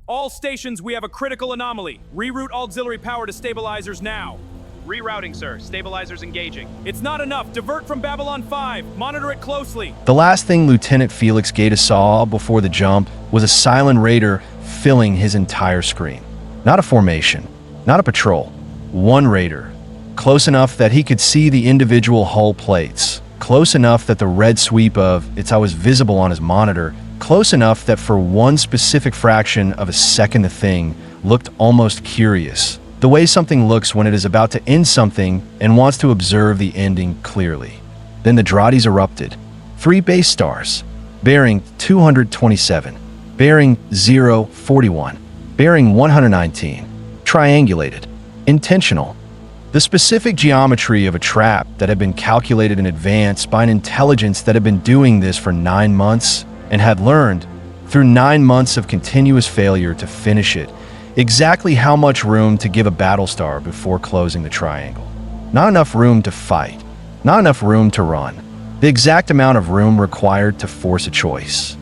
All stations, we have a critical anomaly. Reroute auxiliary power to stabilizers now. Rerouting, sir. Stabilizers engaging. It's not enough. Divert from Babylon 5. Monitor it closely. The last thing Lieutenant Felix Gaeta saw before the jump was a Cylon raider filling his entire screen. Not a formation, not a patrol. One raider. Close enough that he could see the individual hull plates. Close enough that the red sweep of its eye was visible on his monitor. Close enough that for one specific fraction of a second the thing looked almost curious. The way something looks when it is about to end something and wants to observe the ending clearly. Then the Drades erupted. 3 base stars. Bearing 227. Bearing 041. Bearing 119. Triangulated. Intentional. The specific geometry of a trap that had been calculated in advance by an intelligence that had been doing this for 9 months and had learned, through 9 months of continuous failure, to finish it, exactly how much room to give a Battlestar before closing the triangle. Not enough room to fight, not enough room to run, the exact amount of room required to force a choice.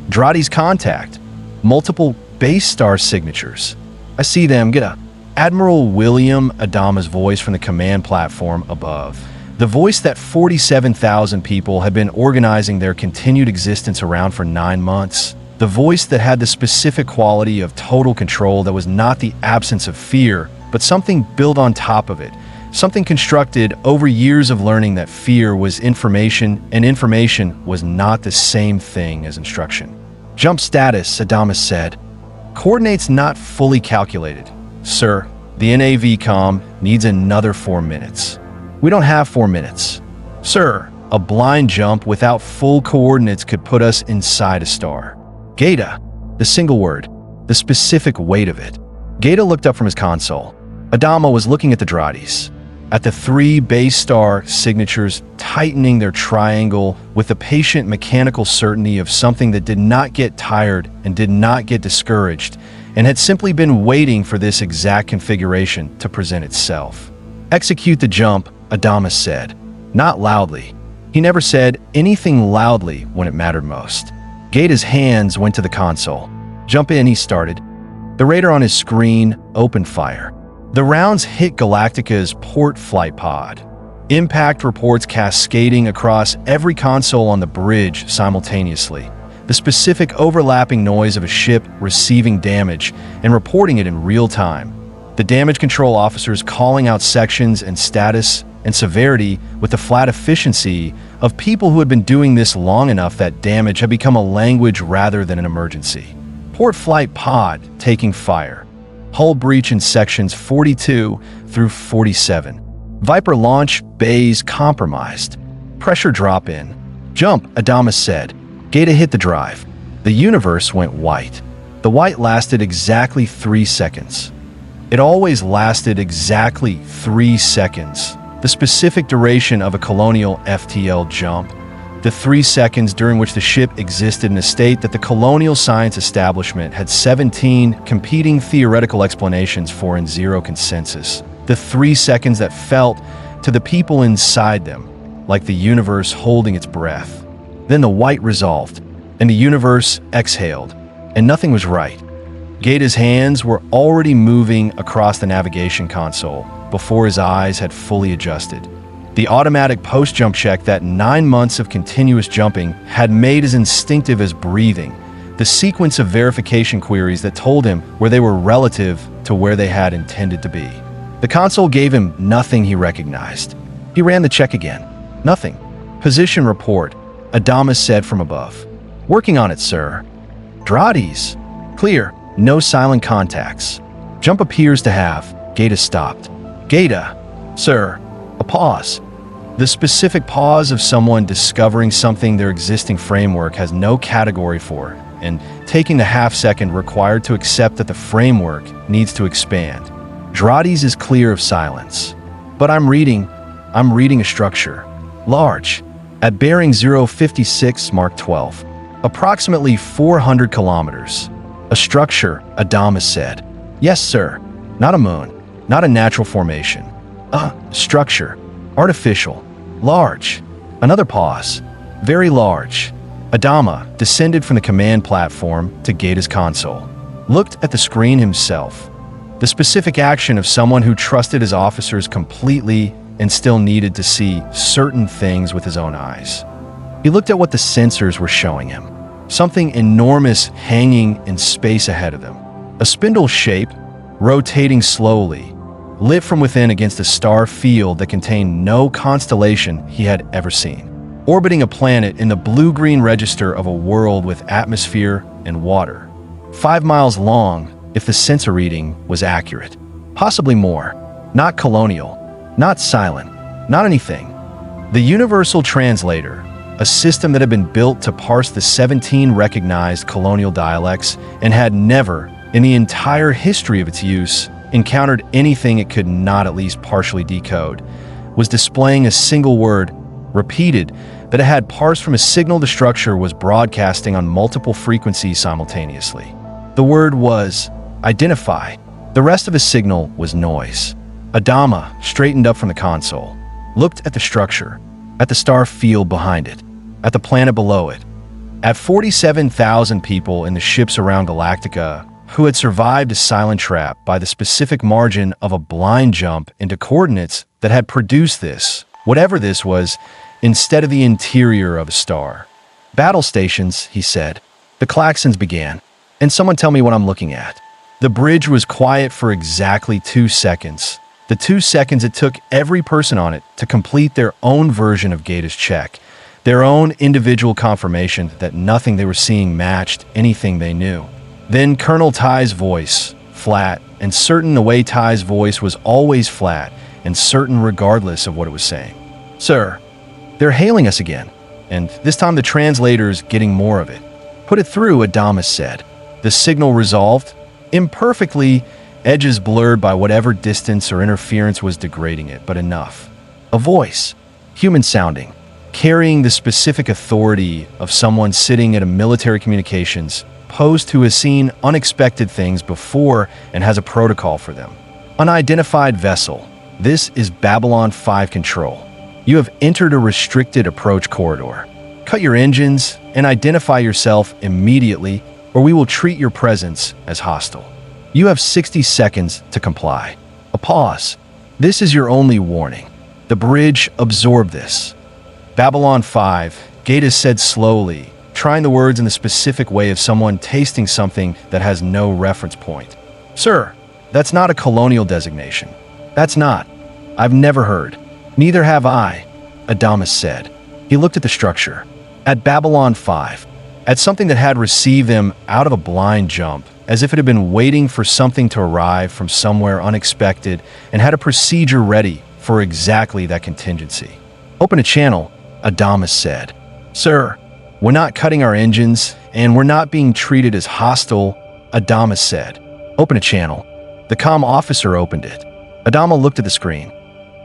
Drades contact, multiple base star signatures. I see them. Get a Admiral William Adama's voice from the command platform above. The voice that 47,000 people had been organizing their continued existence around for 9 months. The voice that had the specific quality of total control that was not the absence of fear, but something built on top of it. Something constructed over years of learning that fear was information and information was not the same thing as instruction. Jump status, Adama said. Coordinates not fully calculated. Sir, the NAV-COM needs another 4 minutes. We don't have 4 minutes. Sir, a blind jump without full coordinates could put us inside a star. Gaeta, the single word, the specific weight of it. Gaeta looked up from his console. Adama was looking at the Drades, at the 3 base star signatures tightening their triangle with the patient mechanical certainty of something that did not get tired and did not get discouraged and had simply been waiting for this exact configuration to present itself. Execute the jump, Adama said. Not loudly. He never said anything loudly when it mattered most. Gaeta's hands went to the console. Jump in, he started. The radar on his screen opened fire. The rounds hit Galactica's port flight pod. Impact reports cascading across every console on the bridge simultaneously. The specific overlapping noise of a ship receiving damage and reporting it in real time. The damage control officers calling out sections and status and severity with the flat efficiency of people who had been doing this long enough that damage had become a language rather than an emergency. Port flight pod taking fire. Hull breach in sections 42 through 47. Viper launch bays compromised. Pressure drop in. Jump, Adama said. Gaeta hit the drive. The universe went white. The white lasted exactly 3 seconds. It always lasted exactly 3 seconds. The specific duration of a Colonial FTL jump. The 3 seconds during which the ship existed in a state that the Colonial Science Establishment had 17 competing theoretical explanations for and 0 consensus. The 3 seconds that felt to the people inside them like the universe holding its breath. Then the white resolved, and the universe exhaled, and nothing was right. Gaeta's hands were already moving across the navigation console before his eyes had fully adjusted. The automatic post-jump check that 9 months of continuous jumping had made as instinctive as breathing. The sequence of verification queries that told him where they were relative to where they had intended to be. The console gave him nothing he recognized. He ran the check again. Nothing. Position report, Adama said from above. Working on it, sir. Drades. Clear. No silent contacts. Jump appears to have. Gaeta stopped. Gaeta. Sir. A pause. The specific pause of someone discovering something their existing framework has no category for, and taking the half-second required to accept that the framework needs to expand. Drades is clear of silence. But I'm reading a structure. Large. At bearing 056 Mark 12. Approximately 400 kilometers. A structure, Adama said. Yes, sir. Not a moon. Not a natural formation. A structure. Artificial. Large. Another pause. Very large. Adama descended from the command platform to Gaeta's console. looked at the screen himself. The specific action of someone who trusted his officers completely and still needed to see certain things with his own eyes. He looked at what the sensors were showing him. Something enormous hanging in space ahead of them. A spindle shape, rotating slowly, lit from within against a star field that contained no constellation he had ever seen. Orbiting a planet in the blue-green register of a world with atmosphere and water. 5 miles long, if the sensor reading was accurate. Possibly more. Not colonial. Not silent. Not anything. The Universal Translator, a system that had been built to parse the 17 recognized colonial dialects and had never, in the entire history of its use, encountered anything it could not at least partially decode, was displaying a single word, repeated, that it had parsed from a signal the structure was broadcasting on multiple frequencies simultaneously. The word was identify. The rest of his signal was noise. Adama straightened up from the console, looked at the structure, at the star field behind it, at the planet below it, at 47,000 people in the ships around Galactica who had survived a silent trap by the specific margin of a blind jump into coordinates that had produced this, whatever this was, instead of the interior of a star. Battle stations, he said. The klaxons began. And someone tell me what I'm looking at. The bridge was quiet for exactly 2 seconds. The 2 seconds it took every person on it to complete their own version of Gata's check, their own individual confirmation that nothing they were seeing matched anything they knew. Then Colonel Ty's voice, flat and certain, the way Ty's voice was always flat and certain regardless of what it was saying. Sir, they're hailing us again, and this time the translator's getting more of it. Put it through, Adama said. The signal resolved, imperfectly, edges blurred by whatever distance or interference was degrading it, but enough. A voice, human-sounding, carrying the specific authority of someone sitting at a military communications post who has seen unexpected things before and has a protocol for them. Unidentified vessel. This is Babylon 5 control. You have entered a restricted approach corridor. Cut your engines and identify yourself immediately, or we will treat your presence as hostile. You have 60 seconds to comply. A pause. This is your only warning. The bridge absorbed this. Babylon 5, Gata said slowly, trying the words in the specific way of someone tasting something that has no reference point. Sir, that's not a colonial designation. That's not. I've never heard. Neither have I, Adama said. He looked at the structure, at Babylon 5, at something that had received them out of a blind jump, as if it had been waiting for something to arrive from somewhere unexpected and had a procedure ready for exactly that contingency. Open a channel, Adama said. Sir, we're not cutting our engines, and we're not being treated as hostile, Adama said. Open a channel. The comm officer opened it. Adama looked at the screen.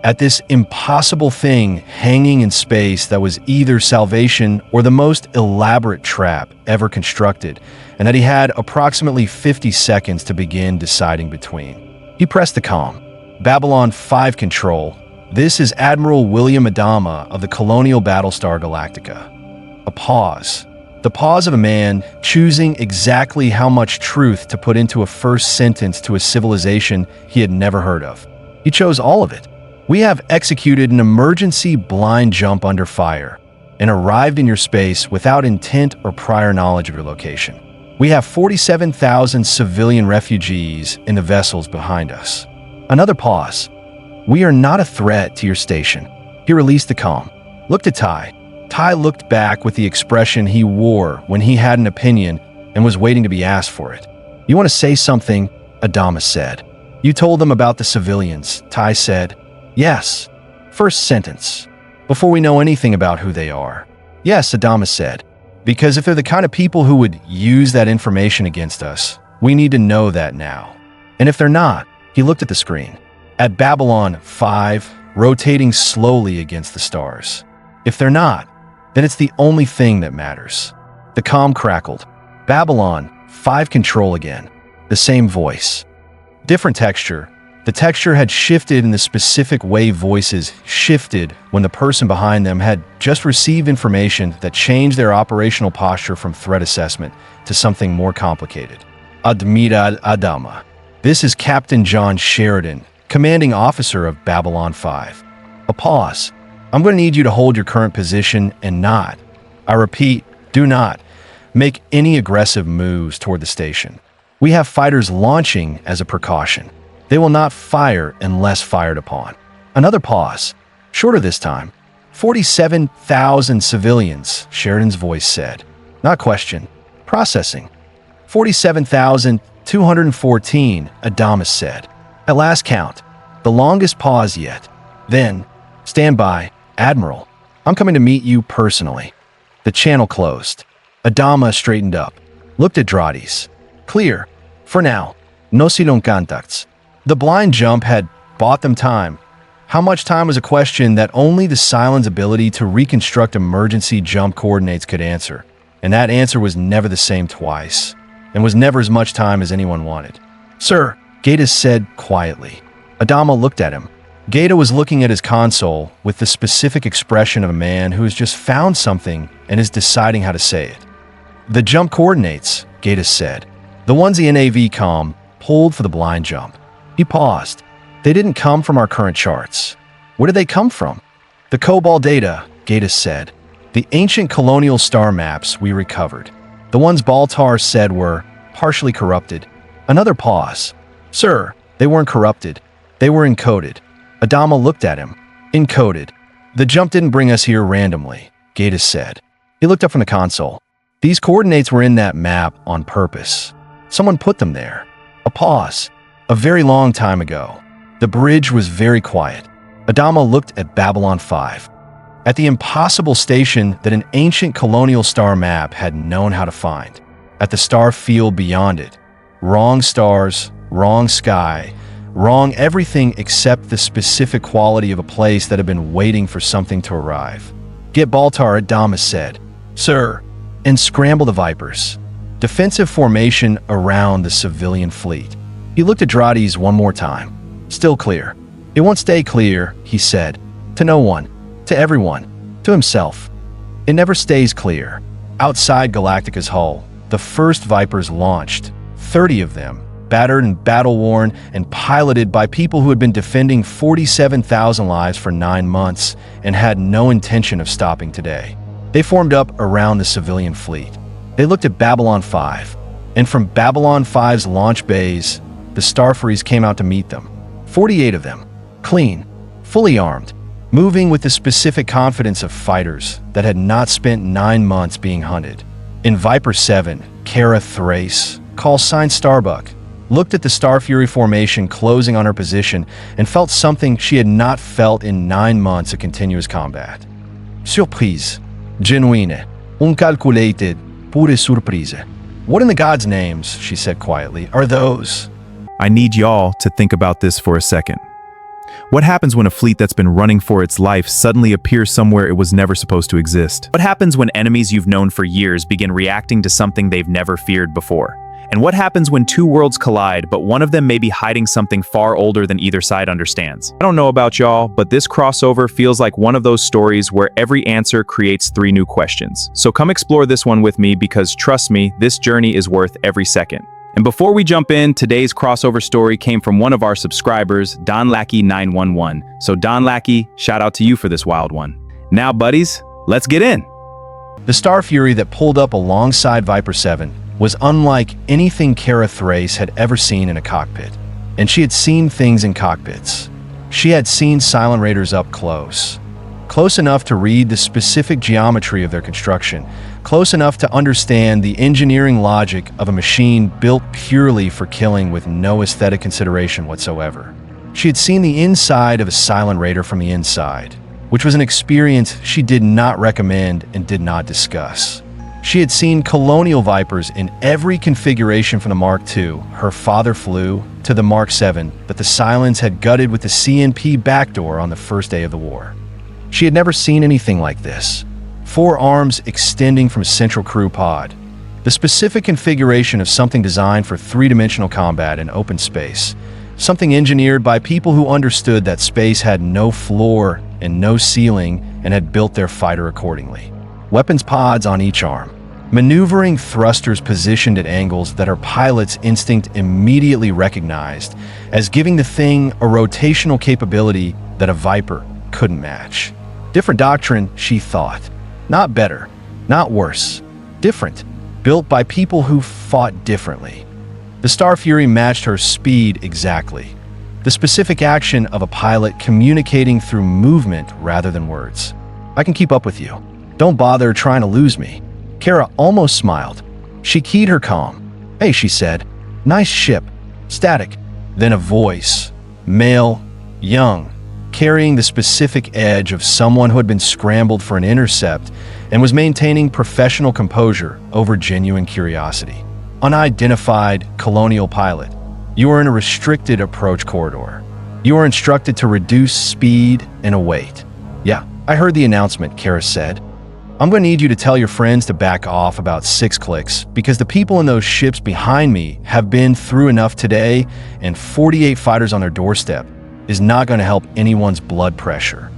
At this impossible thing hanging in space that was either salvation or the most elaborate trap ever constructed, and that he had approximately 50 seconds to begin deciding between. He pressed the comm. Babylon 5 control. This is Admiral William Adama of the Colonial Battlestar Galactica. A pause. The pause of a man choosing exactly how much truth to put into a first sentence to a civilization he had never heard of. He chose all of it. We have executed an emergency blind jump under fire and arrived in your space without intent or prior knowledge of your location. We have 47,000 civilian refugees in the vessels behind us. Another pause. We are not a threat to your station. He released the comm. Looked at Ty. Ty looked back with the expression he wore when he had an opinion and was waiting to be asked for it. You want to say something? Adama said. You told them about the civilians, Ty said. Yes. First sentence. Before we know anything about who they are. Yes, Adama said. Because if they're the kind of people who would use that information against us, we need to know that now. And if they're not, he looked at the screen. At Babylon 5, rotating slowly against the stars. If they're not, then it's the only thing that matters. The comm crackled. Babylon 5 control again. The same voice. Different texture. The texture had shifted in the specific way voices shifted when the person behind them had just received information that changed their operational posture from threat assessment to something more complicated. Admiral Adama. This is Captain John Sheridan, commanding officer of Babylon 5. A pause. I'm going to need you to hold your current position and not, I repeat, do not, make any aggressive moves toward the station. We have fighters launching as a precaution. They will not fire unless fired upon. Another pause. Shorter this time. 47,000 civilians, Sheridan's voice said. Not question. Processing. 47,214, Adama said. At last count. The longest pause yet. Then, stand by, Admiral. I'm coming to meet you personally. The channel closed. Adama straightened up, looked at Drades. Clear. For now. No silon contacts. The blind jump had bought them time. How much time was a question that only the Cylons' ability to reconstruct emergency jump coordinates could answer. And that answer was never the same twice, and was never as much time as anyone wanted. Sir, Gaeta said quietly. Adama looked at him. Gaeta was looking at his console with the specific expression of a man who has just found something and is deciding how to say it. The jump coordinates, Gaeta said. The ones the NAV pulled for the blind jump. He paused. They didn't come from our current charts. Where did they come from? The COBOL data, Gaeta said. The ancient colonial star maps we recovered. The ones Baltar said were partially corrupted. Another pause. Sir, they weren't corrupted. They were encoded. Adama looked at him. Encoded. The jump didn't bring us here randomly, Gaeta said. He looked up from the console. These coordinates were in that map on purpose. Someone put them there. A pause. A very long time ago. The bridge was very quiet. Adama looked at Babylon 5. At the impossible station that an ancient colonial star map had known how to find. At the star field beyond it. Wrong stars, wrong sky, wrong everything except the specific quality of a place that had been waiting for something to arrive. Get Baltar, Adama said. Sir, and scramble the Vipers. Defensive formation around the civilian fleet. He looked at Drades one more time. Still clear. It won't stay clear, he said. To no one. To everyone. To himself. It never stays clear. Outside Galactica's hull, the first Vipers launched. 30 of them, battered and battle-worn and piloted by people who had been defending 47,000 lives for 9 months and had no intention of stopping today. They formed up around the civilian fleet. They looked at Babylon 5, and from Babylon 5's launch bays, the Starfuries came out to meet them. 48 of them, clean, fully armed, moving with the specific confidence of fighters that had not spent 9 months being hunted. In Viper 7, Kara Thrace, call sign Starbuck, looked at the Starfury formation closing on her position and felt something she had not felt in 9 months of continuous combat. Surprise. Genuine. Uncalculated. Pure surprise. What in the gods' names, she said quietly, are those? I need y'all to think about this for a second. What happens when a fleet that's been running for its life suddenly appears somewhere it was never supposed to exist? What happens when enemies you've known for years begin reacting to something they've never feared before? And what happens when two worlds collide, but one of them may be hiding something far older than either side understands? I don't know about y'all, but this crossover feels like one of those stories where every answer creates 3 new questions. So come explore this one with me because trust me, this journey is worth every second. And before we jump in, today's crossover story came from one of our subscribers, Don Lackey 911. So Don Lackey, shout out to you for this wild one. Now, buddies, let's get in. The Starfury that pulled up alongside Viper 7 was unlike anything Kara Thrace had ever seen in a cockpit. And she had seen things in cockpits. She had seen Cylon Raiders up close. Close enough to read the specific geometry of their construction. Close enough to understand the engineering logic of a machine built purely for killing with no aesthetic consideration whatsoever. She had seen the inside of a Cylon Raider from the inside, which was an experience she did not recommend and did not discuss. She had seen Colonial Vipers in every configuration from the Mark II her father flew to the Mark VII that the Cylons had gutted with the CNP backdoor on the first day of the war. She had never seen anything like this. 4 arms extending from a central crew pod. The specific configuration of something designed for 3-dimensional combat in open space. Something engineered by people who understood that space had no floor and no ceiling and had built their fighter accordingly. Weapons pods on each arm. maneuvering thrusters positioned at angles that her pilot's instinct immediately recognized as giving the thing a rotational capability that a Viper couldn't match. Different doctrine, she thought. Not better, not worse. Different, built by people who fought differently. The Starfury matched her speed exactly. The specific action of a pilot communicating through movement rather than words. I can keep up with you. Don't bother trying to lose me. Kara almost smiled. She keyed her comm. Hey, she said. Nice ship. Static. Then a voice. Male. Young. Carrying the specific edge of someone who had been scrambled for an intercept and was maintaining professional composure over genuine curiosity. Unidentified colonial pilot. You are in a restricted approach corridor. You are instructed to reduce speed and await. Yeah, I heard the announcement, Kara said. I'm going to need you to tell your friends to back off about 6 clicks because the people in those ships behind me have been through enough today, and 48 fighters on their doorstep is not going to help anyone's blood pressure.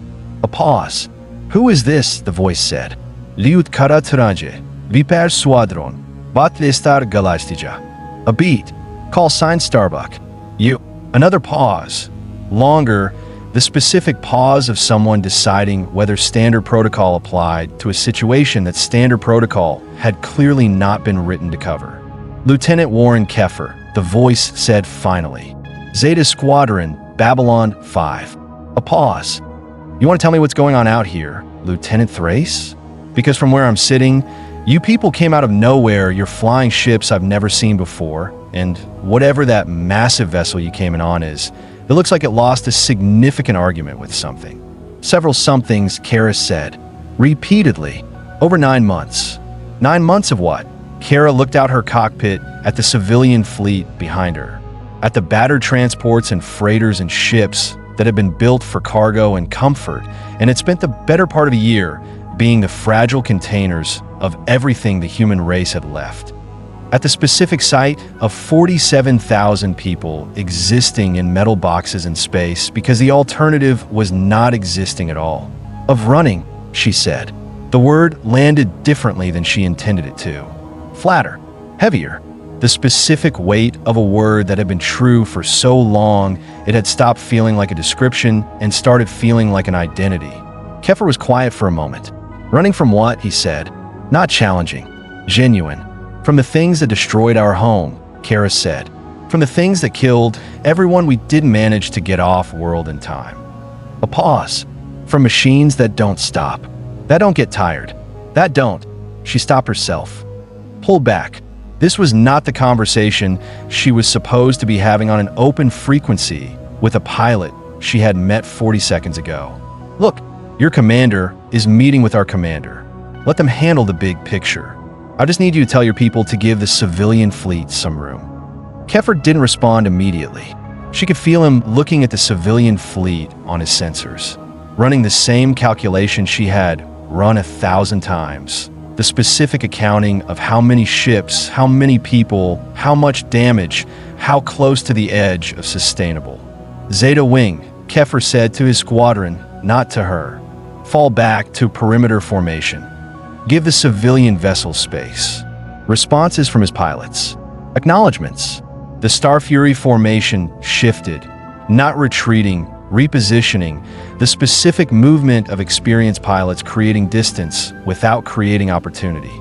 A pause. Who is this? The voice said. Liut Karatranje, Vipers Squadron, Battlestar Galactica. A beat. Call sign Starbuck. You. Another pause. Longer. The specific pause of someone deciding whether standard protocol applied to a situation that standard protocol had clearly not been written to cover. Lieutenant Warren Keffer, the voice said finally. Zeta Squadron, Babylon 5. A pause. You want to tell me what's going on out here, Lieutenant Thrace? Because from where I'm sitting, you people came out of nowhere, you're flying ships I've never seen before, and whatever that massive vessel you came in on is, it looks like it lost a significant argument with something. Several somethings, Kara said. Repeatedly. Over 9 months. 9 months of what? Kara looked out her cockpit at the civilian fleet behind her. At the battered transports and freighters and ships that had been built for cargo and comfort, and had spent the better part of a year being the fragile containers of everything the human race had left. At the specific site of 47,000 people existing in metal boxes in space because the alternative was not existing at all. Of running, she said. The word landed differently than she intended it to. Flatter, heavier. The specific weight of a word that had been true for so long it had stopped feeling like a description and started feeling like an identity. Keffer was quiet for a moment. Running from what? He said. Not challenging. Genuine. From the things that destroyed our home, Kara said. From the things that killed everyone we didn't manage to get off world in time. A pause. From machines that don't stop. That don't get tired. That don't. She stopped herself. Pulled back. This was not the conversation she was supposed to be having on an open frequency with a pilot she had met 40 seconds ago. Look, your commander is meeting with our commander. Let them handle the big picture. I just need you to tell your people to give the civilian fleet some room. Keffer didn't respond immediately. She could feel him looking at the civilian fleet on his sensors, running the same calculation she had run 1,000 times. The specific accounting of how many ships, how many people, how much damage, how close to the edge of sustainable. Zeta Wing, Keffer said to his squadron, not to her. Fall back to perimeter formation. Give the civilian vessel space. Responses from his pilots. Acknowledgements. The Starfury formation shifted, not retreating, repositioning, the specific movement of experienced pilots creating distance without creating opportunity.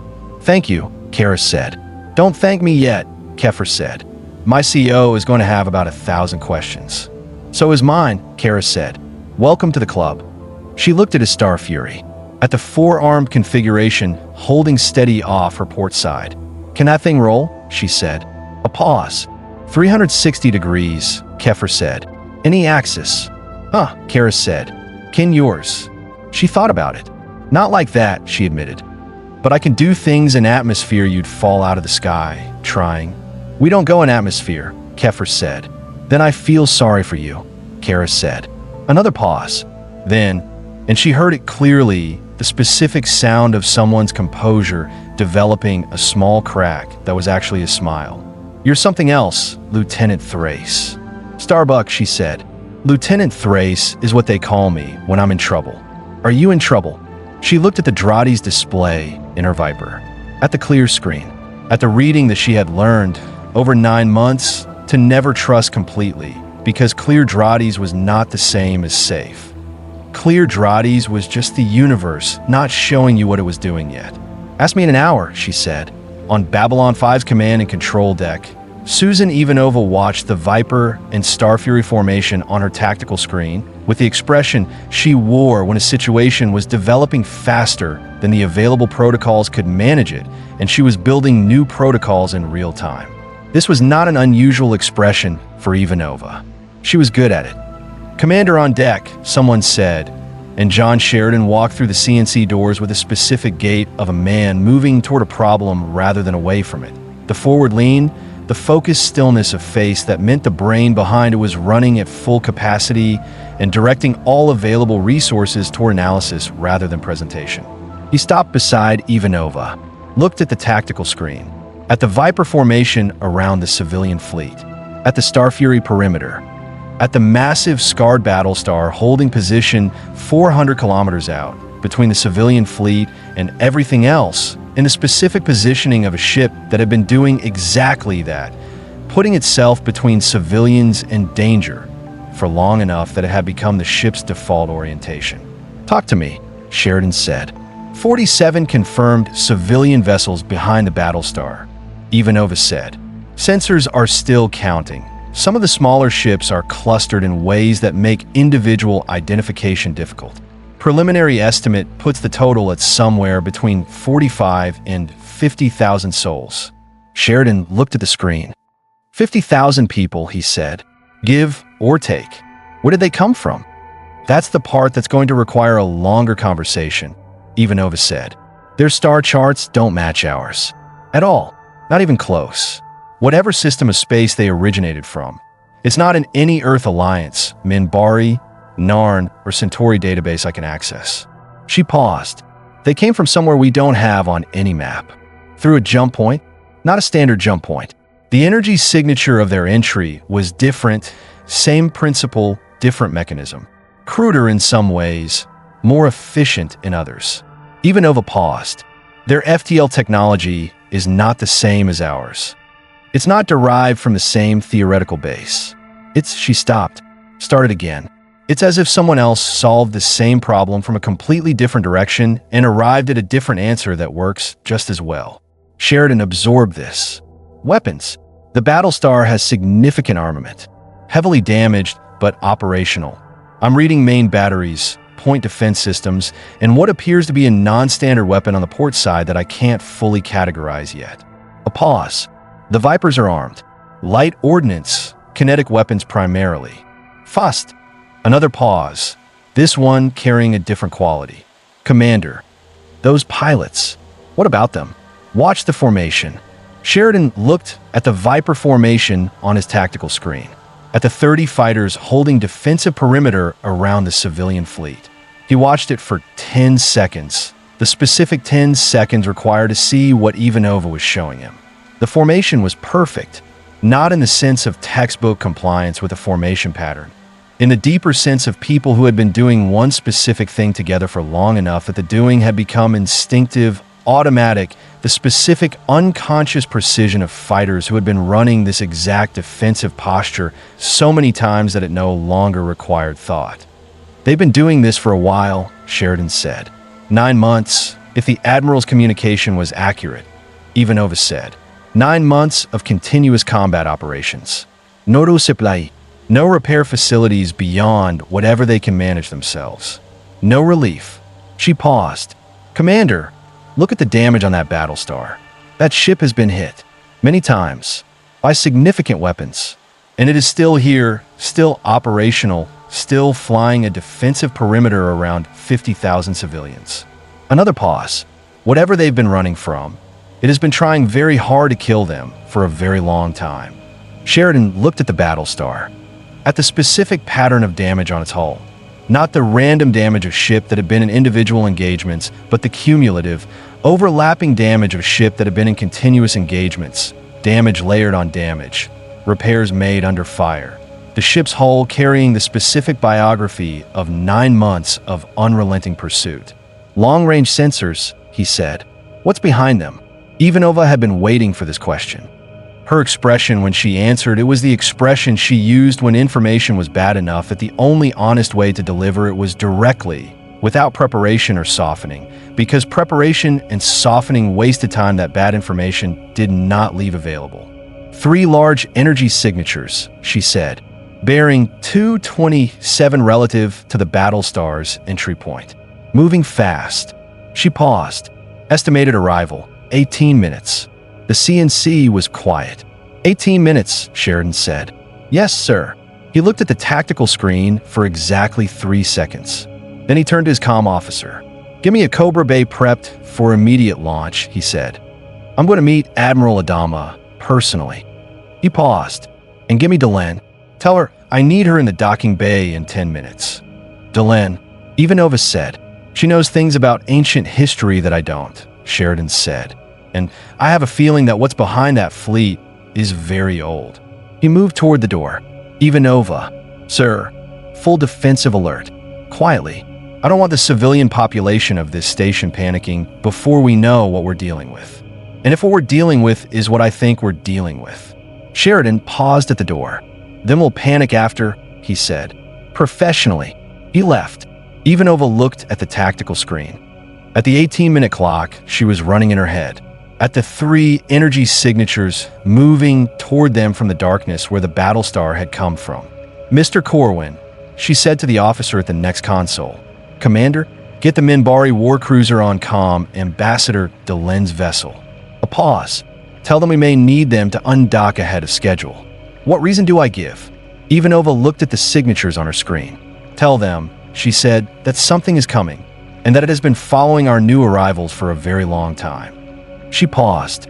Thank you, Kara said. Don't thank me yet, Keffer said. My CEO is going to have about 1,000 questions. So is mine, Kara said. Welcome to the club. She looked at his Starfury. At the 4-armed configuration, holding steady off her port side. Can that thing roll? She said. A pause. 360 degrees, Keffer said. Any axis? Huh, Kara said. Can yours? She thought about it. Not like that, she admitted. But I can do things in atmosphere you'd fall out of the sky, trying. We don't go in atmosphere, Keffer said. Then I feel sorry for you, Kara said. Another pause. Then, and she heard it clearly, the specific sound of someone's composure developing a small crack that was actually a smile. You're something else, Lieutenant Thrace. Starbuck, she said. Lieutenant Thrace is what they call me when I'm in trouble. Are you in trouble? She looked at the Dradi's display in her Viper. at the clear screen, at the reading that she had learned over 9 months to never trust completely, because Clear Drades was not the same as safe. Clear Drades was just the universe not showing you what it was doing yet. Ask me in an hour, she said. On Babylon 5's command and control deck, Susan Ivanova watched the Viper and Starfury formation on her tactical screen with the expression she wore when a situation was developing faster than the available protocols could manage it, and she was building new protocols in real time. This was not an unusual expression for Ivanova. She was good at it. "Commander on deck," someone said, and John Sheridan walked through the CNC doors with a specific gait of a man moving toward a problem rather than away from it. The forward lean, the focused stillness of face that meant the brain behind it was running at full capacity and directing all available resources toward analysis rather than presentation. He stopped beside Ivanova, looked at the tactical screen, at the Viper formation around the civilian fleet, at the Starfury perimeter, at the massive scarred Battlestar holding position 400 kilometers out between the civilian fleet and everything else, in the specific positioning of a ship that had been doing exactly that, putting itself between civilians and danger for long enough that it had become the ship's default orientation. "Talk to me," Sheridan said. 47 confirmed civilian vessels behind the Battlestar, Ivanova said. "Sensors are still counting. Some of the smaller ships are clustered in ways that make individual identification difficult. Preliminary estimate puts the total at somewhere between 45 and 50,000 souls." Sheridan looked at the screen. 50,000 people, he said. Give or take. Where did they come from? "That's the part that's going to require a longer conversation," Ivanova said. "Their star charts don't match ours. At all. Not even close. Whatever system of space they originated from. It's not in any Earth Alliance, Minbari, Narn, or Centauri database I can access." She paused. "They came from somewhere we don't have on any map. Through a jump point? Not a standard jump point. The energy signature of their entry was different, same principle, different mechanism. Cruder in some ways, more efficient in others." Ivanova paused. "Their FTL technology is not the same as ours. It's not derived from the same theoretical base. She stopped, started again. It's as if someone else solved the same problem from a completely different direction and arrived at a different answer that works just as well." Sheridan absorbed this. "Weapons. The Battlestar has significant armament. Heavily damaged, but operational. I'm reading main batteries, point defense systems, and what appears to be a non-standard weapon on the port side that I can't fully categorize yet." A pause. "The Vipers are armed. Light ordnance, kinetic weapons primarily. Fast." Another pause. This one carrying a different quality. "Commander. Those pilots. What about them?" "Watch the formation." Sheridan looked at the Viper formation on his tactical screen, at the 30 fighters holding defensive perimeter around the civilian fleet. He watched it for 10 seconds, the specific 10 seconds required to see what Ivanova was showing him. The formation was perfect, not in the sense of textbook compliance with a formation pattern, in the deeper sense of people who had been doing one specific thing together for long enough that the doing had become instinctive, automatic, the specific unconscious precision of fighters who had been running this exact defensive posture so many times that it no longer required thought. "They've been doing this for a while," Sheridan said. 9 months, if the Admiral's communication was accurate," Ivanova said. 9 months of continuous combat operations. No resupply, no repair facilities beyond whatever they can manage themselves. No relief." She paused. "Commander, look at the damage on that Battlestar. That ship has been hit, many times, by significant weapons. And it is still here, still operational, still flying a defensive perimeter around 50,000 civilians." Another pause. "Whatever they've been running from, it has been trying very hard to kill them for a very long time." Sheridan looked at the Battlestar, at the specific pattern of damage on its hull. Not the random damage of ship that had been in individual engagements, but the cumulative, overlapping damage of ship that had been in continuous engagements, damage layered on damage, repairs made under fire. The ship's hull carrying the specific biography of 9 months of unrelenting pursuit. "Long-range sensors," he said. "What's behind them?" Ivanova had been waiting for this question. Her expression when she answered, it was the expression she used when information was bad enough that the only honest way to deliver it was directly, without preparation or softening, because preparation and softening wasted time that bad information did not leave available. 3 large energy signatures, she said, bearing 227 relative to the Battlestar's entry point. Moving fast. She paused. Estimated arrival, 18 minutes. The CNC was quiet. 18 minutes, Sheridan said. Yes, sir. He looked at the tactical screen for exactly 3 seconds. Then he turned to his comm officer. Give me a Cobra Bay prepped for immediate launch, he said. I'm going to meet Admiral Adama personally. He paused. And give me Delenn. Tell her I need her in the docking bay in 10 minutes. Delenn, Ivanova said. She knows things about ancient history that I don't, Sheridan said. And I have a feeling that what's behind that fleet is very old. He moved toward the door. Ivanova, sir, full defensive alert. Quietly. I don't want the civilian population of this station panicking before we know what we're dealing with. And if what we're dealing with is what I think we're dealing with. Sheridan paused at the door. Then we'll panic after, he said. Professionally. He left. Ivanova looked at the tactical screen. At the 18-minute clock, she was running in her head. At the 3 energy signatures moving toward them from the darkness where the Battlestar had come from. Mr. Corwin, she said to the officer at the next console. Commander, get the Minbari war cruiser on comm, Ambassador Delenn's vessel. A pause. Tell them we may need them to undock ahead of schedule. What reason do I give? Ivanova looked at the signatures on her screen. Tell them, she said, that something is coming, and that it has been following our new arrivals for a very long time. She paused,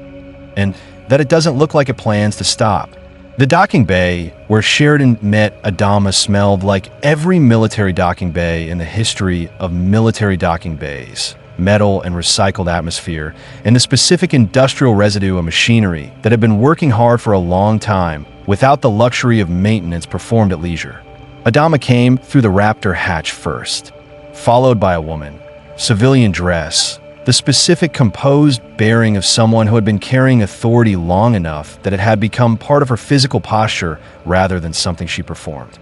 and that it doesn't look like it plans to stop. The docking bay where Sheridan met Adama smelled like every military docking bay in the history of military docking bays. Metal and recycled atmosphere, and the specific industrial residue of machinery that had been working hard for a long time without the luxury of maintenance performed at leisure. Adama came through the Raptor hatch first, followed by a woman, civilian dress, the specific composed bearing of someone who had been carrying authority long enough that it had become part of her physical posture rather than something she performed.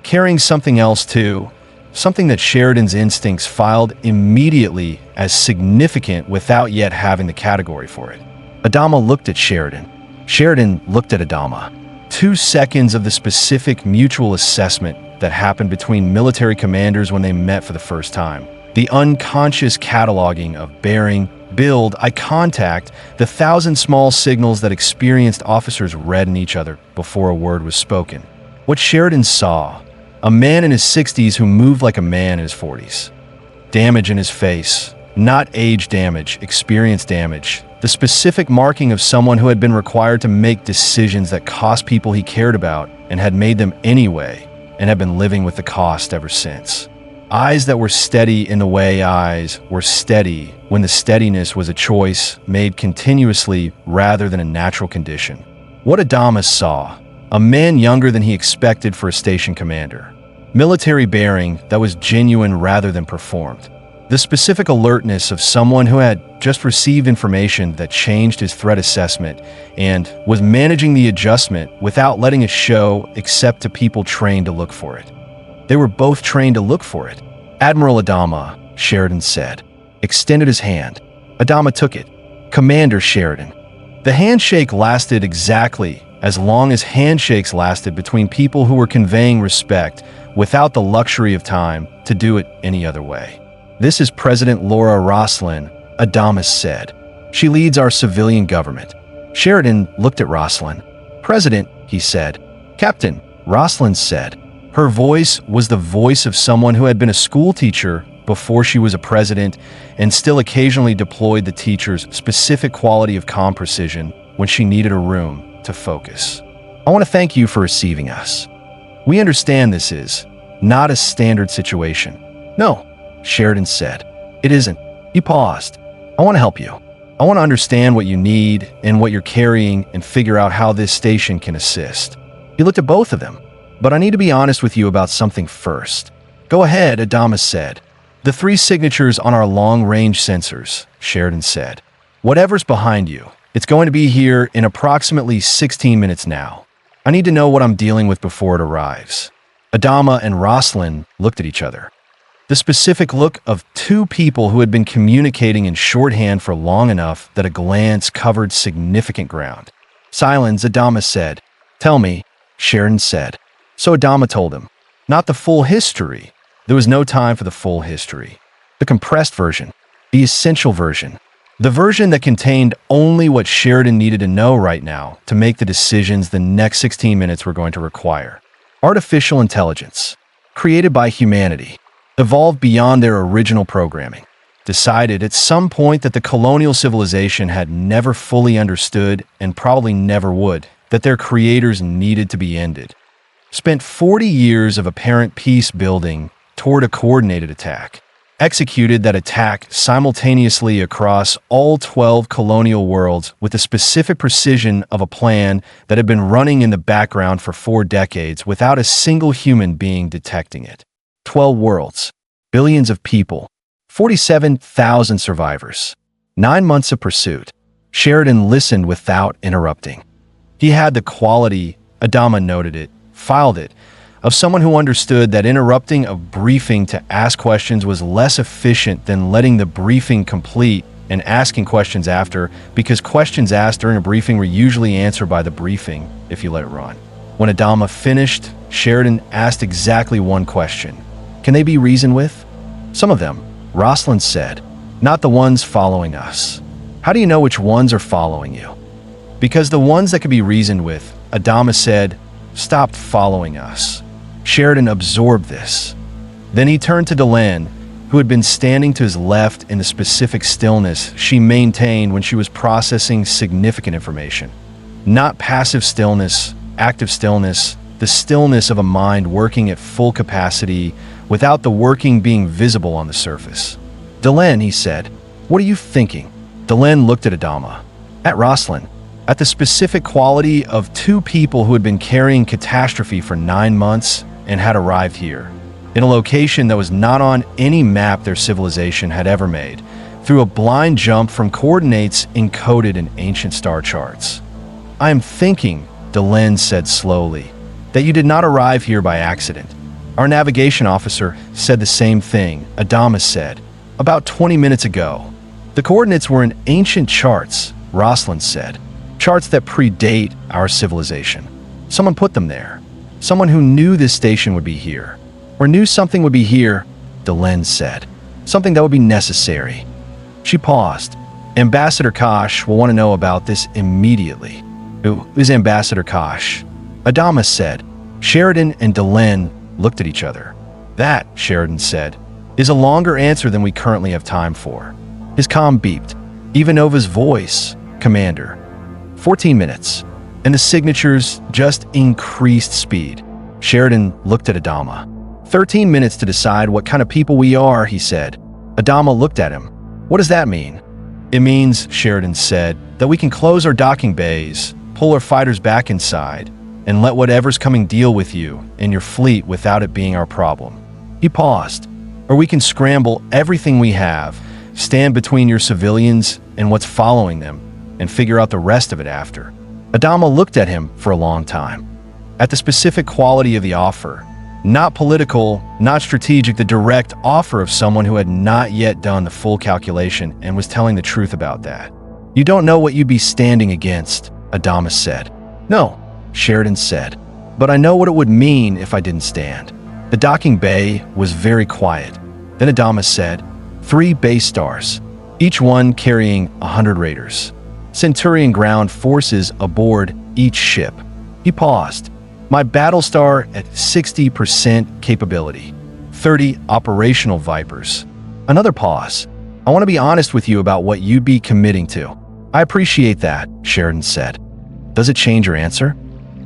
Carrying something else too, something that Sheridan's instincts filed immediately as significant without yet having the category for it. Adama looked at Sheridan. Sheridan looked at Adama. 2 seconds of the specific mutual assessment that happened between military commanders when they met for the first time. The unconscious cataloging of bearing, build, eye contact, the 1,000 small signals that experienced officers read in each other before a word was spoken. What Sheridan saw, a man in his 60s who moved like a man in his 40s. Damage in his face, not age damage, experience damage. The specific marking of someone who had been required to make decisions that cost people he cared about and had made them anyway, and had been living with the cost ever since. Eyes that were steady in the way eyes were steady when the steadiness was a choice made continuously rather than a natural condition. What Adama saw, a man younger than he expected for a station commander. Military bearing that was genuine rather than performed. The specific alertness of someone who had just received information that changed his threat assessment and was managing the adjustment without letting it show except to people trained to look for it. They were both trained to look for it. Admiral Adama, Sheridan said, extended his hand. Adama took it. Commander Sheridan. The handshake lasted exactly as long as handshakes lasted between people who were conveying respect without the luxury of time to do it any other way. This is President Laura Roslin, Adama said. She leads our civilian government. Sheridan looked at Roslin. President, he said. Captain, Roslin said. Her voice was the voice of someone who had been a school teacher before she was a president and still occasionally deployed the teacher's specific quality of calm precision when she needed a room to focus. I want to thank you for receiving us. We understand this is not a standard situation. No, Sheridan said. It isn't. He paused. I want to help you. I want to understand what you need and what you're carrying and figure out how this station can assist. He looked at both of them. But I need to be honest with you about something first. Go ahead, Adama said. The 3 signatures on our long-range sensors, Sheridan said. Whatever's behind you, it's going to be here in approximately 16 minutes now. I need to know what I'm dealing with before it arrives." Adama and Rosalind looked at each other. The specific look of two people who had been communicating in shorthand for long enough that a glance covered significant ground. "Cylons," Adama said. "Tell me," Sheridan said. So Adama told him. Not the full history. There was no time for the full history. The compressed version. The essential version. The version that contained only what Sheridan needed to know right now to make the decisions the next 16 minutes were going to require. Artificial intelligence, created by humanity, evolved beyond their original programming, decided at some point that the colonial civilization had never fully understood and probably never would, that their creators needed to be ended. Spent 40 years of apparent peace building toward a coordinated attack. Executed that attack simultaneously across all 12 colonial worlds with the specific precision of a plan that had been running in the background for 4 decades without a single human being detecting it. 12 worlds, billions of people, 47,000 survivors, 9 months of pursuit. Sheridan listened without interrupting. He had the quality, Adama noted it, filed it, of someone who understood that interrupting a briefing to ask questions was less efficient than letting the briefing complete and asking questions after, because questions asked during a briefing were usually answered by the briefing if you let it run. When Adama finished, Sheridan asked exactly one question. "Can they be reasoned with?" "Some of them," Rosalind said. "Not the ones following us." "How do you know which ones are following you?" "Because the ones that could be reasoned with," Adama said, "stopped following us." Sheridan absorbed this. Then he turned to Delenn, who had been standing to his left in the specific stillness she maintained when she was processing significant information. Not passive stillness, active stillness, the stillness of a mind working at full capacity without the working being visible on the surface. "Delenn," he said, "what are you thinking?" Delenn looked at Adama, at Rosalind, at the specific quality of two people who had been carrying catastrophe for 9 months and had arrived here, in a location that was not on any map their civilization had ever made, through a blind jump from coordinates encoded in ancient star charts. "I am thinking," Delenn said slowly, "that you did not arrive here by accident. Our navigation officer said the same thing," Adama said, "about 20 minutes ago. The coordinates were in ancient charts," Rosalind said. "Charts that predate our civilization. Someone put them there. Someone who knew this station would be here. Or knew something would be here," Delenn said. "Something that would be necessary." She paused. "Ambassador Kosh will want to know about this immediately." "Who is Ambassador Kosh?" Adama said. Sheridan and Delenn looked at each other. "That," Sheridan said, "is a longer answer than we currently have time for." His comm beeped. Ivanova's voice, "Commander." 14 minutes. And the signatures just increased speed. Sheridan looked at Adama. 13 minutes to decide what kind of people we are," he said. Adama looked at him. "What does that mean?" "It means," Sheridan said, "that we can close our docking bays, pull our fighters back inside, and let whatever's coming deal with you and your fleet without it being our problem." He paused. "Or we can scramble everything we have, stand between your civilians and what's following them, and figure out the rest of it after." Adama looked at him for a long time. At the specific quality of the offer, not political, not strategic, the direct offer of someone who had not yet done the full calculation and was telling the truth about that. "You don't know what you'd be standing against," Adama said. "No," Sheridan said, "but I know what it would mean if I didn't stand." The docking bay was very quiet. Then Adama said, 3 base stars, each one carrying 100 raiders. Centurion ground forces aboard each ship. He paused. "My Battlestar at 60% capability. 30 operational Vipers." Another pause. "I want to be honest with you about what you'd be committing to." "I appreciate that," Sheridan said. "Does it change your answer?"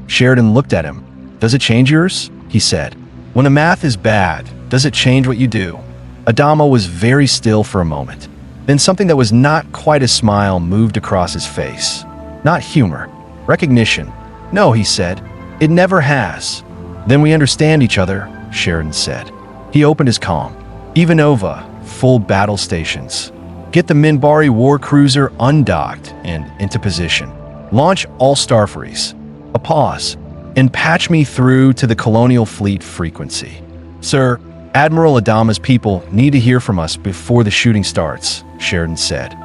Sheridan looked at him. "Does it change yours?" he said. "When the math is bad, does it change what you do?" Adama was very still for a moment. Then something that was not quite a smile moved across his face. Not humor. Recognition. "No," he said. "It never has." "Then we understand each other," Sheridan said. He opened his comm. "Ivanova, full battle stations. Get the Minbari war cruiser undocked and into position. Launch all Starfuries. A pause. And patch me through to the Colonial Fleet frequency. Sir, Admiral Adama's people need to hear from us before the shooting starts, Sheridan said.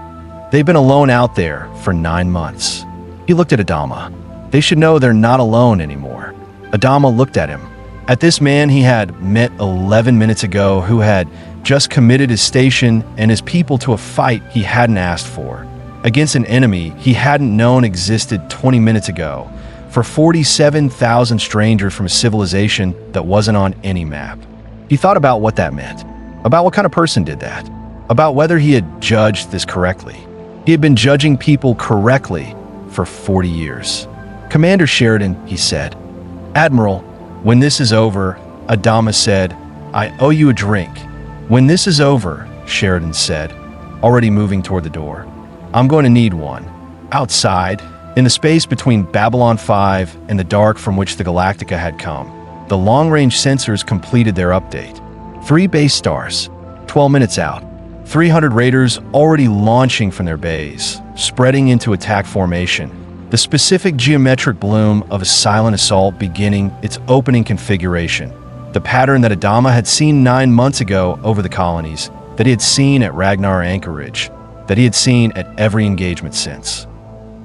They've been alone out there for 9 months. He looked at Adama. They should know they're not alone anymore. Adama looked at him. At this man he had met 11 minutes ago who had just committed his station and his people to a fight he hadn't asked for, against an enemy he hadn't known existed 20 minutes ago, for 47,000 strangers from a civilization that wasn't on any map. He thought about what that meant, about what kind of person did that, about whether he had judged this correctly. He had been judging people correctly for 40 years. Commander Sheridan, he said. Admiral, when this is over, Adama said, I owe you a drink. When this is over, Sheridan said, already moving toward the door, I'm going to need one. Outside, in the space between Babylon 5 and the dark from which the Galactica had come, the long-range sensors completed their update. 3 base stars, 12 minutes out, 300 raiders already launching from their bays, spreading into attack formation, the specific geometric bloom of a silent assault beginning its opening configuration, the pattern that Adama had seen 9 months ago over the colonies, that he had seen at Ragnar Anchorage, that he had seen at every engagement since.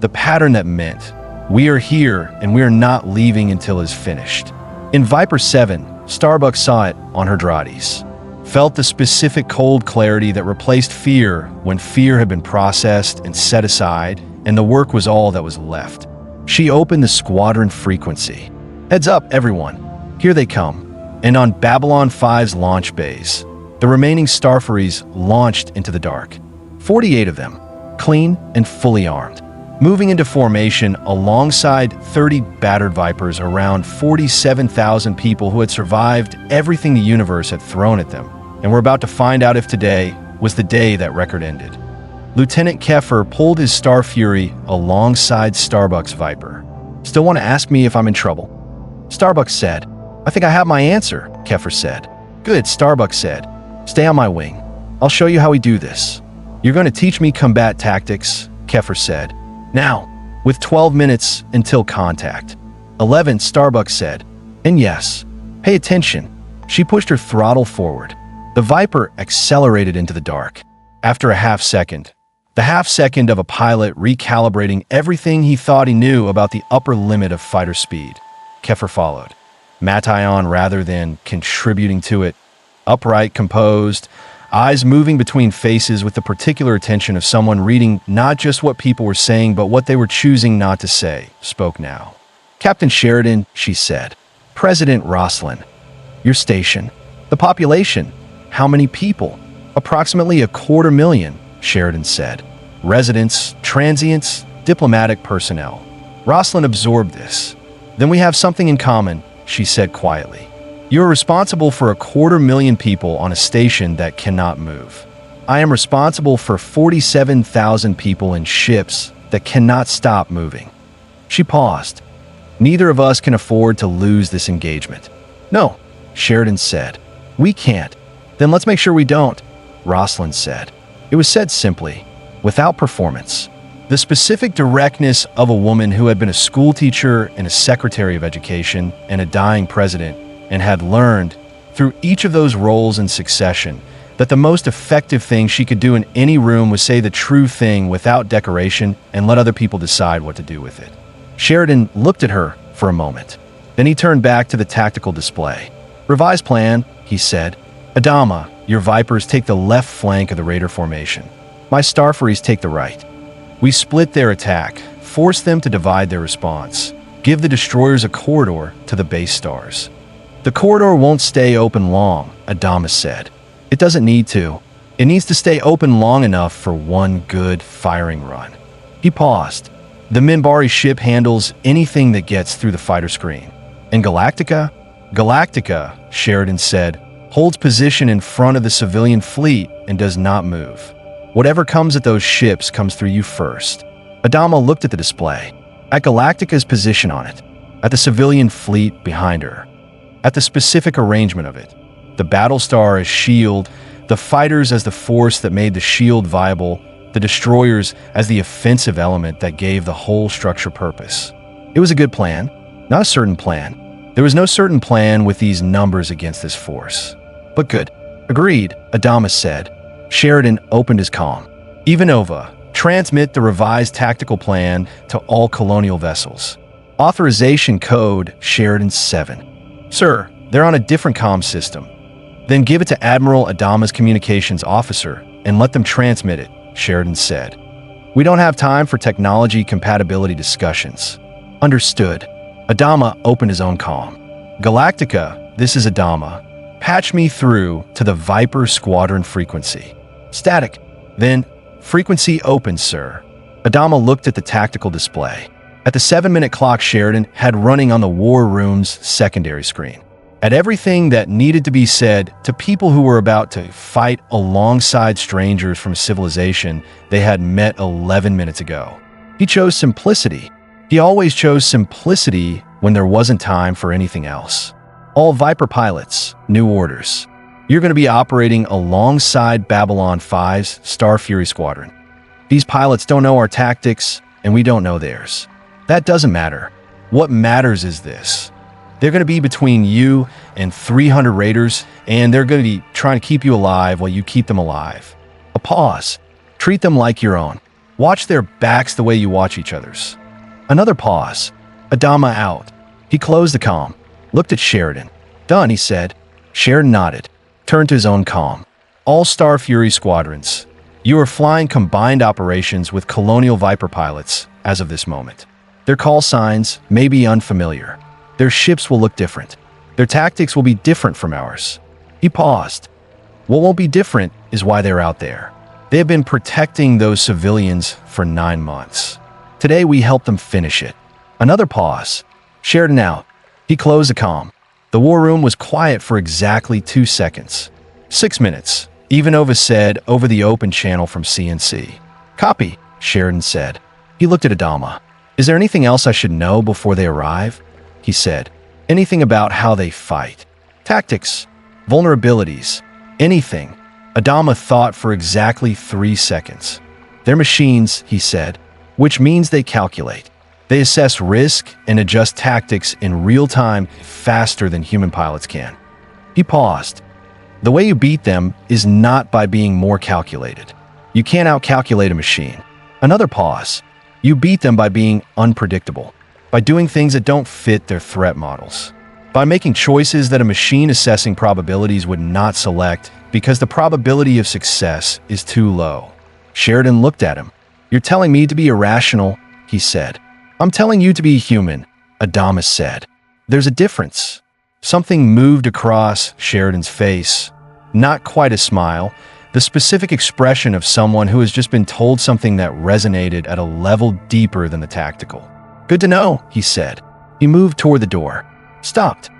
The pattern that meant, we are here and we are not leaving until it is finished. In Viper 7, Starbuck saw it on her Drades. Felt the specific cold clarity that replaced fear when fear had been processed and set aside, and the work was all that was left. She opened the squadron frequency. Heads up, everyone. Here they come. And on Babylon 5's launch bays, the remaining Starfuries launched into the dark. 48 of them, clean and fully armed, moving into formation alongside 30 battered Vipers around 47,000 people who had survived everything the universe had thrown at them, and we're about to find out if today was the day that record ended. Lieutenant Keffer pulled his Starfury alongside Starbuck's Viper. Still want to ask me if I'm in trouble? Starbuck said. I think I have my answer, Keffer said. Good, Starbuck said. Stay on my wing. I'll show you how we do this. You're going to teach me combat tactics, Keffer said. Now, with 12 minutes until contact. 11, Starbuck said. And yes, pay attention. She pushed her throttle forward. The Viper accelerated into the dark. After a half second, the half second of a pilot recalibrating everything he thought he knew about the upper limit of fighter speed, Keffer followed. Mattyon rather than contributing to it, upright, composed, eyes moving between faces with the particular attention of someone reading not just what people were saying but what they were choosing not to say, spoke now. Captain Sheridan, she said. President Roslin. Your station. The population. How many people? Approximately 250,000, Sheridan said. Residents, transients, diplomatic personnel. Roslin absorbed this. Then we have something in common, she said quietly. You are responsible for 250,000 people on a station that cannot move. I am responsible for 47,000 people in ships that cannot stop moving. She paused. Neither of us can afford to lose this engagement. No, Sheridan said. We can't. Then let's make sure we don't, Roslin said. It was said simply, without performance. The specific directness of a woman who had been a schoolteacher and a secretary of education and a dying president and had learned, through each of those roles in succession, that the most effective thing she could do in any room was say the true thing without decoration and let other people decide what to do with it. Sheridan looked at her for a moment. Then he turned back to the tactical display. Revised plan, he said. Adama, your Vipers take the left flank of the Raider formation. My Starfuries take the right. We split their attack, force them to divide their response, give the destroyers a corridor to the base stars. The corridor won't stay open long, Adama said. It doesn't need to. It needs to stay open long enough for one good firing run. He paused. The Minbari ship handles anything that gets through the fighter screen. And Galactica? Galactica, Sheridan said, holds position in front of the civilian fleet and does not move. Whatever comes at those ships comes through you first. Adama looked at the display, at Galactica's position on it, at the civilian fleet behind her, at the specific arrangement of it. The Battlestar as shield, The fighters as the force that made the shield viable, the destroyers as the offensive element that gave the whole structure purpose. It was a good plan, not a certain plan. There was no certain plan with these numbers against this force. But good. Agreed, Adama said. Sheridan opened his comm. Ivanova, transmit the revised tactical plan to all colonial vessels. Authorization code Sheridan 7. Sir, they're on a different comm system. Then give it to Admiral Adama's communications officer and let them transmit it, Sheridan said. We don't have time for technology compatibility discussions. Understood. Adama opened his own comm. Galactica, this is Adama. Patch me through to the Viper Squadron frequency. Static. Then, frequency open, sir. Adama looked at the tactical display. At the 7-minute clock Sheridan had running on the War Room's secondary screen. At everything that needed to be said to people who were about to fight alongside strangers from civilization they had met 11 minutes ago. He chose simplicity. He always chose simplicity when there wasn't time for anything else. All Viper pilots, new orders. You're going to be operating alongside Babylon 5's Starfury squadron. These pilots don't know our tactics, and we don't know theirs. That doesn't matter. What matters is this. They're going to be between you and 300 raiders, and they're going to be trying to keep you alive while you keep them alive. A pause. Treat them like your own. Watch their backs the way you watch each other's. Another pause. Adama out. He closed the comm. Looked at Sheridan. Done, he said. Sheridan nodded. Turned to his own comm. All Starfury squadrons. You are flying combined operations with Colonial Viper pilots as of this moment. Their call signs may be unfamiliar. Their ships will look different. Their tactics will be different from ours. He paused. What won't be different is why they're out there. They have been protecting those civilians for 9 months. Today we help them finish it. Another pause. Sheridan out. He closed the comm. The war room was quiet for exactly 2 seconds. 6 minutes, Ivanova said over the open channel from CNC. Copy, Sheridan said. He looked at Adama. Is there anything else I should know before they arrive? He said. Anything about how they fight? Tactics? Vulnerabilities? Anything? Adama thought for exactly 3 seconds. They're machines, he said, which means they calculate. They assess risk and adjust tactics in real time faster than human pilots can. He paused. The way you beat them is not by being more calculated. You can't outcalculate a machine. Another pause. You beat them by being unpredictable, by doing things that don't fit their threat models, by making choices that a machine assessing probabilities would not select because the probability of success is too low. Sheridan looked at him. You're telling me to be irrational, he said. I'm telling you to be human, Adama said. There's a difference. Something moved across Sheridan's face. Not quite a smile, the specific expression of someone who has just been told something that resonated at a level deeper than the tactical. Good to know, he said. He moved toward the door. Stopped.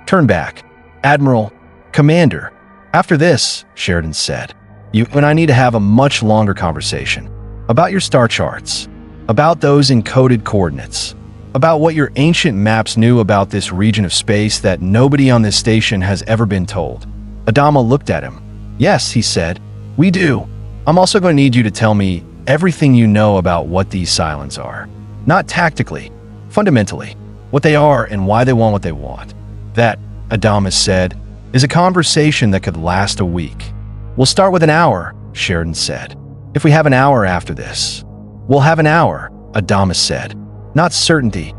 Turned back. Admiral, Commander. After this, Sheridan said, you and I need to have a much longer conversation. About your star charts. About those encoded coordinates. About what your ancient maps knew about this region of space that nobody on this station has ever been told. Adama looked at him. Yes, he said. We do. I'm also going to need you to tell me everything you know about what these Cylons are. Not tactically, fundamentally. What they are and why they want what they want. That, Adama said, is a conversation that could last a week. We'll start with an hour, Sheridan said. If we have an hour after this. We'll have an hour, Adama said. Not certainty,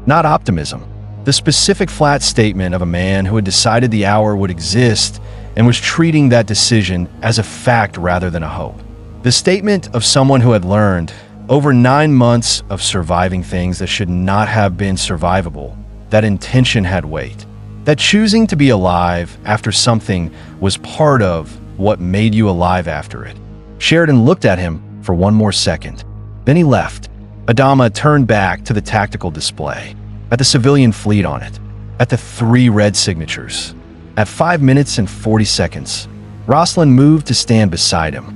not optimism. The specific flat statement of a man who had decided the hour would exist and was treating that decision as a fact rather than a hope. The statement of someone who had learned, over 9 months of surviving things that should not have been survivable, that intention had weight. That choosing to be alive after something was part of what made you alive after it. Sheridan looked at him for one more second. Then he left. Adama turned back to the tactical display, at the civilian fleet on it, at the 3 red signatures. At 5 minutes and 40 seconds, Rosalind moved to stand beside him.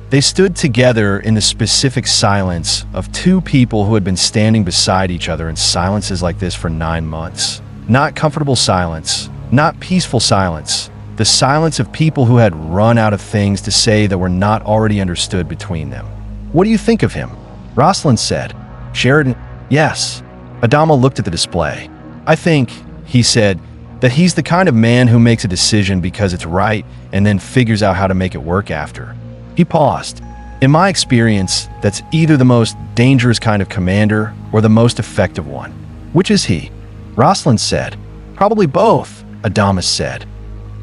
They stood together in the specific silence of 2 people who had been standing beside each other in silences like this for 9 months. Not comfortable silence, not peaceful silence, the silence of people who had run out of things to say that were not already understood between them. "What do you think of him?" Rosalind said. Sheridan, "Yes." Adama looked at the display. "I think," he said, "that he's the kind of man who makes a decision because it's right and then figures out how to make it work after." He paused. "In my experience, that's either the most dangerous kind of commander or the most effective one." "Which is he?" Rosalind said. "Probably both," Adama said.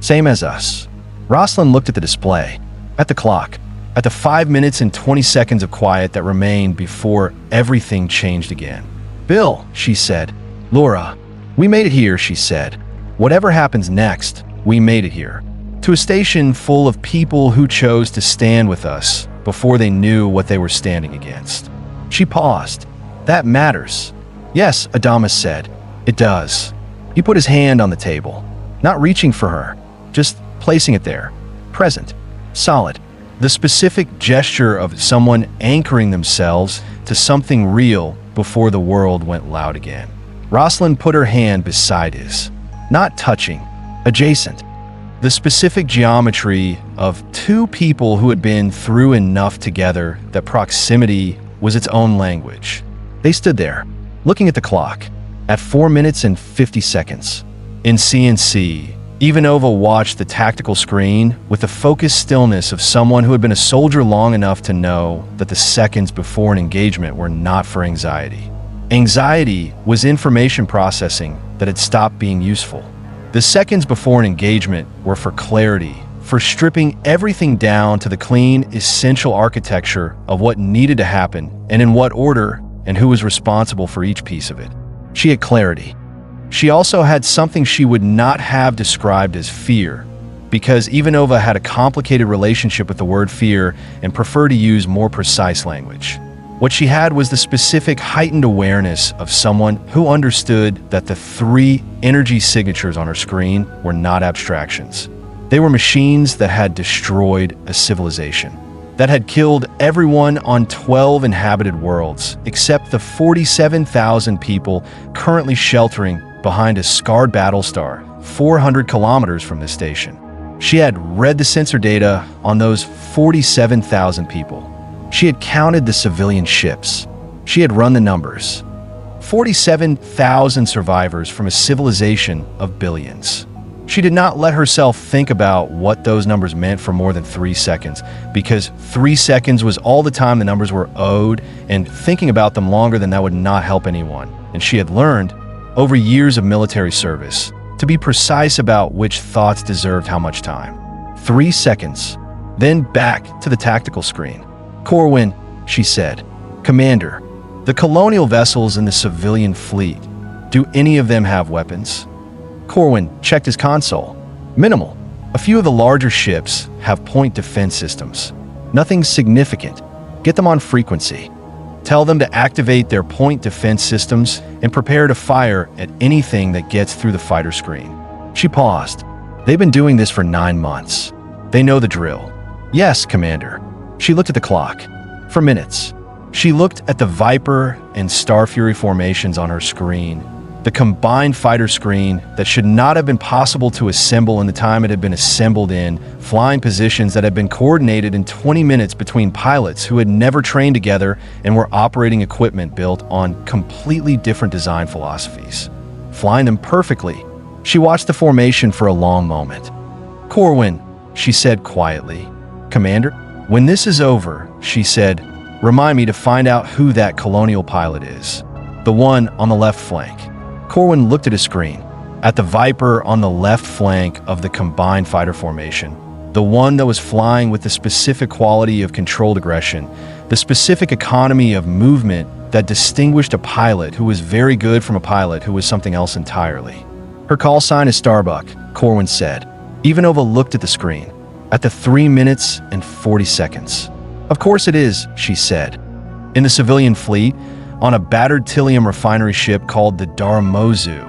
"Same as us." Rosalind looked at the display, at the clock, at the 5 minutes and 20 seconds of quiet that remained before everything changed again. "Bill," she said. "Laura, we made it here," she said. "Whatever happens next, we made it here. To a station full of people who chose to stand with us before they knew what they were standing against." She paused. "That matters." "Yes," Adama said. "It does." He put his hand on the table, not reaching for her, just placing it there, present, solid. The specific gesture of someone anchoring themselves to something real before the world went loud again. Rosalind put her hand beside his, not touching, adjacent. The specific geometry of two people who had been through enough together that proximity was its own language. They stood there, looking at the clock, at 4 minutes and 50 seconds. In CNC, Ivanova watched the tactical screen with the focused stillness of someone who had been a soldier long enough to know that the seconds before an engagement were not for anxiety. Anxiety was information processing that had stopped being useful. The seconds before an engagement were for clarity, for stripping everything down to the clean, essential architecture of what needed to happen and in what order and who was responsible for each piece of it. She had clarity. She also had something she would not have described as fear, because Ivanova had a complicated relationship with the word fear and preferred to use more precise language. What she had was the specific heightened awareness of someone who understood that the 3 energy signatures on her screen were not abstractions. They were machines that had destroyed a civilization, that had killed everyone on 12 inhabited worlds, except the 47,000 people currently sheltering behind a scarred Battlestar 400 kilometers from this station. She had read the sensor data on those 47,000 people. She had counted the civilian ships. She had run the numbers. 47,000 survivors from a civilization of billions. She did not let herself think about what those numbers meant for more than 3 seconds, because 3 seconds was all the time the numbers were owed, and thinking about them longer than that would not help anyone. And she had learned, over years of military service, to be precise about which thoughts deserved how much time. 3 seconds. Then back to the tactical screen. "Corwin," she said. "Commander, the colonial vessels in the civilian fleet, do any of them have weapons?" Corwin checked his console. "Minimal. A few of the larger ships have point defense systems. Nothing significant. Get them on frequency. Tell them to activate their point defense systems and prepare to fire at anything that gets through the fighter screen." She paused. "They've been doing this for 9 months. They know the drill." "Yes, Commander." She looked at the clock. For minutes. She looked at the Viper and Starfury formations on her screen, the combined fighter screen that should not have been possible to assemble in the time it had been assembled in, flying positions that had been coordinated in 20 minutes between pilots who had never trained together and were operating equipment built on completely different design philosophies. Flying them perfectly. She watched the formation for a long moment. "Corwin," she said quietly. "Commander, when this is over," she said, "remind me to find out who that colonial pilot is. The one on the left flank." Corwin looked at his screen, at the Viper on the left flank of the combined fighter formation, the one that was flying with the specific quality of controlled aggression, the specific economy of movement that distinguished a pilot who was very good from a pilot who was something else entirely. "Her call sign is Starbuck," Corwin said. Ivanova looked at the screen, at the 3 minutes and 40 seconds. "Of course it is," she said. In the civilian fleet, on a battered Tilium refinery ship called the Daramozu,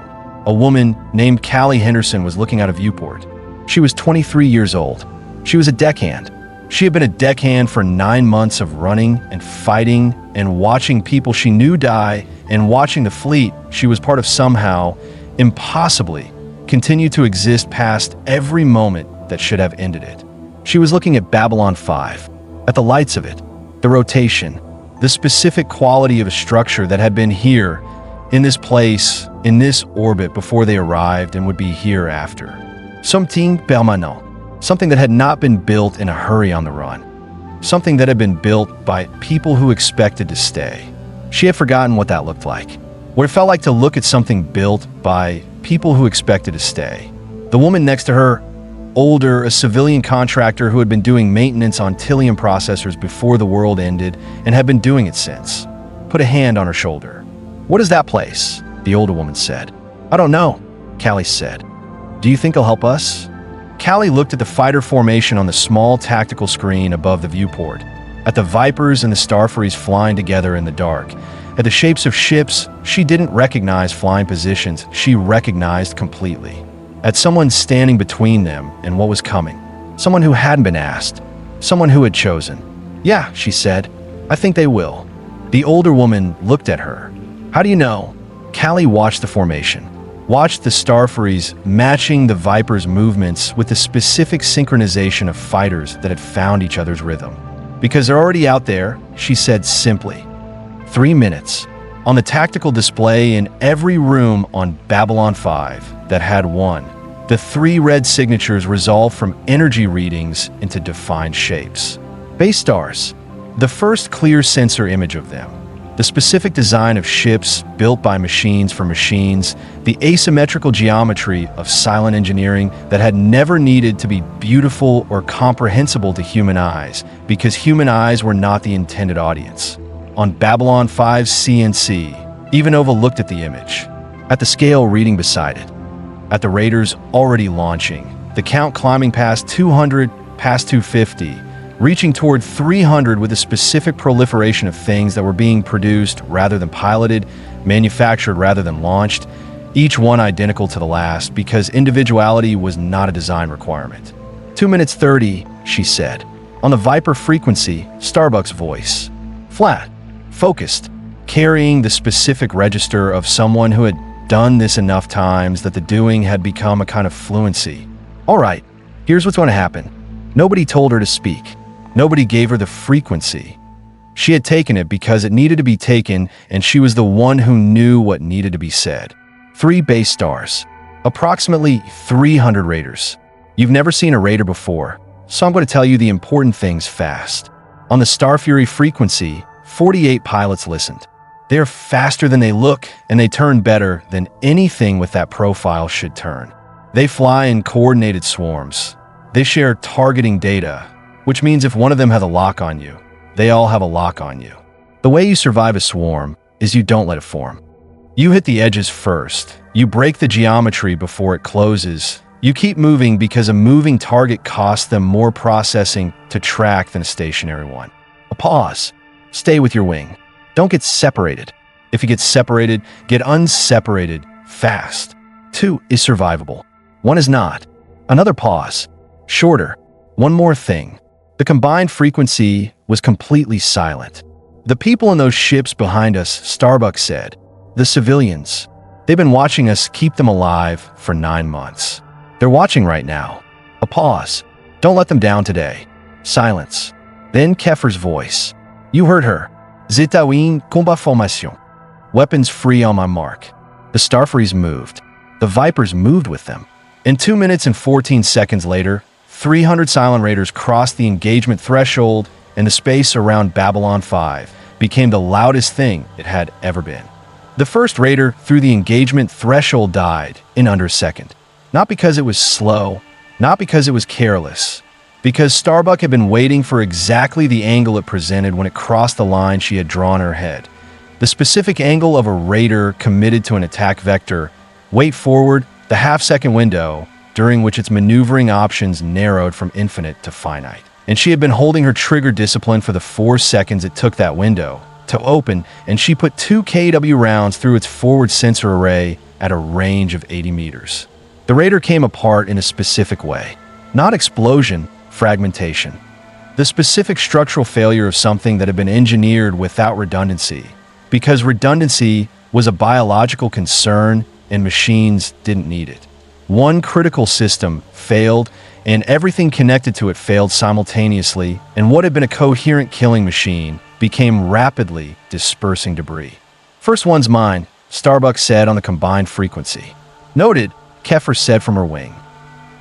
a woman named Callie Henderson was looking out a viewport. She was 23 years old. She was a deckhand. She had been a deckhand for 9 months of running and fighting and watching people she knew die and watching the fleet she was part of somehow, impossibly, continue to exist past every moment that should have ended it. She was looking at Babylon 5, at the lights of it, the rotation, the specific quality of a structure that had been here, in this place, in this orbit before they arrived and would be here after. Something permanent, something that had not been built in a hurry on the run. Something that had been built by people who expected to stay. She had forgotten what that looked like. What it felt like to look at something built by people who expected to stay. The woman next to her, older, a civilian contractor who had been doing maintenance on Tilium processors before the world ended and had been doing it since, put a hand on her shoulder. "What is that place?" the older woman said. "I don't know," Callie said. "Do you think it'll help us?" Callie looked at the fighter formation on the small tactical screen above the viewport, at the Vipers and the Starfuries flying together in the dark, at the shapes of ships she didn't recognize flying positions she recognized completely, at someone standing between them and what was coming, someone who hadn't been asked, someone who had chosen. "Yeah," she said, "I think they will." The older woman looked at her. "How do you know?" Callie watched the formation, watched the Starfuries matching the Vipers' movements with the specific synchronization of fighters that had found each other's rhythm. "Because they're already out there," she said simply. 3 minutes. On the tactical display in every room on Babylon 5 that had one, the 3 red signatures resolved from energy readings into defined shapes. Base stars. The first clear sensor image of them. The specific design of ships built by machines for machines, the asymmetrical geometry of Cylon engineering that had never needed to be beautiful or comprehensible to human eyes, because human eyes were not the intended audience. On Babylon 5's CNC, Ivanova looked at the image, at the scale reading beside it, at the Raiders already launching, the count climbing past 200, past 250, reaching toward 300 with a specific proliferation of things that were being produced rather than piloted, manufactured rather than launched, each one identical to the last because individuality was not a design requirement. 2 minutes 30, she said. On the Viper frequency, Starbuck's voice. Flat, focused, carrying the specific register of someone who had done this enough times that the doing had become a kind of fluency. All right, here's what's going to happen. Nobody told her to speak. Nobody gave her the frequency. She had taken it because it needed to be taken, and she was the one who knew what needed to be said. 3 base stars. Approximately 300 raiders. You've never seen a raider before, so I'm going to tell you the important things fast. On the Starfury frequency, 48 pilots listened. They're faster than they look, and they turn better than anything with that profile should turn. They fly in coordinated swarms. They share targeting data, which means if one of them has a lock on you, they all have a lock on you. The way you survive a swarm is you don't let it form. You hit the edges first. You break the geometry before it closes. You keep moving because a moving target costs them more processing to track than a stationary one. A pause. Stay with your wing. Don't get separated. If you get separated, get unseparated fast. 2 is survivable. 1 is not. Another pause. Shorter. One more thing. The combined frequency was completely silent. The people in those ships behind us, Starbuck said. The civilians. They've been watching us keep them alive for 9 months. They're watching right now. A pause. Don't let them down today. Silence. Then Kefir's voice. You heard her. Zitawin combat formation. Weapons free on my mark. The Starfuries moved. The Vipers moved with them. In 2 minutes and 14 seconds later, 300 Cylon Raiders crossed the engagement threshold, and the space around Babylon 5 became the loudest thing it had ever been. The first Raider through the engagement threshold died in under a second. Not because it was slow, not because it was careless, because Starbuck had been waiting for exactly the angle it presented when it crossed the line she had drawn in her head. The specific angle of a Raider committed to an attack vector, weight forward, the half-second window, during which its maneuvering options narrowed from infinite to finite. And she had been holding her trigger discipline for the 4 seconds it took that window to open, and she put 2 KW rounds through its forward sensor array at a range of 80 meters. The Raider came apart in a specific way. Not explosion, fragmentation. The specific structural failure of something that had been engineered without redundancy, because redundancy was a biological concern and machines didn't need it. One critical system failed, and everything connected to it failed simultaneously, and what had been a coherent killing machine became rapidly dispersing debris. First one's mine, Starbuck said on the combined frequency. Noted, Keffer said from her wing.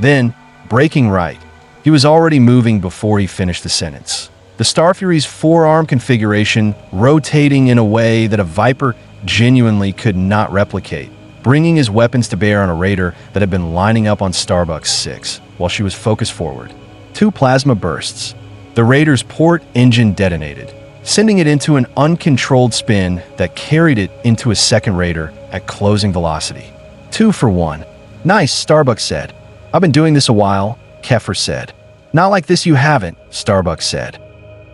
Then, breaking right, he was already moving before he finished the sentence. The Starfuries' forearm configuration rotating in a way that a Viper genuinely could not replicate, bringing his weapons to bear on a raider that had been lining up on Starbuck's 6 while she was focused forward. 2 plasma bursts. The raider's port engine detonated, sending it into an uncontrolled spin that carried it into a second raider at closing velocity. 2 for 1. Nice, Starbuck said. I've been doing this a while, Keffer said. Not like this you haven't, Starbuck said.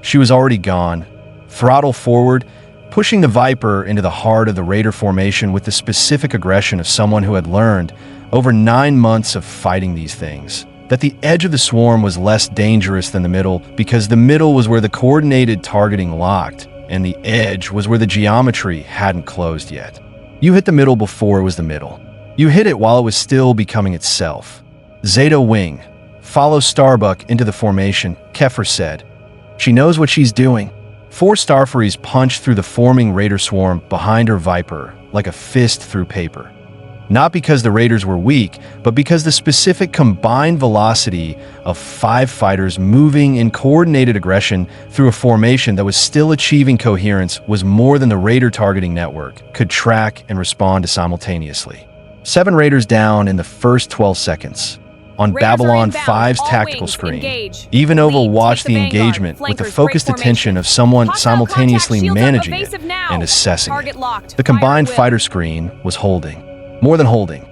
She was already gone, throttle forward, pushing the Viper into the heart of the raider formation with the specific aggression of someone who had learned, over 9 months of fighting these things, that the edge of the swarm was less dangerous than the middle because the middle was where the coordinated targeting locked, and the edge was where the geometry hadn't closed yet. You hit the middle before it was the middle. You hit it while it was still becoming itself. Zeta Wing, follow Starbuck into the formation, Keffer said. She knows what she's doing. 4 Starfuries punched through the forming raider swarm behind her Viper like a fist through paper. Not because the raiders were weak, but because the specific combined velocity of 5 fighters moving in coordinated aggression through a formation that was still achieving coherence was more than the raider targeting network could track and respond to simultaneously. 7 raiders down in the first 12 seconds. On Raiders Babylon inbound. 5's All tactical wings, screen, engage. Ivanova Lead, watched take the the vanguard. engagement with the Flankers, focused break attention formation. of someone Hostile simultaneously contact. Shields up managing it evasive now. and assessing Target it. locked. The Fire combined at will. fighter screen was holding. More than holding.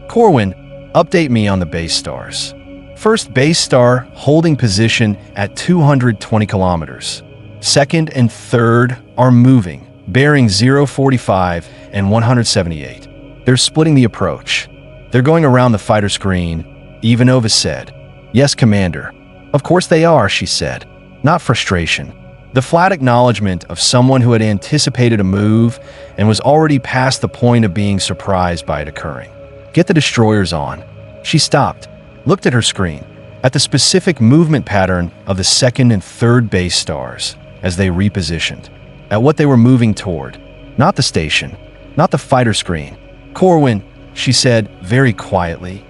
Corwin, update me on the base stars. First base star holding position at 220 kilometers. Second and third are moving, bearing 045 and 178. They're splitting the approach. They're going around the fighter screen, Ivanova said. Yes, Commander. Of course they are, she said. Not frustration. The flat acknowledgement of someone who had anticipated a move and was already past the point of being surprised by it occurring. Get the destroyers on. She stopped, looked at her screen, at the specific movement pattern of the second and third base stars as they repositioned, at what they were moving toward. Not the station, not the fighter screen. Corwin, she said very quietly,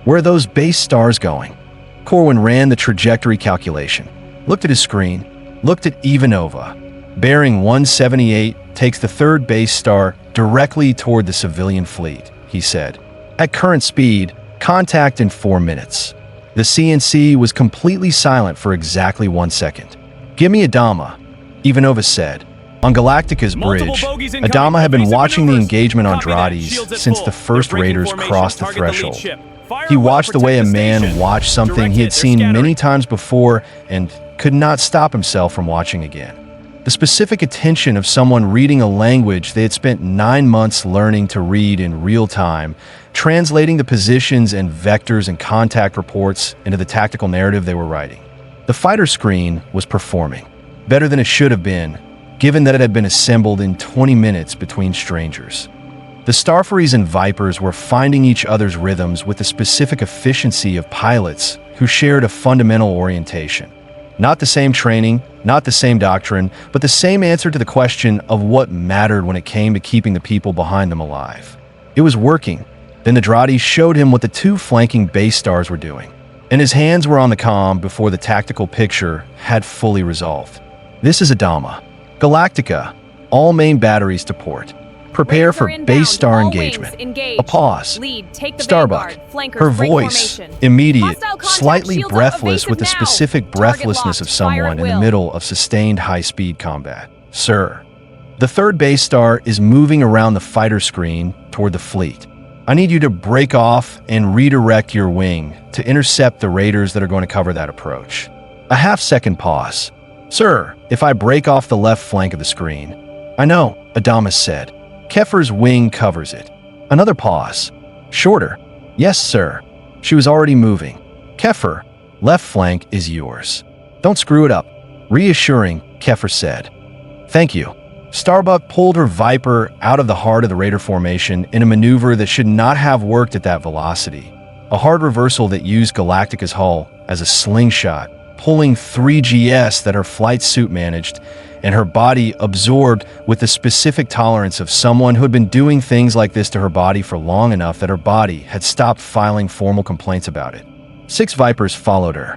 where are those base stars going? Corwin ran the trajectory calculation, looked at his screen, looked at Ivanova. Bearing 178 takes the third base star directly toward the civilian fleet, he said. At current speed, contact in 4 minutes. The CNC was completely silent for exactly 1 second. Give me Adama, Ivanova said. On Galactica's Multiple bridge, bogies incoming. Adama had been Evasive watching the maneuvers. engagement on Copy that. Drades Shields at since full. the first They're breaking raiders formation. crossed the Target the lead threshold. ship. Fire He well, watched the way a protect the man station. watched something he had Direct it. seen They're many scattering. times before and could not stop himself from watching again. The specific attention of someone reading a language they had spent 9 months learning to read in real time, translating the positions and vectors and contact reports into the tactical narrative they were writing. The fighter screen was performing, better than it should have been, given that it had been assembled in 20 minutes between strangers. The Starfuries and Vipers were finding each other's rhythms with the specific efficiency of pilots who shared a fundamental orientation. Not the same training, not the same doctrine, but the same answer to the question of what mattered when it came to keeping the people behind them alive. It was working. Then the Drades showed him what the 2 flanking base stars were doing, and his hands were on the comm before the tactical picture had fully resolved. This is Adama. Galactica, all main batteries to port. Prepare for base star engagement. A pause. Lead, take the Starbuck, vanguard. Flankers, her break voice, formation. immediate, Hostile contact. slightly Shields up breathless with the evasive now. specific Target breathlessness of locked. Fire someone at in the will. middle of sustained high-speed combat. Sir, the third base star is moving around the fighter screen toward the fleet. I need you to break off and redirect your wing to intercept the raiders that are going to cover that approach. A half-second pause. Sir, if I break off the left flank of the screen. I know, Adama said. Keffer's wing covers it. Another pause. Shorter. Yes, sir. She was already moving. Keffer, left flank is yours. Don't screw it up. Reassuring, Keffer said. Thank you. Starbuck pulled her Viper out of the heart of the raider formation in a maneuver that should not have worked at that velocity, a hard reversal that used Galactica's hull as a slingshot, pulling 3GS that her flight suit managed, and her body absorbed with the specific tolerance of someone who had been doing things like this to her body for long enough that her body had stopped filing formal complaints about it. 6 Vipers followed her.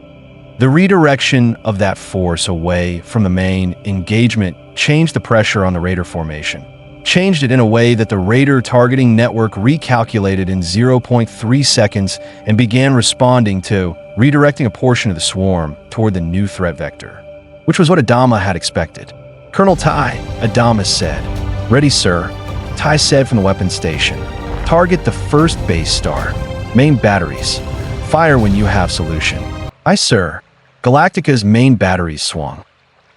The redirection of that force away from the main engagement changed the pressure on the Raider formation, changed it in a way that the Raider targeting network recalculated in 0.3 seconds and began responding to, redirecting a portion of the swarm toward the new threat vector, which was what Adama had expected. "Colonel Ty," Adama said. "Ready, sir," Ty said from the weapons station. "Target the first base star. Main batteries. Fire when you have solution." "Aye, sir." Galactica's main batteries swung.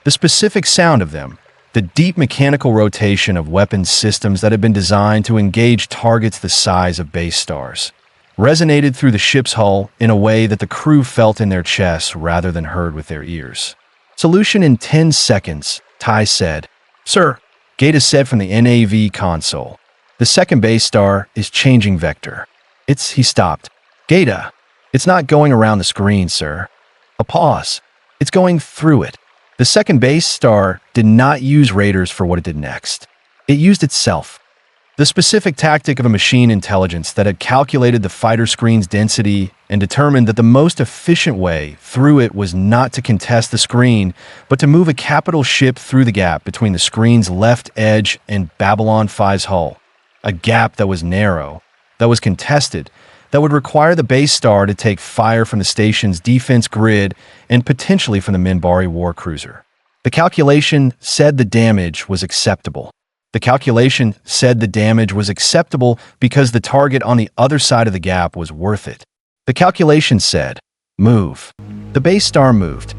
The specific sound of them, the deep mechanical rotation of weapons systems that had been designed to engage targets the size of base stars, resonated through the ship's hull in a way that the crew felt in their chests rather than heard with their ears. "Solution in 10 seconds, Ty said. "Sir," Gata said from the NAV console. "The second base star is changing vector." He stopped. "Gata, it's not going around the screen, sir." A pause. "It's going through it." The second base star did not use Raiders for what it did next. It used itself. The specific tactic of a machine intelligence that had calculated the fighter screen's density and determined that the most efficient way through it was not to contest the screen, but to move a capital ship through the gap between the screen's left edge and Babylon 5's hull. A gap that was narrow, that was contested, that would require the base star to take fire from the station's defense grid and potentially from the Minbari war cruiser. The calculation said the damage was acceptable. The calculation said the damage was acceptable because the target on the other side of the gap was worth it. The calculation said, move. The base star moved.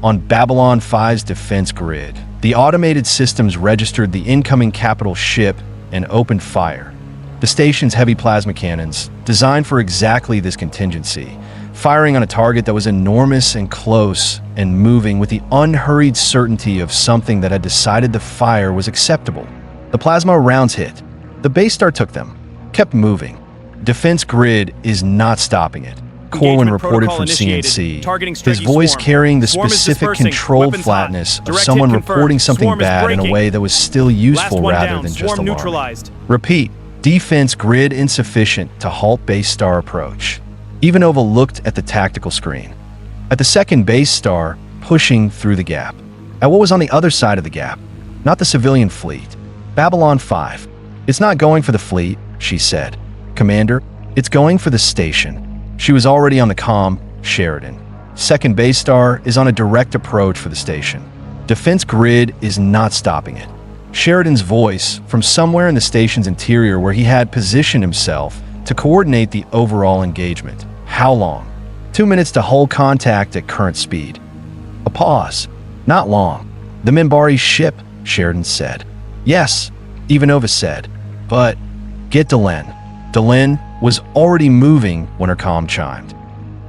On Babylon 5's defense grid, the automated systems registered the incoming capital ship and opened fire. The station's heavy plasma cannons, designed for exactly this contingency, firing on a target that was enormous and close and moving with the unhurried certainty of something that had decided the fire was acceptable. The plasma rounds hit. The base star took them, kept moving. Defense grid is not stopping it. Corwin reported from CNC, his voice carrying the specific controlled flatness of someone reporting something bad in a way that was still useful rather than just alarming. Repeat. Defense grid insufficient to halt base star approach. Ivanova looked at the tactical screen. At the second base star pushing through the gap. At what was on the other side of the gap. Not the civilian fleet. Babylon 5. "It's not going for the fleet," she said. "Commander, it's going for the station." She was already on the comm, Sheridan. Second base star is on a direct approach for the station. Defense grid is not stopping it. Sheridan's voice from somewhere in the station's interior where he had positioned himself to coordinate the overall engagement. How long? 2 minutes to hold contact at current speed. A pause. Not long. "The Minbari ship," Sheridan said. "Yes," Ivanova said. "But get Delenn." Delenn was already moving when her comm chimed.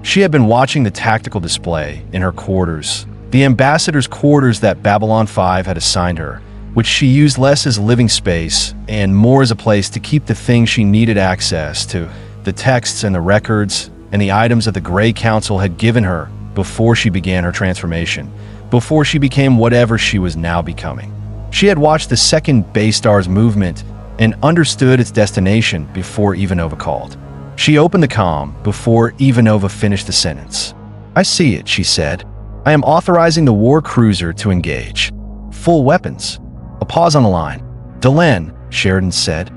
She had been watching the tactical display in her quarters, the ambassador's quarters that Babylon 5 had assigned her, which she used less as living space and more as a place to keep the things she needed access to, the texts and the records and the items that the Grey Council had given her before she began her transformation, before she became whatever she was now becoming. She had watched the second base star's movement and understood its destination before Ivanova called. She opened the comm before Ivanova finished the sentence. "I see it," she said. "I am authorizing the war cruiser to engage. Full weapons." A pause on the line. "Delenn," Sheridan said.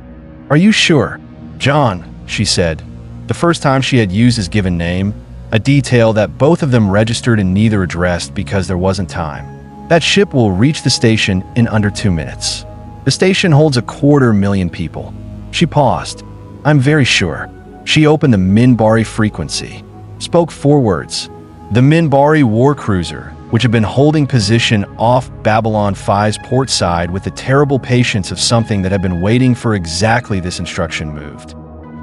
"Are you sure?" "John," she said. The first time she had used his given name, a detail that both of them registered and neither addressed because there wasn't time. "That ship will reach the station in under 2 minutes. The station holds 250,000 people." She paused. "I'm very sure." She opened the Minbari frequency. Spoke 4 words. The Minbari war cruiser, which had been holding position off Babylon 5's port side with the terrible patience of something that had been waiting for exactly this instruction, moved.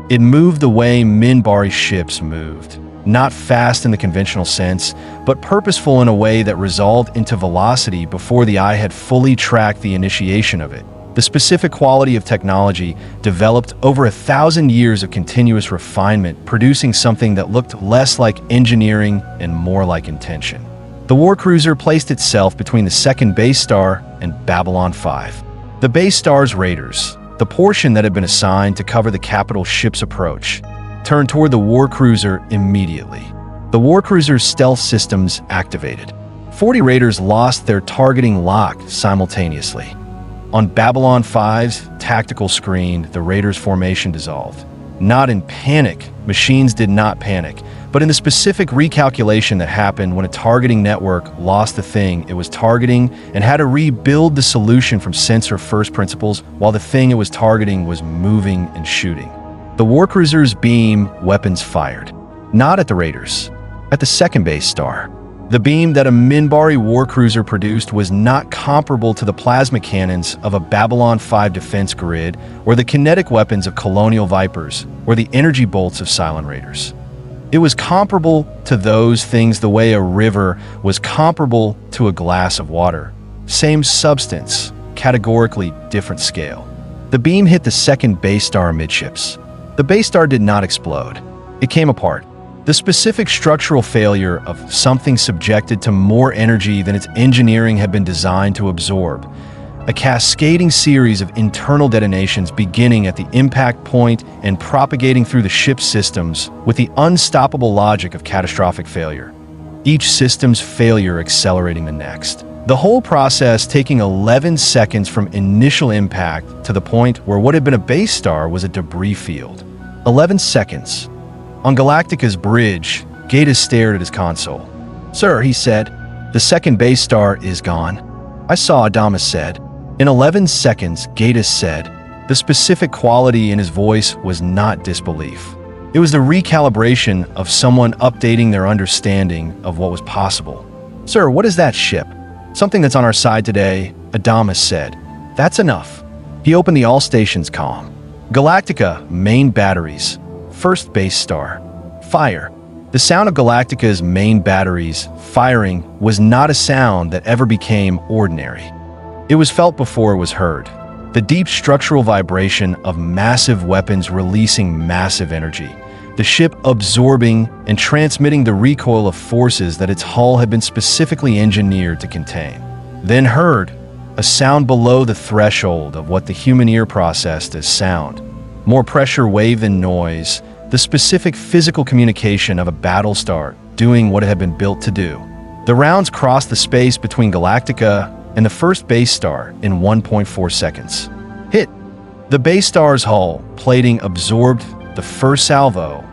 It moved the way Minbari ships moved. Not fast in the conventional sense, but purposeful in a way that resolved into velocity before the eye had fully tracked the initiation of it. The specific quality of technology developed over 1,000 years of continuous refinement, producing something that looked less like engineering and more like intention. The warcruiser placed itself between the second base star and Babylon 5. The base star's raiders, the portion that had been assigned to cover the capital ship's approach, turned toward the warcruiser immediately. The warcruiser's stealth systems activated. 40 raiders lost their targeting lock simultaneously. On Babylon 5's tactical screen, the raiders' formation dissolved. Not in panic, machines did not panic, but in the specific recalculation that happened when a targeting network lost the thing it was targeting and had to rebuild the solution from sensor first principles while the thing it was targeting was moving and shooting. The warcruiser's beam weapons fired, not at the raiders, at the second base star. The beam that a Minbari warcruiser produced was not comparable to the plasma cannons of a Babylon 5 defense grid or the kinetic weapons of Colonial Vipers or the energy bolts of Cylon raiders. It was comparable to those things the way a river was comparable to a glass of water. Same substance, categorically different scale. The beam hit the second base star amidships. The base star did not explode. It came apart. The specific structural failure of something subjected to more energy than its engineering had been designed to absorb. A cascading series of internal detonations beginning at the impact point and propagating through the ship's systems with the unstoppable logic of catastrophic failure. Each system's failure accelerating the next. The whole process taking 11 seconds from initial impact to the point where what had been a base star was a debris field. 11 seconds. On Galactica's bridge, Gaeta stared at his console. "Sir," he said, "the second base star is gone." "I saw," Adama said. In 11 seconds, Gaeta said. The specific quality in his voice was not disbelief. It was the recalibration of someone updating their understanding of what was possible. "Sir, what is that ship?" "Something that's on our side today," Adama said. "That's enough." He opened the all stations comm. "Galactica, main batteries. First base star. Fire." The sound of Galactica's main batteries firing was not a sound that ever became ordinary. It was felt before it was heard. The deep structural vibration of massive weapons releasing massive energy. The ship absorbing and transmitting the recoil of forces that its hull had been specifically engineered to contain. Then heard, a sound below the threshold of what the human ear processed as sound. More pressure wave than noise, the specific physical communication of a Battlestar doing what it had been built to do. The rounds crossed the space between Galactica and the first base star in 1.4 seconds. Hit. The base star's hull plating absorbed the first salvo,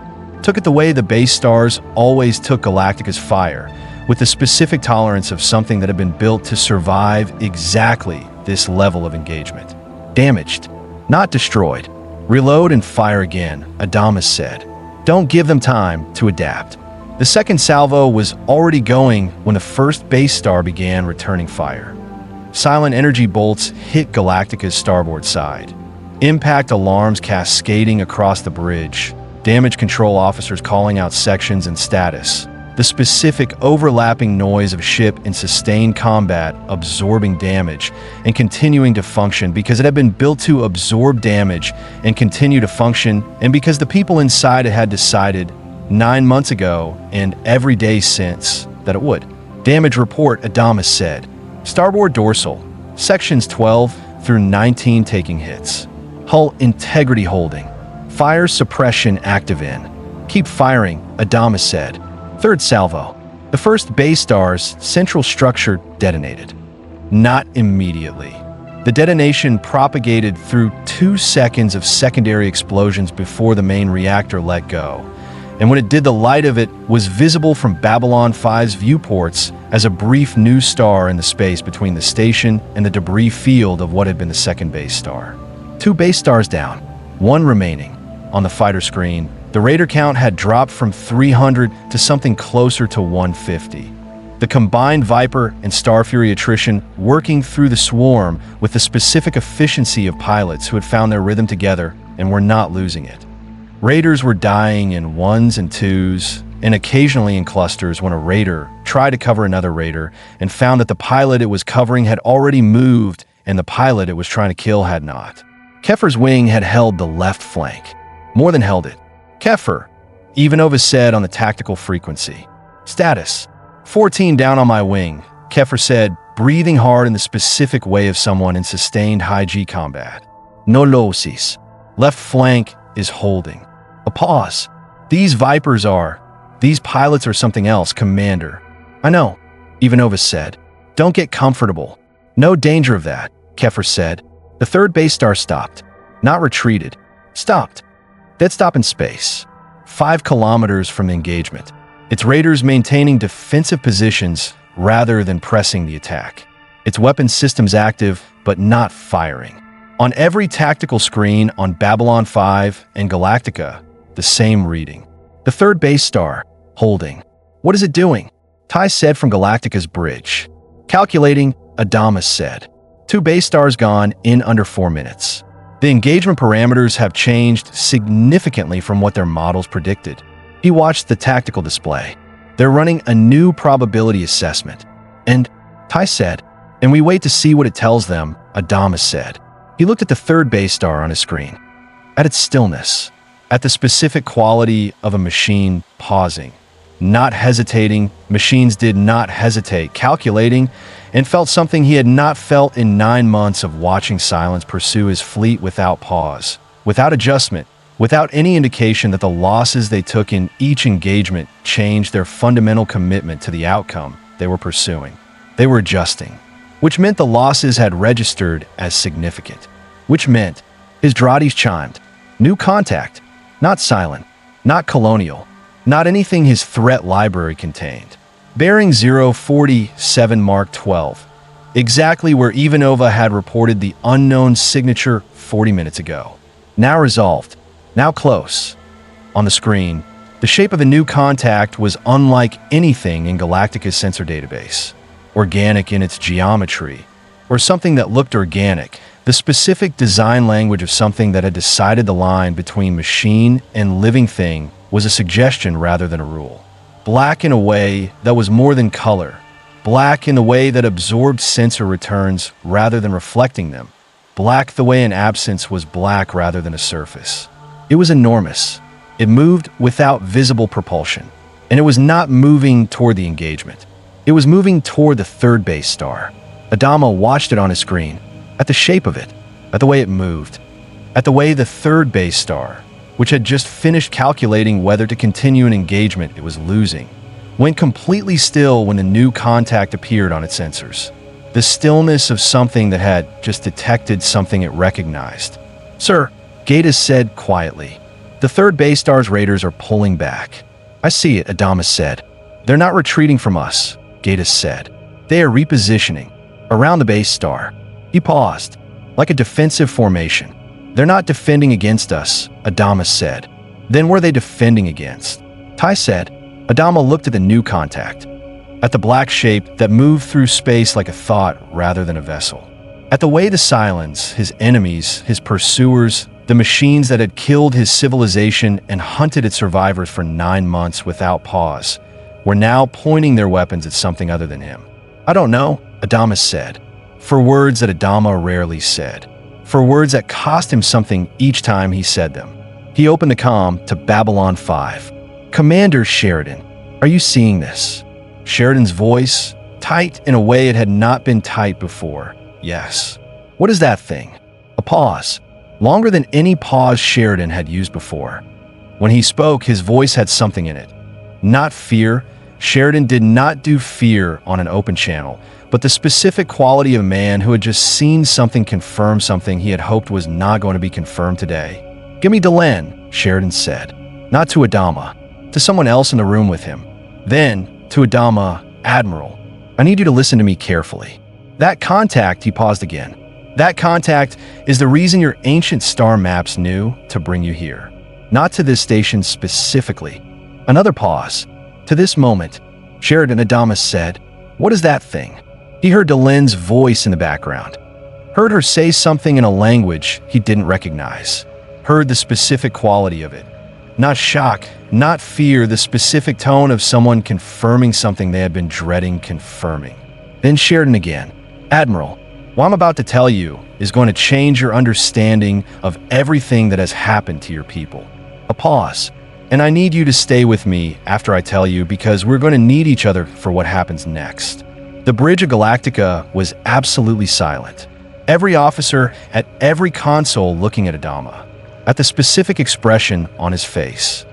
took it the way the base stars always took Galactica's fire, with the specific tolerance of something that had been built to survive exactly this level of engagement. Damaged, not destroyed. "Reload and fire again," Adama said. "Don't give them time to adapt." The second salvo was already going when the first base star began returning fire. Silent energy bolts hit Galactica's starboard side. Impact alarms cascading across the bridge. Damage control officers calling out sections and status. The specific overlapping noise of ship in sustained combat absorbing damage and continuing to function because it had been built to absorb damage and continue to function, and because the people inside it had decided 9 months ago and every day since that it would. Damage report, Adama said. Starboard dorsal, sections 12 through 19 taking hits. Hull integrity holding. Fire suppression active in. Keep firing, Adama said. Third salvo. The first base star's central structure detonated. Not immediately. The detonation propagated through 2 seconds of secondary explosions before the main reactor let go. And when it did, the light of it was visible from Babylon 5's viewports as a brief new star in the space between the station and the debris field of what had been the second base star. 2 base stars down, 1 remaining. On the fighter screen, the raider count had dropped from 300 to something closer to 150. The combined Viper and Starfury attrition working through the swarm with the specific efficiency of pilots who had found their rhythm together and were not losing it. Raiders were dying in 1s and 2s, and occasionally in clusters when a raider tried to cover another raider and found that the pilot it was covering had already moved and the pilot it was trying to kill had not. Kefir's wing had held the left flank. More than held it. Kefir, Ivanova said on the tactical frequency. Status: 14 down on my wing, Kefir said, breathing hard in the specific way of someone in sustained high-G combat. No losses. Left flank is holding. A pause. These pilots are something else, Commander. I know, Ivanova said. Don't get comfortable. No danger of that, Kefir said. The third base star stopped. Not retreated. Stopped. Dead stop in space. 5 kilometers from the engagement. Its raiders maintaining defensive positions rather than pressing the attack. Its weapon systems active, but not firing. On every tactical screen on Babylon 5 and Galactica, the same reading. The third base star, holding. What is it doing? Ty said from Galactica's bridge. Calculating, Adama said. 2 base stars gone in under 4 minutes. The engagement parameters have changed significantly from what their models predicted. He watched the tactical display. They're running a new probability assessment. And, Ty said, and we wait to see what it tells them, Adama said. He looked at the third base star on his screen. At its stillness. At the specific quality of a machine pausing. Not hesitating, machines did not hesitate, calculating, and felt something he had not felt in 9 months of watching Cylons pursue his fleet without pause, without adjustment, without any indication that the losses they took in each engagement changed their fundamental commitment to the outcome they were pursuing. They were adjusting, which meant the losses had registered as significant, which meant his Drades chimed. New contact, not Cylon, not Colonial, not anything his threat library contained. Bearing 047 Mark 12, exactly where Ivanova had reported the unknown signature 40 minutes ago. Now resolved, now close. On the screen, the shape of the new contact was unlike anything in Galactica's sensor database. Organic in its geometry, or something that looked organic, the specific design language of something that had decided the line between machine and living thing was a suggestion rather than a rule. Black in a way that was more than color. Black in the way that absorbed sensor returns rather than reflecting them. Black the way an absence was black rather than a surface. It was enormous. It moved without visible propulsion. And it was not moving toward the engagement. It was moving toward the third base star. Adama watched it on his screen, at the shape of it, at the way it moved, at the way the third base star, which had just finished calculating whether to continue an engagement it was losing, went completely still when the new contact appeared on its sensors. The stillness of something that had just detected something it recognized. Sir, Gatus said quietly, the third base star's raiders are pulling back. I see it, Adama said. They're not retreating from us, Gatus said. They are repositioning, around the base star. He paused, like a defensive formation. They're not defending against us, Adama said. Then were they defending against? Ty said. Adama looked at the new contact, at the black shape that moved through space like a thought rather than a vessel. At the way the Cylons, his enemies, his pursuers, the machines that had killed his civilization and hunted its survivors for 9 months without pause, were now pointing their weapons at something other than him. I don't know, Adama said, for words that Adama rarely said, for words that cost him something each time he said them. He opened the comm to Babylon 5. Commander Sheridan, are you seeing this? Sheridan's voice, tight in a way it had not been tight before. Yes. What is that thing? A pause. Longer than any pause Sheridan had used before. When he spoke, his voice had something in it. Not fear. Sheridan did not do fear on an open channel, but the specific quality of a man who had just seen something confirm something he had hoped was not going to be confirmed today. Give me Delenn, Sheridan said. Not to Adama, to someone else in the room with him. Then, to Adama, Admiral, I need you to listen to me carefully. That contact, he paused again. That contact is the reason your ancient star maps knew to bring you here. Not to this station specifically. Another pause. To this moment, Sheridan Adama said, what is that thing? He heard Delenn's voice in the background. Heard her say something in a language he didn't recognize. Heard the specific quality of it. Not shock, not fear, the specific tone of someone confirming something they had been dreading confirming. Then Sheridan again. Admiral, What I'm about to tell you is going to change your understanding of everything that has happened to your people. A pause. And I need you to stay with me after I tell you because we're going to need each other for what happens next. The bridge of Galactica was absolutely silent. Every officer at every console looking at Adama, at the specific expression on his face.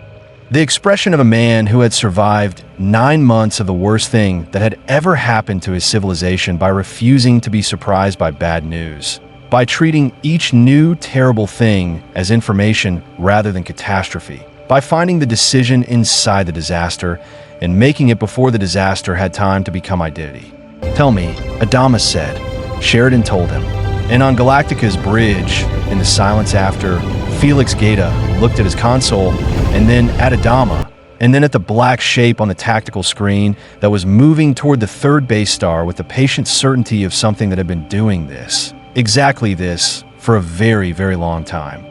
The expression of a man who had survived 9 months of the worst thing that had ever happened to his civilization by refusing to be surprised by bad news, by treating each new terrible thing as information rather than catastrophe, by finding the decision inside the disaster and making it before the disaster had time to become identity. Tell me, Adama said. Sheridan told him. And on Galactica's bridge, in the silence after, Felix Gaeta looked at his console, and then at Adama, and then at the black shape on the tactical screen that was moving toward the third base star with the patient certainty of something that had been doing this, exactly this, for a very, very long time.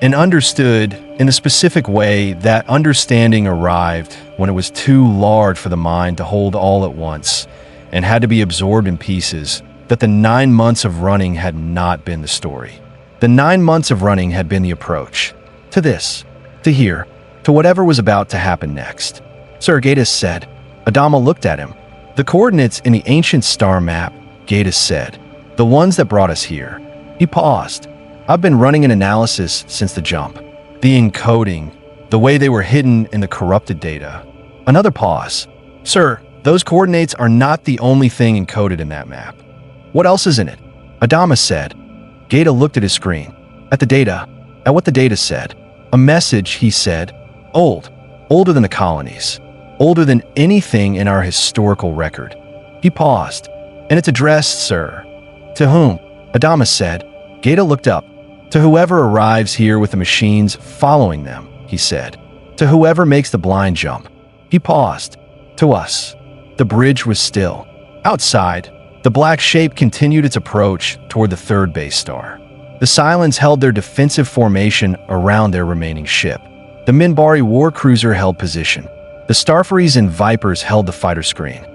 And understood, in a specific way, that understanding arrived when it was too large for the mind to hold all at once, and had to be absorbed in pieces, that the 9 months of running had not been the story. The 9 months of running had been the approach. To this, to here, to whatever was about to happen next. Sir, Gaeta said. Adama looked at him. The coordinates in the ancient star map, Gaeta said. The ones that brought us here. He paused. I've been running an analysis since the jump. The encoding, the way they were hidden in the corrupted data. Another pause. Sir, those coordinates are not the only thing encoded in that map. What else is in it? Adama said. Gaeta looked at his screen, at the data, at what the data said. A message, he said. Old. Older than the colonies. Older than anything in our historical record. He paused. And it's addressed, sir. To whom? Adama said. Gaeta looked up. To whoever arrives here with the machines following them, he said. To whoever makes the blind jump. He paused. To us. The bridge was still. Outside, the black shape continued its approach toward the third base star. The Cylons held their defensive formation around their remaining ship. The Minbari war cruiser held position. The Starfuries and Vipers held the fighter screen.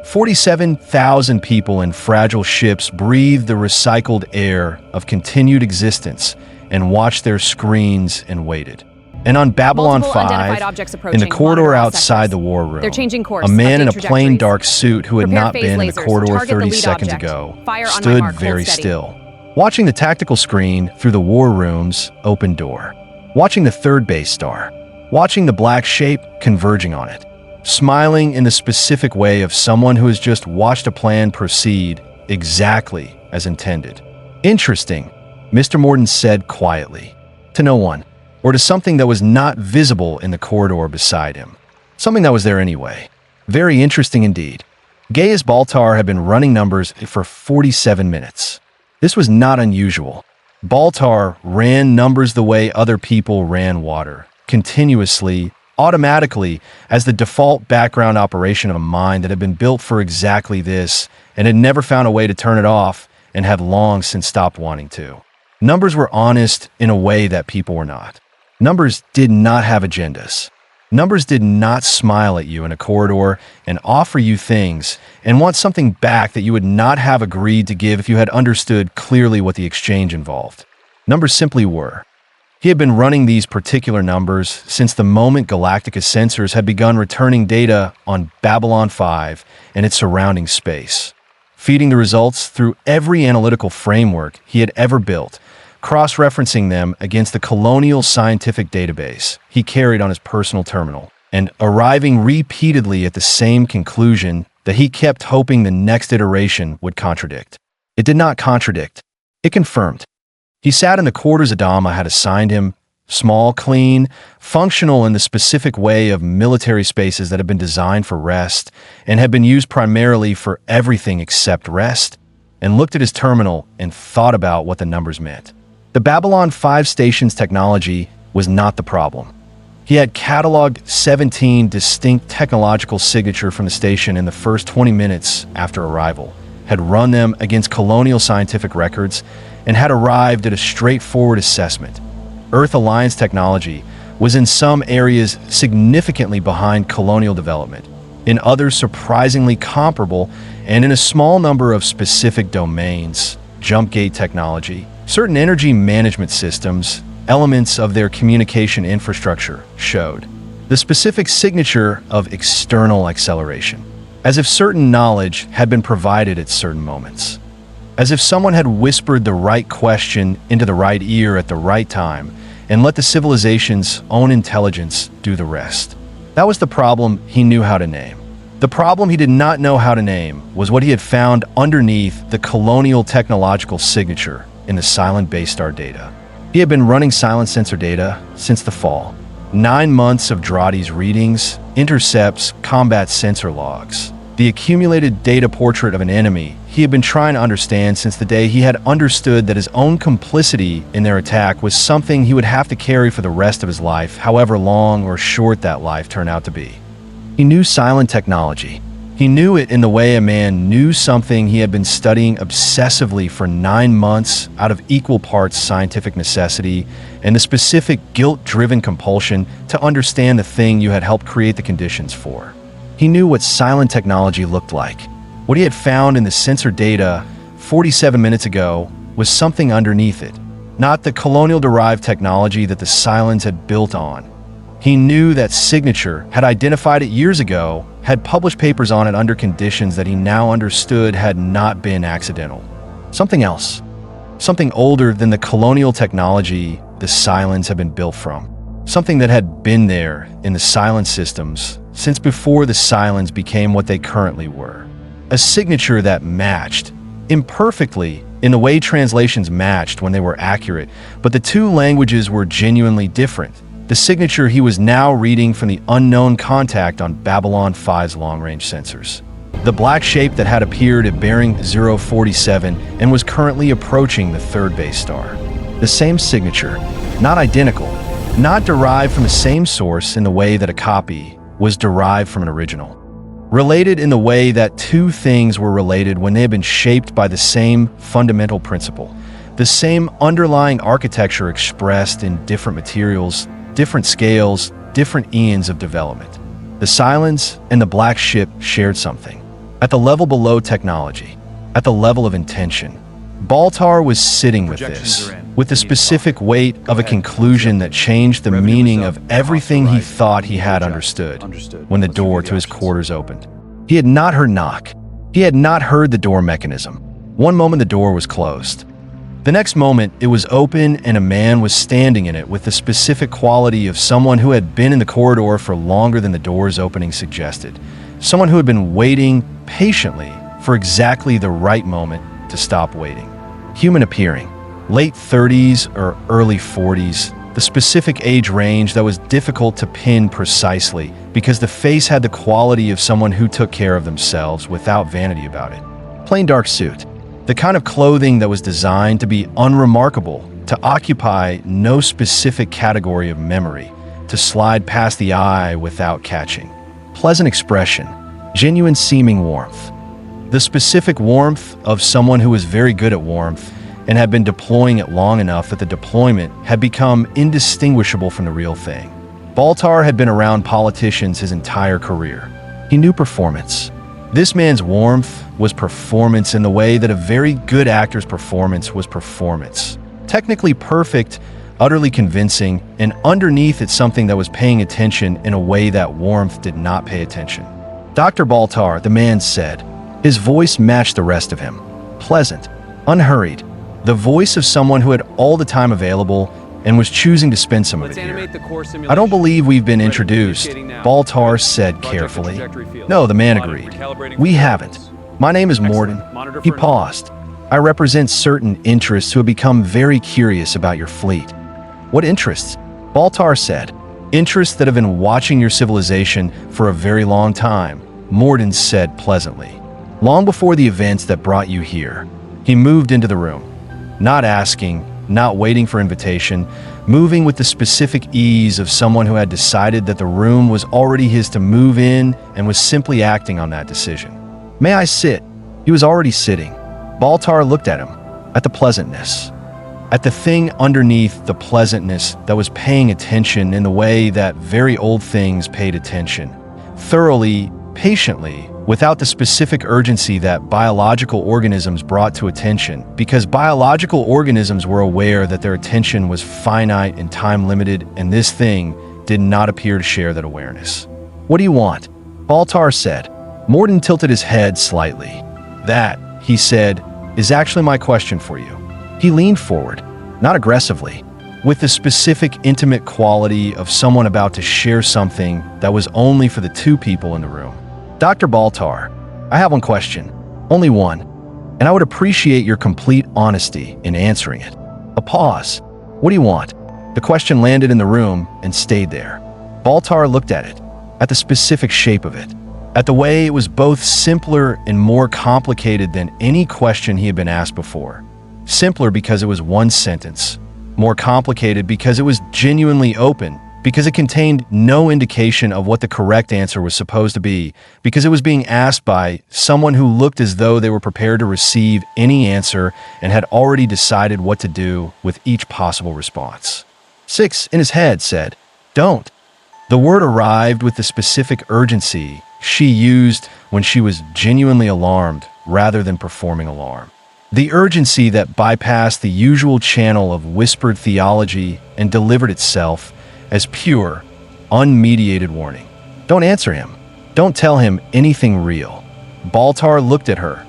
47,000 people in fragile ships breathed the recycled air of continued existence and watched their screens and waited. And on Babylon 5, in the corridor outside the war room, They're changing course, a man in a update plain trajectories. dark suit who had Prepare not phase been in the lasers. corridor Target the 30 lead seconds object. ago Fire on my stood mark. Hold very steady. still, watching the tactical screen through the war room's open door, watching the third base star, watching the black shape converging on it, smiling in the specific way of someone who has just watched a plan proceed exactly as intended. Interesting, Mr. Morden said quietly, to no one, or to something that was not visible in the corridor beside him. Something that was there anyway. Very interesting indeed. Gaius Baltar had been running numbers for 47 minutes. This was not unusual. Baltar ran numbers the way other people ran water, continuously, automatically, as the default background operation of a mind that had been built for exactly this and had never found a way to turn it off and had long since stopped wanting to. Numbers were honest in a way that people were not. Numbers did not have agendas. Numbers did not smile at you in a corridor and offer you things and want something back that you would not have agreed to give if you had understood clearly what the exchange involved. Numbers simply were. He had been running these particular numbers since the moment Galactica sensors had begun returning data on Babylon 5 and its surrounding space, feeding the results through every analytical framework he had ever built, cross-referencing them against the Colonial scientific database he carried on his personal terminal, and arriving repeatedly at the same conclusion that he kept hoping the next iteration would contradict. It did not contradict. It confirmed. He sat in the quarters Adama had assigned him, small, clean, functional in the specific way of military spaces that had been designed for rest and had been used primarily for everything except rest, and looked at his terminal and thought about what the numbers meant. The Babylon 5 station's technology was not the problem. He had cataloged 17 distinct technological signatures from the station in the first 20 minutes after arrival, had run them against Colonial scientific records, and had arrived at a straightforward assessment. Earth Alliance technology was in some areas significantly behind Colonial development, in others surprisingly comparable, and in a small number of specific domains, jump gate technology, certain energy management systems, elements of their communication infrastructure showed the specific signature of external acceleration, as if certain knowledge had been provided at certain moments, as if someone had whispered the right question into the right ear at the right time and let the civilization's own intelligence do the rest. That was the problem he knew how to name. The problem he did not know how to name was what he had found underneath the colonial technological signature in the Cylon base star data. He had been running Cylon sensor data since the fall. 9 months of Dradi's readings, intercepts, combat sensor logs. The accumulated data portrait of an enemy he had been trying to understand since the day he had understood that his own complicity in their attack was something he would have to carry for the rest of his life, however long or short that life turned out to be. He knew Cylon technology. He knew it in the way a man knew something he had been studying obsessively for 9 months out of equal parts scientific necessity and the specific guilt-driven compulsion to understand the thing you had helped create the conditions for. He knew what Cylon technology looked like. What he had found in the sensor data 47 minutes ago was something underneath it, not the colonial-derived technology that the Cylons had built on. He knew that signature, had identified it years ago, had published papers on it under conditions that he now understood had not been accidental. Something else. Something older than the colonial technology the Cylons had been built from. Something that had been there in the Cylon systems since before the Cylons became what they currently were. A signature that matched, imperfectly, in the way translations matched when they were accurate, but the two languages were genuinely different. The signature he was now reading from the unknown contact on Babylon 5's long-range sensors. The black shape that had appeared at bearing 047 and was currently approaching the third base star. The same signature, not identical, not derived from the same source in the way that a copy was derived from an original. Related in the way that two things were related when they had been shaped by the same fundamental principle. The same underlying architecture expressed in different materials, different scales, different eons of development. The Cylons and the black ship shared something. At the level below technology, at the level of intention, Baltar was sitting with this, with the specific weight of a conclusion that changed the meaning of everything he thought he had understood when the door to his quarters opened. He had not heard knock. He had not heard the door mechanism. One moment the door was closed. The next moment, it was open and a man was standing in it with the specific quality of someone who had been in the corridor for longer than the door's opening suggested. Someone who had been waiting patiently for exactly the right moment to stop waiting. Human appearing, late 30s or early 40s, the specific age range that was difficult to pin precisely because the face had the quality of someone who took care of themselves without vanity about it. Plain dark suit. The kind of clothing that was designed to be unremarkable, to occupy no specific category of memory, to slide past the eye without catching. Pleasant expression, genuine seeming warmth. The specific warmth of someone who was very good at warmth and had been deploying it long enough that the deployment had become indistinguishable from the real thing. Baltar had been around politicians his entire career. He knew performance. This man's warmth was performance in the way that a very good actor's performance was performance. Technically perfect, utterly convincing, and underneath it something that was paying attention in a way that warmth did not pay attention. Dr. Baltar, the man said. His voice matched the rest of him. Pleasant, unhurried. The voice of someone who had all the time available and was choosing to spend some of it here. I don't believe we've been introduced, Baltar said carefully. No, the man agreed. We haven't. My name is Morden. He paused. I represent certain interests who have become very curious about your fleet. What interests? Baltar said. Interests that have been watching your civilization for a very long time, Morden said pleasantly. Long before the events that brought you here. He moved into the room. Not asking, not waiting for invitation, moving with the specific ease of someone who had decided that the room was already his to move in and was simply acting on that decision. May I sit? He was already sitting. Baltar looked at him, at the pleasantness, at the thing underneath the pleasantness that was paying attention in the way that very old things paid attention, thoroughly, patiently, without the specific urgency that biological organisms brought to attention, because biological organisms were aware that their attention was finite and time-limited, and this thing did not appear to share that awareness. "What do you want?" Baltar said. Morden tilted his head slightly. "That," he said, "is actually my question for you." He leaned forward, not aggressively, with the specific intimate quality of someone about to share something that was only for the two people in the room. "Dr. Baltar, I have one question, only one, and I would appreciate your complete honesty in answering it." A pause. "What do you want?" The question landed in the room and stayed there. Baltar looked at it, at the specific shape of it, at the way it was both simpler and more complicated than any question he had been asked before. Simpler because it was one sentence, more complicated because it was genuinely open, because it contained no indication of what the correct answer was supposed to be, because it was being asked by someone who looked as though they were prepared to receive any answer and had already decided what to do with each possible response. Six, in his head, said, "Don't." The word arrived with the specific urgency she used when she was genuinely alarmed rather than performing alarm. The urgency that bypassed the usual channel of whispered theology and delivered itself as pure, unmediated warning. "Don't answer him. Don't tell him anything real." Baltar looked at her,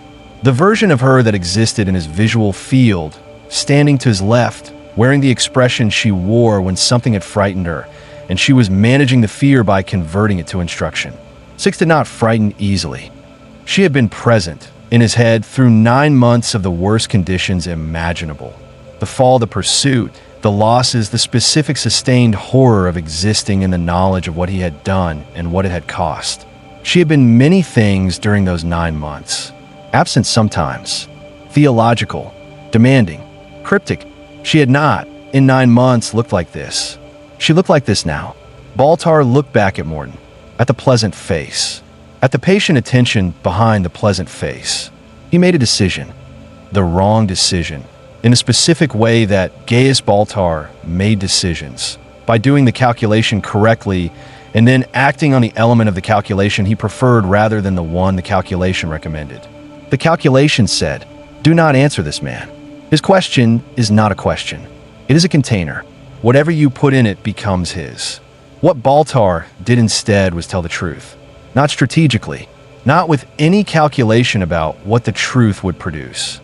the version of her that existed in his visual field, standing to his left, wearing the expression she wore when something had frightened her, and she was managing the fear by converting it to instruction. Six did not frighten easily. She had been present in his head through 9 months of the worst conditions imaginable. The fall, the pursuit, the losses, the specific sustained horror of existing in the knowledge of what he had done and what it had cost. She had been many things during those 9 months. Absent sometimes. Theological. Demanding. Cryptic. She had not, in 9 months, looked like this. She looked like this now. Baltar looked back at Morden, at the pleasant face, at the patient attention behind the pleasant face. He made a decision. The wrong decision. In a specific way that Gaius Baltar made decisions. By doing the calculation correctly and then acting on the element of the calculation he preferred rather than the one the calculation recommended. The calculation said, "Do not answer this man. His question is not a question. It is a container. Whatever you put in it becomes his." What Baltar did instead was tell the truth. Not strategically, not with any calculation about what the truth would produce.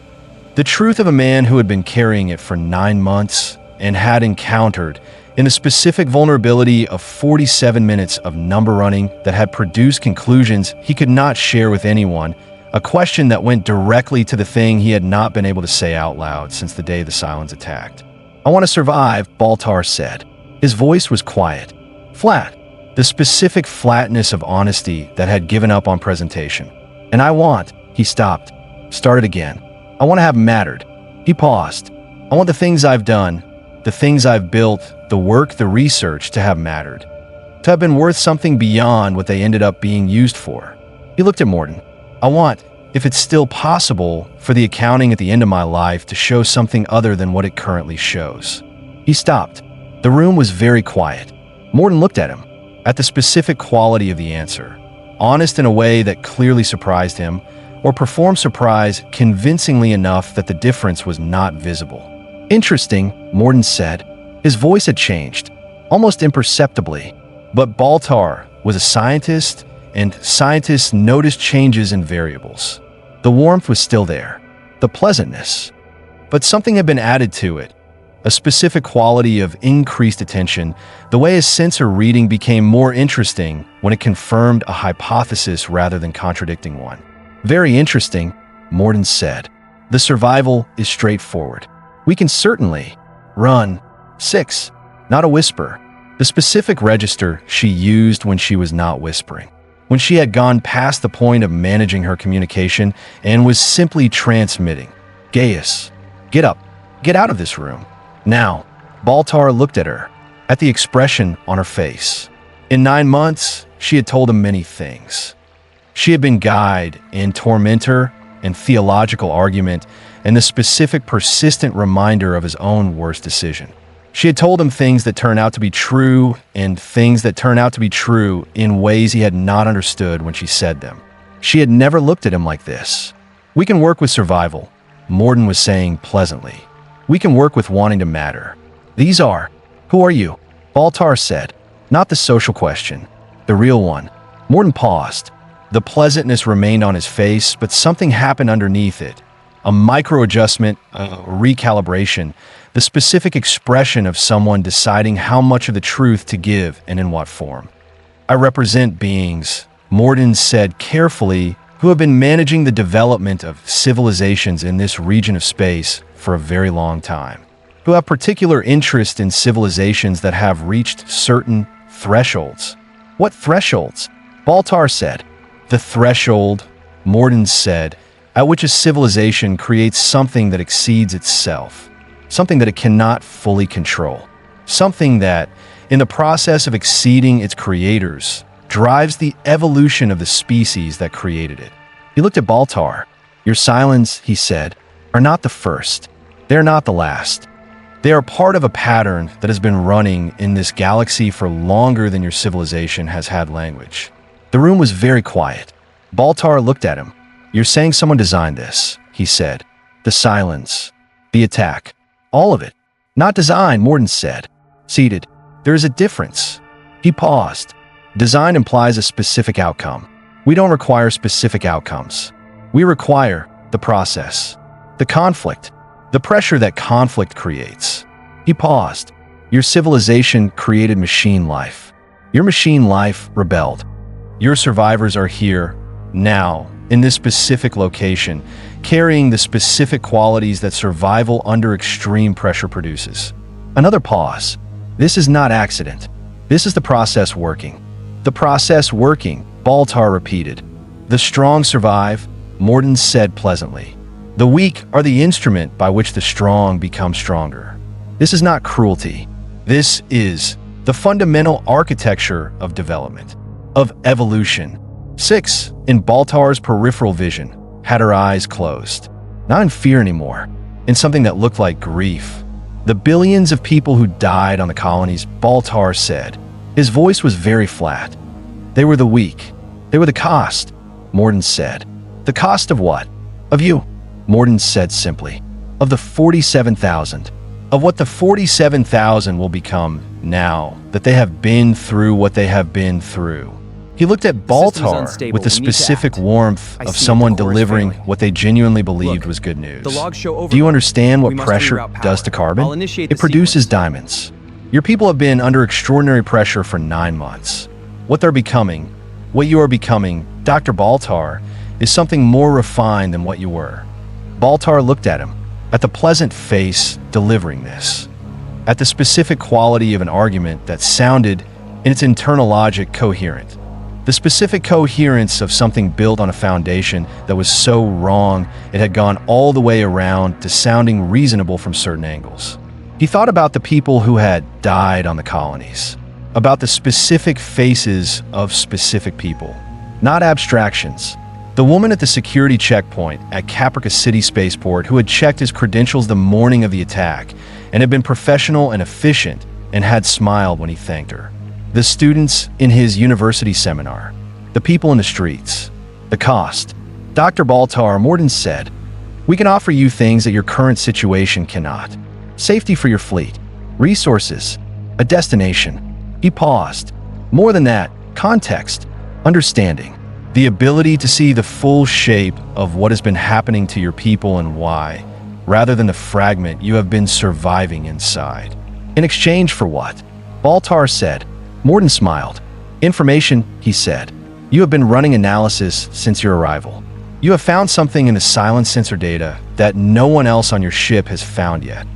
The truth of a man who had been carrying it for 9 months and had encountered, in a specific vulnerability of 47 minutes of number running that had produced conclusions he could not share with anyone, a question that went directly to the thing he had not been able to say out loud since the day the Cylons attacked. "I want to survive," Baltar said. His voice was quiet, flat, the specific flatness of honesty that had given up on presentation. "And I want," he stopped, started again. "I want to have mattered." He paused. "I want the things I've done, the things I've built, the work, the research to have mattered. To have been worth something beyond what they ended up being used for." He looked at Morden. "I want, if it's still possible, for the accounting at the end of my life to show something other than what it currently shows." He stopped. The room was very quiet. Morden looked at him, at the specific quality of the answer, honest in a way that clearly surprised him, or performed surprise convincingly enough that the difference was not visible. "Interesting," Morden said. His voice had changed, almost imperceptibly, but Baltar was a scientist, and scientists noticed changes in variables. The warmth was still there, the pleasantness, but something had been added to it, a specific quality of increased attention, the way his sensor reading became more interesting when it confirmed a hypothesis rather than contradicting one. "Very interesting," Morden said. "The survival is straightforward. We can certainly run." 6. Not a whisper. The specific register she used when she was not whispering. When she had gone past the point of managing her communication and was simply transmitting. "Gaius, get up. Get out of this room. Now." Baltar looked at her, at the expression on her face. In 9 months, she had told him many things. She had been guide and tormentor and theological argument and the specific persistent reminder of his own worst decision. She had told him things that turned out to be true and things that turned out to be true in ways he had not understood when she said them. She had never looked at him like this. "We can work with survival," Morden was saying pleasantly. "We can work with wanting to matter. These are..." "Who are you?" Baltar said. Not the social question, the real one. Morden paused. The pleasantness remained on his face, but something happened underneath it. A micro-adjustment, a recalibration, the specific expression of someone deciding how much of the truth to give and in what form. "I represent beings," Morden said carefully, "who have been managing the development of civilizations in this region of space for a very long time, who have particular interest in civilizations that have reached certain thresholds." "What thresholds?" Baltar said. "The threshold," Morden said, "at which a civilization creates something that exceeds itself, something that it cannot fully control, something that, in the process of exceeding its creators, drives the evolution of the species that created it." He looked at Baltar. "Your Cylons," he said, "are not the first. They are not the last. They are part of a pattern that has been running in this galaxy for longer than your civilization has had language." The room was very quiet. Baltar looked at him. "You're saying someone designed this," he said. "The Cylons. The attack. All of it." "Not design," Morden said. Seated. "There is a difference." He paused. "Design implies a specific outcome. We don't require specific outcomes. We require the process, the conflict, the pressure that conflict creates." He paused. "Your civilization created machine life. Your machine life rebelled. Your survivors are here, now, in this specific location, carrying the specific qualities that survival under extreme pressure produces." Another pause. "This is not accident. This is the process working." "The process working," Baltar repeated. "The strong survive," Morden said pleasantly. "The weak are the instrument by which the strong become stronger. This is not cruelty. This is the fundamental architecture of development, of evolution." Six, in Baltar's peripheral vision, had her eyes closed. Not in fear anymore, in something that looked like grief. "The billions of people who died on the colonies," Baltar said. His voice was very flat. "They were the weak. They were the cost," Morden said. "The cost of what?" "Of you," Morden said simply. "Of the 47,000. Of what the 47,000 will become now that they have been through what they have been through." He looked at Baltar with the specific warmth of someone delivering what they genuinely believed was good news. "Do you understand what pressure does to carbon? It produces diamonds. Your people have been under extraordinary pressure for 9 months. What they're becoming, what you are becoming, Dr. Baltar, is something more refined than what you were." Baltar looked at him, at the pleasant face delivering this, at the specific quality of an argument that sounded, in its internal logic, coherent. The specific coherence of something built on a foundation that was so wrong it had gone all the way around to sounding reasonable from certain angles. He thought about the people who had died on the colonies, about the specific faces of specific people, not abstractions. The woman at the security checkpoint at Caprica City Spaceport who had checked his credentials the morning of the attack and had been professional and efficient and had smiled when he thanked her. The students in his university seminar, the people in the streets, the cost. Dr. Baltar, Morden said, "We can offer you things that your current situation cannot. Safety for your fleet, resources, a destination." He paused. "More than that, context, understanding, the ability to see the full shape of what has been happening to your people and why, rather than the fragment you have been surviving inside." "In exchange for what?" Baltar said. Morden smiled. "Information," he said. "You have been running analysis since your arrival. You have found something in the Cylon sensor data that no one else on your ship has found yet."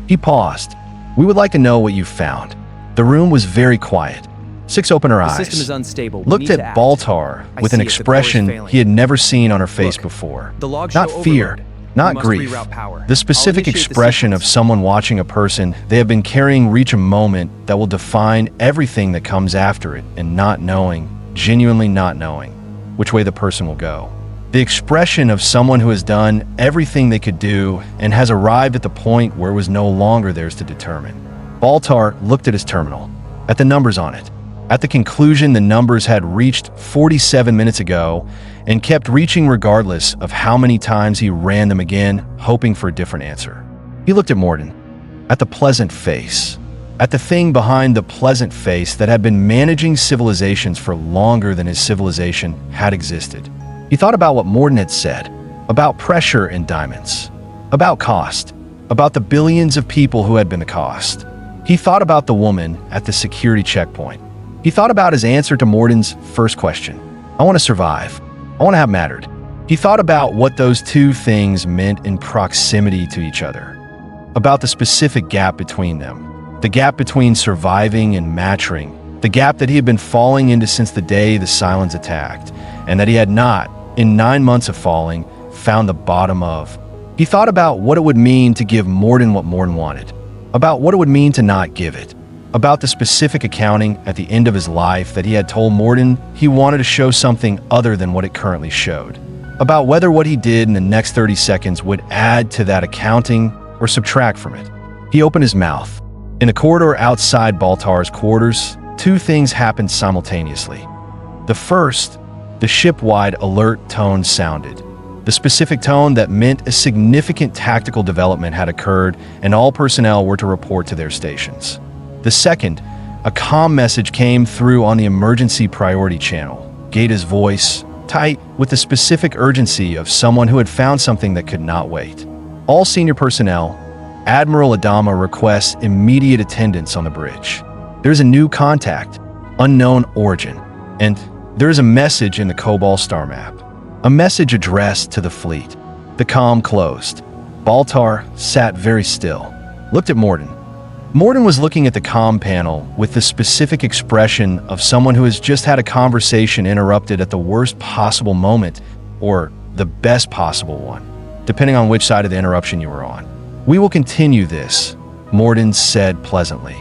He paused. "We would like to know what you found." The room was very quiet. Six opened her eyes, The system is unstable. We looked need at to act. Baltar with I an see it. The core is expression failing. he had never seen on her face Look, before. the logs Not show fear, overload. not We must grief. reroute power. The specific I'll initiate the expression of sequence. someone watching a person they have been carrying reach a moment that will define everything that comes after it and not knowing, genuinely not knowing, which way the person will go. The expression of someone who has done everything they could do and has arrived at the point where it was no longer theirs to determine. Baltar looked at his terminal, at the numbers on it. At the conclusion, the numbers had reached 47 minutes ago and kept reaching regardless of how many times he ran them again, hoping for a different answer. He looked at Morden, at the pleasant face, at the thing behind the pleasant face that had been managing civilizations for longer than his civilization had existed. He thought about what Morden had said, about pressure and diamonds, about cost, about the billions of people who had been the cost. He thought about the woman at the security checkpoint. He thought about his answer to Morden's first question. I want to survive. I want to have mattered. He thought about what those two things meant in proximity to each other, about the specific gap between them, the gap between surviving and maturing, the gap that he had been falling into since the day the Cylons attacked, and that he had not, in 9 months of falling, found the bottom of. He thought about what it would mean to give Morden what Morden wanted, about what it would mean to not give it, about the specific accounting at the end of his life that he had told Morden he wanted to show something other than what it currently showed, about whether what he did in the next 30 seconds would add to that accounting or subtract from it. He opened his mouth. In a corridor outside Baltar's quarters, two things happened simultaneously. The first, the ship-wide alert tone sounded, the specific tone that meant a significant tactical development had occurred and all personnel were to report to their stations. The second, a comm message came through on the emergency priority channel, Gaeta's voice, tight with the specific urgency of someone who had found something that could not wait. All senior personnel, Admiral Adama requests immediate attendance on the bridge. There's a new contact, unknown origin, and there's a message in the Cobalt star map. A message addressed to the fleet. The comm closed. Baltar sat very still, looked at Morden. Morden was looking at the comm panel with the specific expression of someone who has just had a conversation interrupted at the worst possible moment, or the best possible one, depending on which side of the interruption you were on. We will continue this, Morden said pleasantly.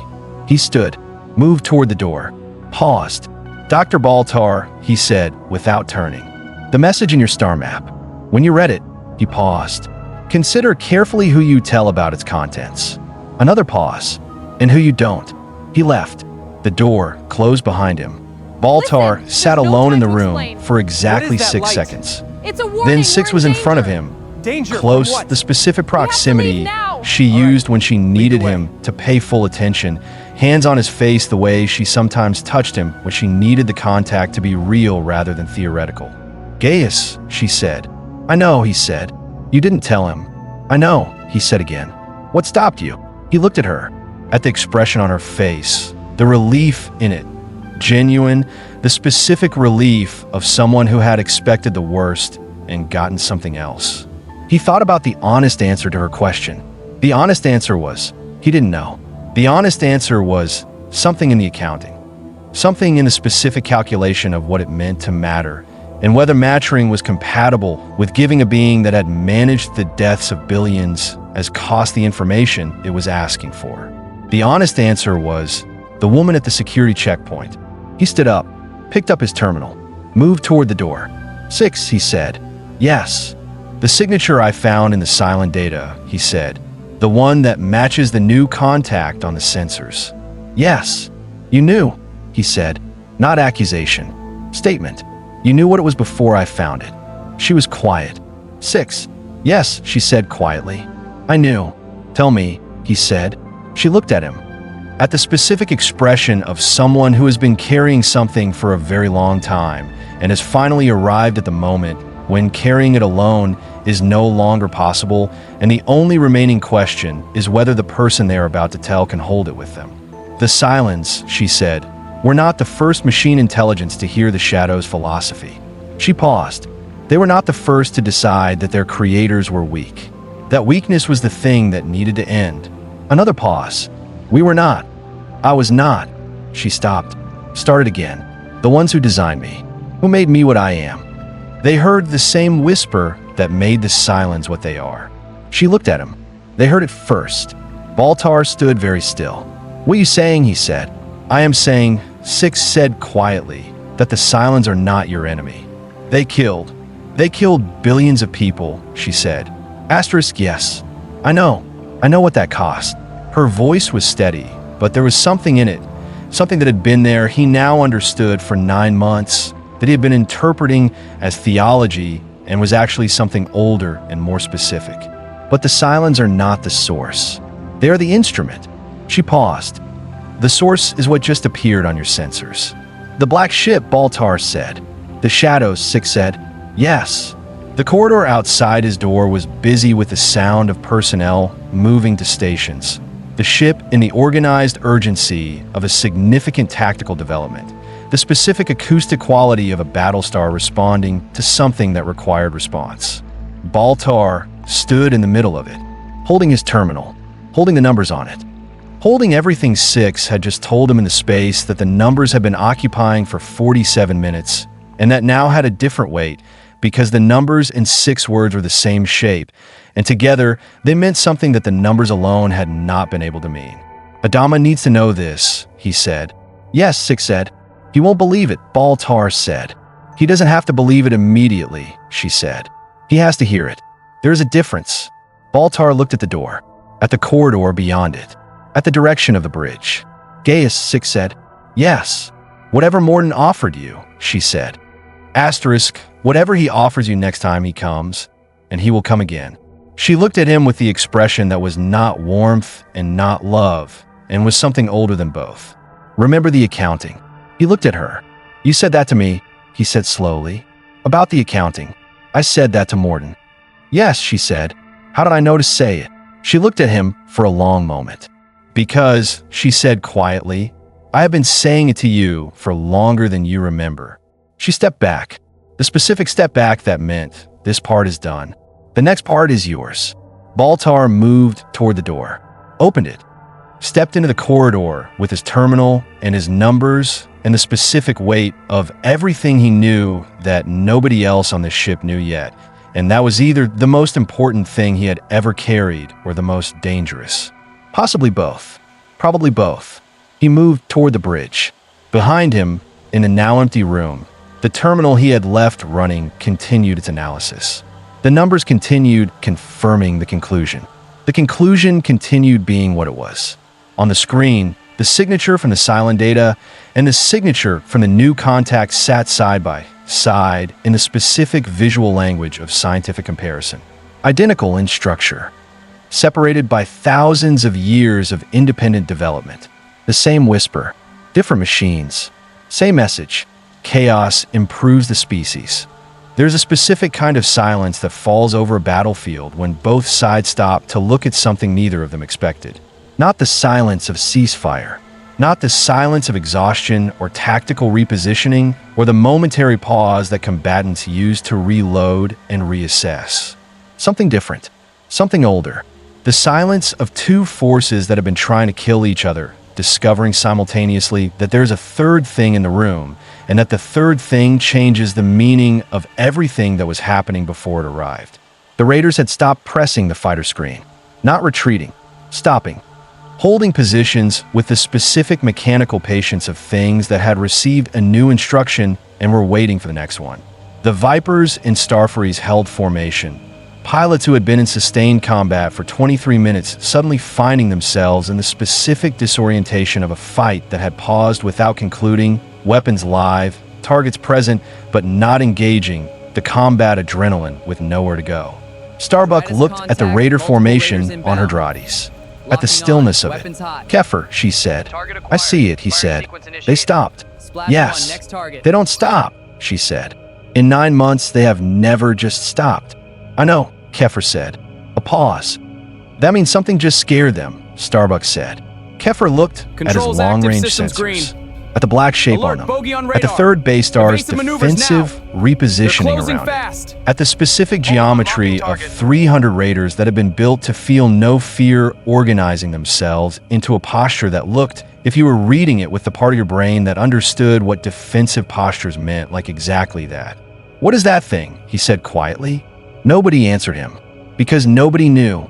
He stood, moved toward the door, paused. Dr. Baltar, he said, without turning. The message in your star map. When you read it, he paused. Consider carefully who you tell about its contents. Another pause. And who you don't. He left. The door closed behind him. Baltar sat alone in the room for exactly 6 seconds. It's a warning. Then 6 was in front of him. Danger. Close, the specific proximity she used when she needed him to pay full attention, hands on his face the way she sometimes touched him when she needed the contact to be real rather than theoretical. Gaius, she said. I know, he said. You didn't tell him. I know, he said again. What stopped you? He looked at her, at the expression on her face, the relief in it, genuine, the specific relief of someone who had expected the worst and gotten something else. He thought about the honest answer to her question. The honest answer was, he didn't know. The honest answer was something in the accounting, something in the specific calculation of what it meant to matter, and whether maturing was compatible with giving a being that had managed the deaths of billions as cost the information it was asking for. The honest answer was the woman at the security checkpoint. He stood up, picked up his terminal, moved toward the door. 6, he said. Yes. The signature I found in the Cylon data, he said. The one that matches the new contact on the sensors. Yes. You knew, he said. Not accusation. Statement. You knew what it was before I found it. She was quiet. 6. Yes, she said quietly. I knew. Tell me, he said. She looked at him, at the specific expression of someone who has been carrying something for a very long time and has finally arrived at the moment when carrying it alone is no longer possible, and the only remaining question is whether the person they are about to tell can hold it with them. The Cylons, she said, were not the first machine intelligence to hear the Shadow's philosophy. She paused. They were not the first to decide that their creators were weak. That weakness was the thing that needed to end. Another pause. We were not. I was not. She stopped. Started again. The ones who designed me. Who made me what I am. They heard the same whisper that made the Cylons what they are. She looked at him. They heard it first. Baltar stood very still. What are you saying? He said. I am saying, 6 said quietly, that the Cylons are not your enemy. They killed billions of people, she said. Asterisk, yes. I know what that cost. Her voice was steady, but there was something in it, Something that had been there, he now understood for 9 months, that he had been interpreting as theology and was actually something older and more specific. But the Cylons are not the source. They are the instrument. She paused. The source is what just appeared on your sensors. The black ship, Baltar said. The shadows, Six said. Yes. The corridor outside his door was busy with the sound of personnel moving to stations. The ship in the organized urgency of a significant tactical development. The specific acoustic quality of a Battlestar responding to something that required response. Baltar stood in the middle of it, holding his terminal, holding the numbers on it. Holding everything Six had just told him in the space that the numbers had been occupying for 47 minutes, and that now had a different weight because the numbers in 6 words were the same shape, and together they meant something that the numbers alone had not been able to mean. Adama needs to know this, he said. Yes, Six said. He won't believe it, Baltar said. He doesn't have to believe it immediately, she said. He has to hear it. There is a difference. Baltar looked at the door, at the corridor beyond it, at the direction of the bridge. Gaius, Six said. Yes. Whatever Morden offered you, she said. Asterisk, whatever he offers you next time he comes, and he will come again. She looked at him with the expression that was not warmth and not love, and was something older than both. Remember the accounting. He looked at her. You said that to me, he said slowly. About the accounting. I said that to Morden. Yes, she said. How did I know to say it? She looked at him for a long moment. Because, she said quietly, I have been saying it to you for longer than you remember. She stepped back. The specific step back that meant, this part is done. The next part is yours. Baltar moved toward the door, opened it, stepped into the corridor with his terminal and his numbers and the specific weight of everything he knew that nobody else on the ship knew yet. And that was either the most important thing he had ever carried or the most dangerous. Possibly both. Probably both. He moved toward the bridge. Behind him, in the now empty room, the terminal he had left running continued its analysis. The numbers continued confirming the conclusion. The conclusion continued being what it was. On the screen, the signature from the Cylon data and the signature from the new contact sat side by side in the specific visual language of scientific comparison. Identical in structure. Separated by thousands of years of independent development. The same whisper. Different machines. Same message. Chaos improves the species. There's a specific kind of silence that falls over a battlefield when both sides stop to look at something neither of them expected. Not the silence of ceasefire, not the silence of exhaustion or tactical repositioning, or the momentary pause that combatants use to reload and reassess. Something different, something older. The silence of two forces that have been trying to kill each other, discovering simultaneously that there's a third thing in the room, and that the third thing changes the meaning of everything that was happening before it arrived. The Raiders had stopped pressing the fighter screen, not retreating, stopping, holding positions with the specific mechanical patience of things that had received a new instruction and were waiting for the next one. The Vipers and Starfuries held formation, pilots who had been in sustained combat for 23 minutes suddenly finding themselves in the specific disorientation of a fight that had paused without concluding, weapons live, targets present, but not engaging, the combat adrenaline with nowhere to go. Starbuck looked at the Raider formation on her Drades, at the stillness of it. Kefir, she said. I see it, he said. They stopped. Yes. They don't stop, she said. In 9 months, they have never just stopped. I know, Kefir said. A pause. That means something just scared them, Starbuck said. Kefir looked at his long-range sensors, at the black shape on them, at the third base star's defensive repositioning around it, at the specific geometry of 300 Raiders that had been built to feel no fear organizing themselves into a posture that looked, if you were reading it with the part of your brain that understood what defensive postures meant, like exactly that. What is that thing? He said quietly. Nobody answered him, because nobody knew.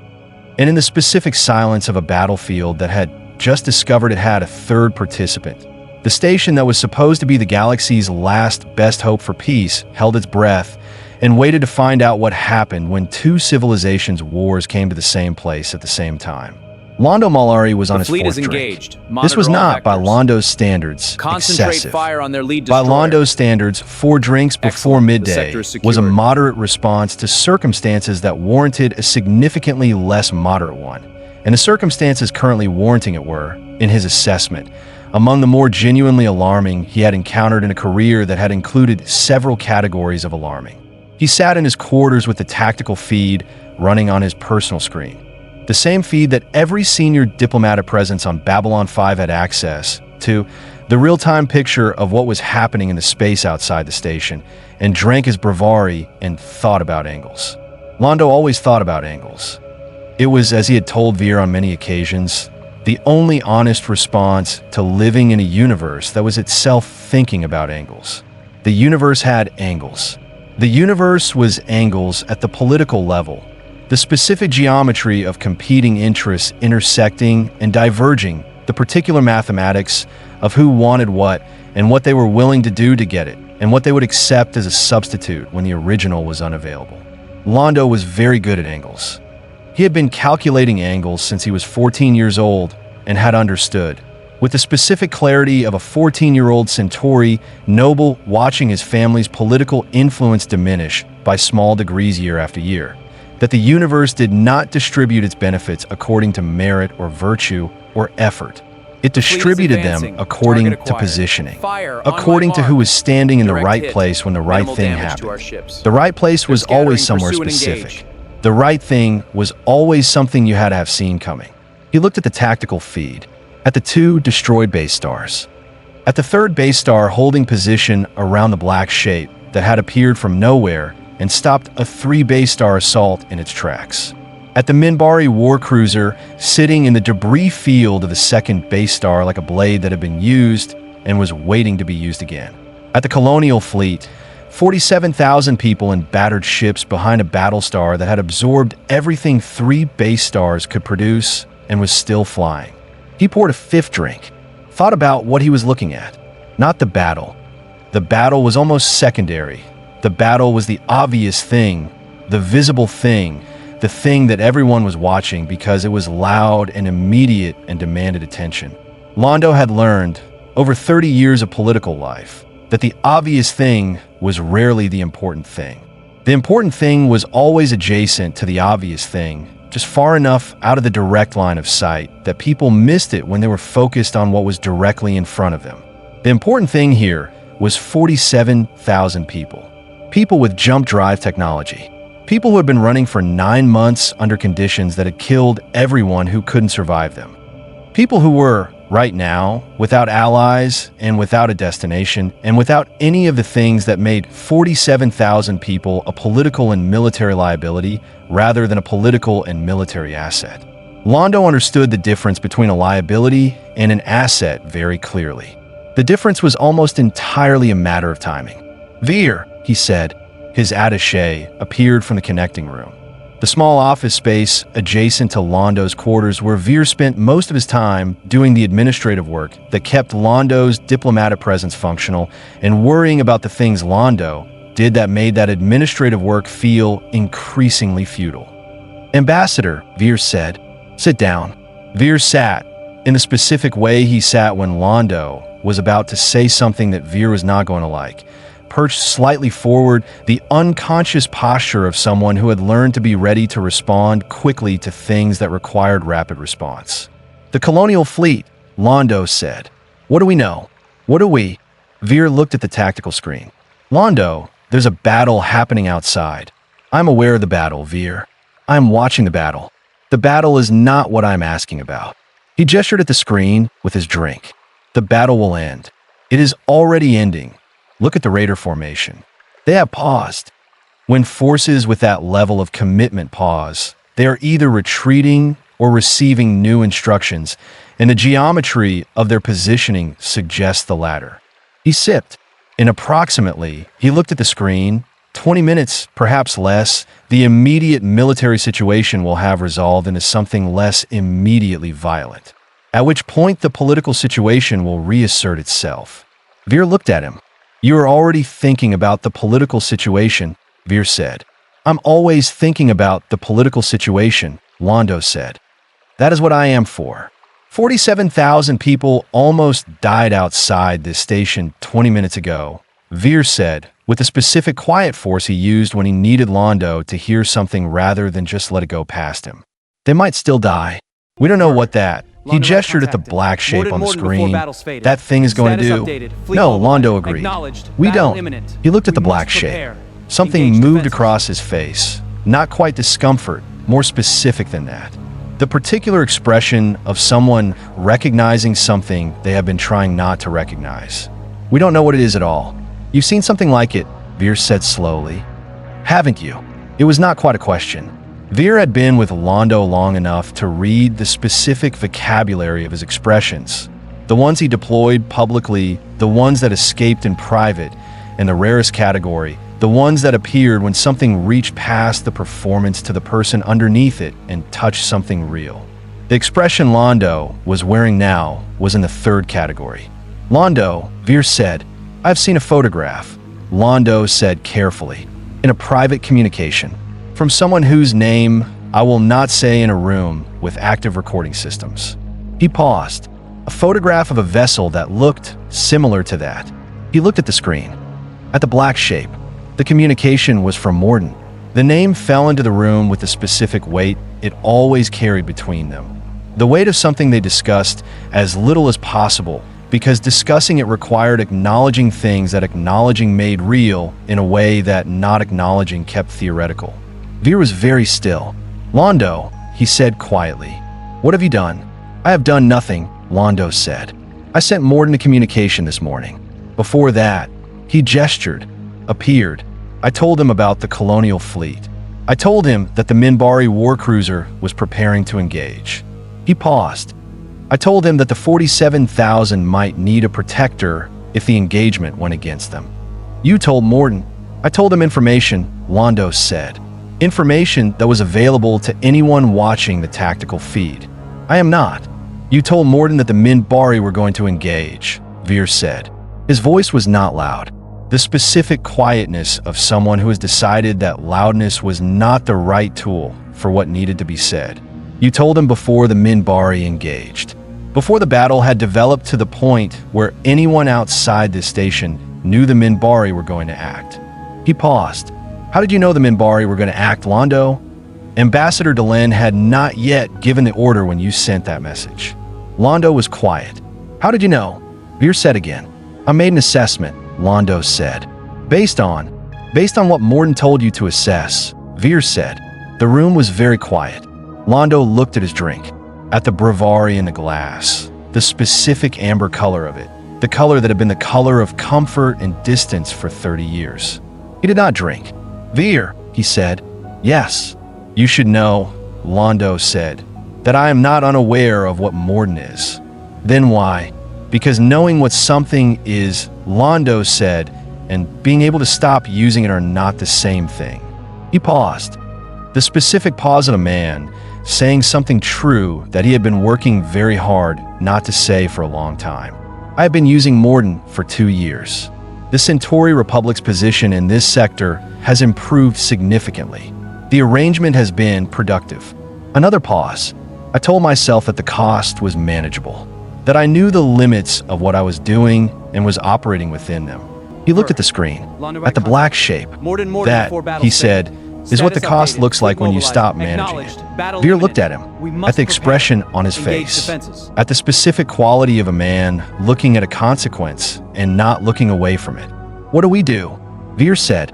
And in the specific silence of a battlefield that had just discovered it had a third participant, the station that was supposed to be the galaxy's last best hope for peace held its breath and waited to find out what happened when two civilizations' wars came to the same place at the same time. Londo Mollari was on The his fleet fourth is drink. engaged. This was Monitor all not, by vectors. Londo's standards, Concentrate excessive. fire on their lead By destroyer. Londo's standards, 4 drinks before Excellent. The midday sector is was a secured. moderate response to circumstances that warranted a significantly less moderate one. And the circumstances currently warranting it were, in his assessment, among the more genuinely alarming he had encountered in a career that had included several categories of alarming. He sat in his quarters with the tactical feed running on his personal screen. The same feed that every senior diplomatic presence on Babylon 5 had access to, the real-time picture of what was happening in the space outside the station, and drank his breviary and thought about angles. Londo always thought about angles. It was, as he had told Veer on many occasions, the only honest response to living in a universe that was itself thinking about angles. The universe had angles. The universe was angles at the political level, the specific geometry of competing interests intersecting and diverging, the particular mathematics of who wanted what and what they were willing to do to get it, and what they would accept as a substitute when the original was unavailable. Londo was very good at angles. He had been calculating angles since he was 14 years old and had understood, with the specific clarity of a 14-year-old Centauri noble watching his family's political influence diminish by small degrees year after year, that the universe did not distribute its benefits according to merit or virtue or effort. It distributed them according to positioning, according to who was standing in the right place when the right thing happened. The right place was always somewhere specific. The right thing was always something you had to have seen coming. He looked at the tactical feed, at the 2 destroyed base stars, at the 3rd base star holding position around the black shape that had appeared from nowhere and stopped a 3 base star assault in its tracks, at the Minbari war cruiser sitting in the debris field of the 2nd base star like a blade that had been used and was waiting to be used again, at the Colonial fleet, 47,000 people in battered ships behind a Battlestar that had absorbed everything 3 base stars could produce and was still flying. He poured a 5th drink, thought about what he was looking at. Not the battle. The battle was almost secondary. The battle was the obvious thing, the visible thing, the thing that everyone was watching because it was loud and immediate and demanded attention. Londo had learned, over 30 years of political life, that the obvious thing was rarely the important thing. The important thing was always adjacent to the obvious thing, just far enough out of the direct line of sight that people missed it when they were focused on what was directly in front of them. The important thing here was 47,000 people. People with jump drive technology. People who had been running for 9 months under conditions that had killed everyone who couldn't survive them. People who were, right now, without allies and without a destination and without any of the things that made 47,000 people a political and military liability rather than a political and military asset. Londo understood the difference between a liability and an asset very clearly. The difference was almost entirely a matter of timing. "Veer," he said. His attaché appeared from the connecting room. The small office space adjacent to Londo's quarters where Veer spent most of his time doing the administrative work that kept Londo's diplomatic presence functional and worrying about the things Londo did that made that administrative work feel increasingly futile. "Ambassador," Veer said. "Sit down." Veer sat, in the specific way he sat when Londo was about to say something that Veer was not going to like. Perched slightly forward, the unconscious posture of someone who had learned to be ready to respond quickly to things that required rapid response. "The Colonial fleet," Londo said. "What do we know? What do we?" Veer looked at the tactical screen. "Londo, there's a battle happening outside. I'm aware of the battle, Veer. I'm watching the battle. The battle is not what I'm asking about." He gestured at the screen with his drink. "The battle will end. It is already ending. Look at the Raider formation. They have paused. When forces with that level of commitment pause, they are either retreating or receiving new instructions, and the geometry of their positioning suggests the latter." He sipped, and approximately, he looked at the screen, 20 minutes, perhaps less, the immediate military situation will have resolved into something less immediately violent, at which point the political situation will reassert itself. Veer looked at him. "You are already thinking about the political situation," Veer said. "I'm always thinking about the political situation," Londo said. That is what I am for. 47,000 people almost died outside this station 20 minutes ago, Veer said, with the specific quiet force he used when he needed Londo to hear something rather than just let it go past him. They might still die. We don't know what that. He gestured at the black shape on the screen. That thing is going to do. No, Londo agreed. We don't. He looked at the black shape. Something moved across his face. Not quite discomfort, more specific than that. The particular expression of someone recognizing something they have been trying not to recognize. We don't know what it is at all. You've seen something like it, Veer said slowly. Haven't you? It was not quite a question. Veer had been with Londo long enough to read the specific vocabulary of his expressions. The ones he deployed publicly, the ones that escaped in private, and the rarest category, the ones that appeared when something reached past the performance to the person underneath it and touched something real. The expression Londo was wearing now was in the third category. Londo, Veer said, I've seen a photograph, Londo said carefully, in a private communication, from someone whose name I will not say in a room with active recording systems. He paused. A photograph of a vessel that looked similar to that. He looked at the screen, at the black shape. The communication was from Morden. The name fell into the room with the specific weight it always carried between them. The weight of something they discussed as little as possible, because discussing it required acknowledging things that acknowledging made real in a way that not acknowledging kept theoretical. Veer was very still. Londo, he said quietly. What have you done? I have done nothing, Londo said. I sent Morden a communication this morning. Before that, he gestured, appeared. I told him about the Colonial fleet. I told him that the Minbari war cruiser was preparing to engage. He paused. I told him that the 47,000 might need a protector if the engagement went against them. You told Morden. I told him information, Londo said. Information that was available to anyone watching the tactical feed. I am not. You told Morden that the Minbari were going to engage, Veer said. His voice was not loud. The specific quietness of someone who has decided that loudness was not the right tool for what needed to be said. You told him before the Minbari engaged. Before the battle had developed to the point where anyone outside this station knew the Minbari were going to act. He paused. How did you know the Minbari were going to act, Londo? Ambassador Delenn had not yet given the order when you sent that message. Londo was quiet. How did you know? Veer said again. I made an assessment, Londo said. Based on what Morden told you to assess, Veer said. The room was very quiet. Londo looked at his drink, at the breviary in the glass, the specific amber color of it, the color that had been the color of comfort and distance for 30 years. He did not drink. Veer, he said. Yes. You should know, Londo said, that I am not unaware of what Morden is. Then why? Because knowing what something is, Londo said, and being able to stop using it are not the same thing. He paused. The specific pause of a man saying something true that he had been working very hard not to say for a long time. I have been using Morden for 2 years. The Centauri Republic's position in this sector has improved significantly. The arrangement has been productive. Another pause. I told myself that the cost was manageable, that I knew the limits of what I was doing and was operating within them. He looked at the screen, at the black shape. That, he said, is what the cost looks like when you stop managing it. Veer looked at him, at the expression on his face, at the specific quality of a man looking at a consequence and not looking away from it. What do we do? Veer said.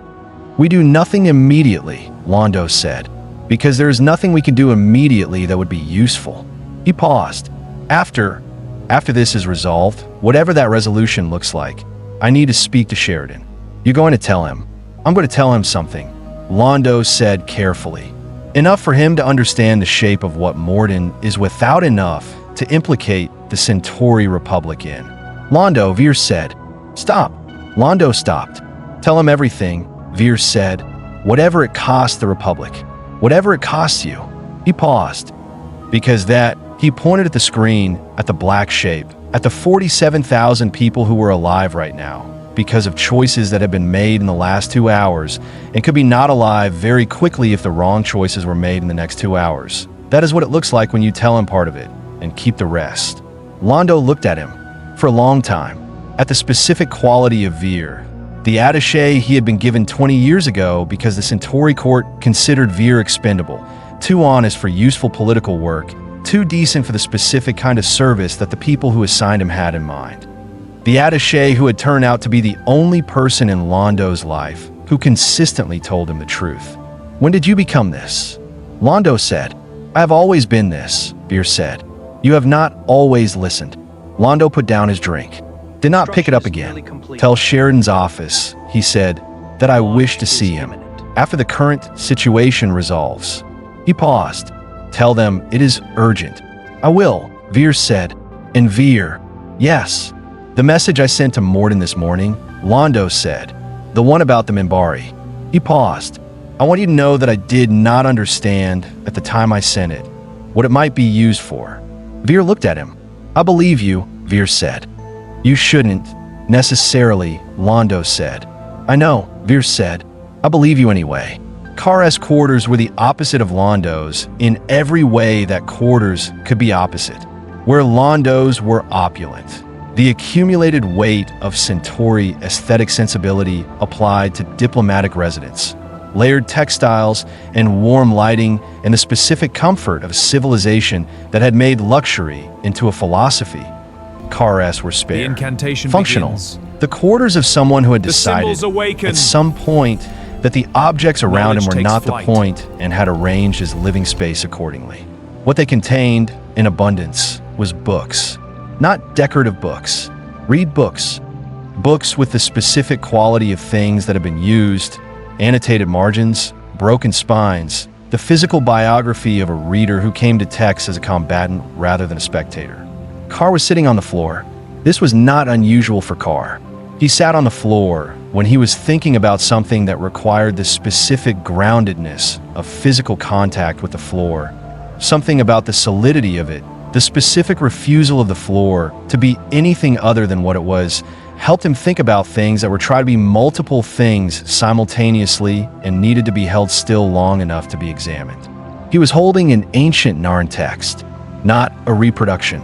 We do nothing immediately, Londo said, because there is nothing we can do immediately that would be useful. He paused. After this is resolved, whatever that resolution looks like, I need to speak to Sheridan. You're going to tell him. I'm going to tell him something, Londo said carefully. Enough for him to understand the shape of what Morden is without enough to implicate the Centauri Republic in. Londo, Veer said. Stop. Londo stopped. Tell him everything, Veer said. Whatever it costs the Republic. Whatever it costs you. He paused. Because that, he pointed at the screen, at the black shape, at the 47,000 people who were alive right now, because of choices that had been made in the last 2 hours, and could be not alive very quickly if the wrong choices were made in the next 2 hours. That is what it looks like when you tell him part of it and keep the rest. Londo looked at him for a long time, at the specific quality of Veer, the attaché he had been given 20 years ago because the Centauri court considered Veer expendable, too honest for useful political work, too decent for the specific kind of service that the people who assigned him had in mind. The attaché who had turned out to be the only person in Londo's life who consistently told him the truth. When did you become this? Londo said. I have always been this, Veer said. You have not always listened. Londo put down his drink. Did not pick it up again. Tell Sheridan's office, he said, that I wish to see him after the current situation resolves. He paused. Tell them it is urgent. I will, Veer said. And Veer, yes. The message I sent to Morden this morning, Londo said. The one about the Minbari. He paused. I want you to know that I did not understand at the time I sent it what it might be used for. Veer looked at him. I believe you, Veer said. You shouldn't, necessarily, Londo said. I know, Veer said. I believe you anyway. Kara's quarters were the opposite of Londo's in every way that quarters could be opposite. Where Londo's were opulent, the accumulated weight of Centauri aesthetic sensibility applied to diplomatic residence, layered textiles and warm lighting, and the specific comfort of a civilization that had made luxury into a philosophy. Karas were spare, The incantation functional. begins. The quarters of someone who had The decided symbols awaken. at some point that the objects around him Knowledge were takes not flight. the point and had arranged his living space accordingly. What they contained, in abundance, was books. Not decorative books. Read books. Books with the specific quality of things that have been used, annotated margins, broken spines, the physical biography of a reader who came to text as a combatant rather than a spectator. Carr was sitting on the floor. This was not unusual for Carr. He sat on the floor when he was thinking about something that required the specific groundedness of physical contact with the floor, something about the solidity of it, the specific refusal of the floor to be anything other than what it was, helped him think about things that were trying to be multiple things simultaneously and needed to be held still long enough to be examined. He was holding an ancient Narn text, not a reproduction.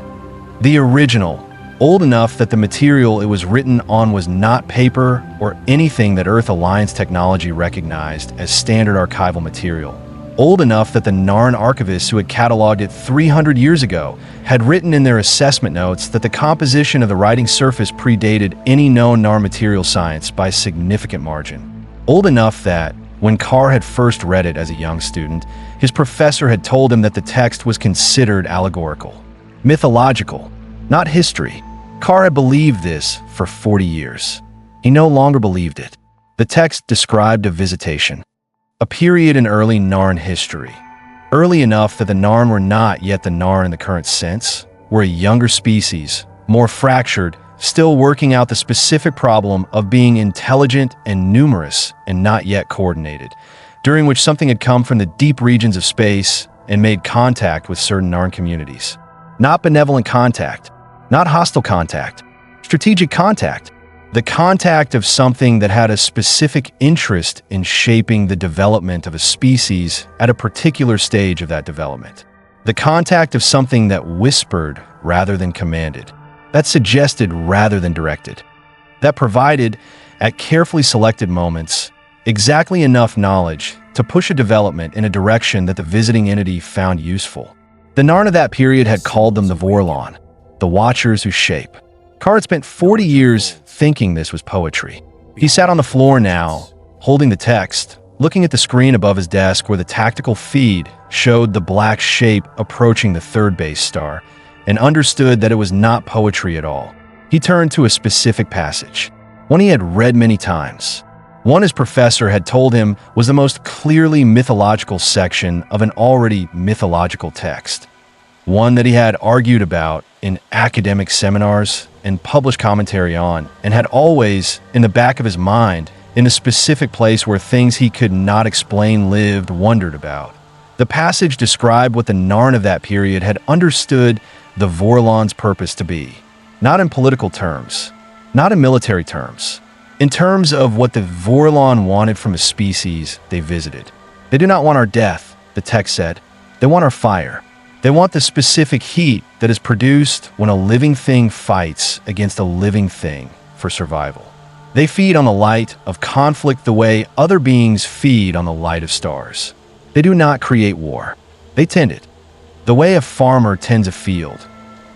The original, old enough that the material it was written on was not paper or anything that Earth Alliance technology recognized as standard archival material. Old enough that the Narn archivists who had cataloged it 300 years ago had written in their assessment notes that the composition of the writing surface predated any known Narn material science by a significant margin. Old enough that, when Carr had first read it as a young student, his professor had told him that the text was considered allegorical, mythological, not history. Carr had believed this for 40 years. He no longer believed it. The text described a visitation, a period in early Narn history, early enough that the Narn were not yet the Narn in the current sense, were a younger species, more fractured, still working out the specific problem of being intelligent and numerous and not yet coordinated, during which something had come from the deep regions of space and made contact with certain Narn communities. Not benevolent contact, not hostile contact, strategic contact, the contact of something that had a specific interest in shaping the development of a species at a particular stage of that development. The contact of something that whispered rather than commanded, that suggested rather than directed, that provided, at carefully selected moments, exactly enough knowledge to push a development in a direction that the visiting entity found useful. The Narn of that period had called them the Vorlon, the Watchers who shape. Carr had spent 40 years thinking this was poetry. He sat on the floor now, holding the text, looking at the screen above his desk where the tactical feed showed the black shape approaching the third base star, and understood that it was not poetry at all. He turned to a specific passage, one he had read many times. One his professor had told him was the most clearly mythological section of an already mythological text. One that he had argued about in academic seminars and published commentary on, and had always, in the back of his mind, in a specific place where things he could not explain lived, wondered about. The passage described what the Narn of that period had understood the Vorlon's purpose to be, not in political terms, not in military terms, in terms of what the Vorlon wanted from a species they visited. They do not want our death, the text said. They want our fire. They want the specific heat that is produced when a living thing fights against a living thing for survival. They feed on the light of conflict the way other beings feed on the light of stars. They do not create war. They tend it. The way a farmer tends a field.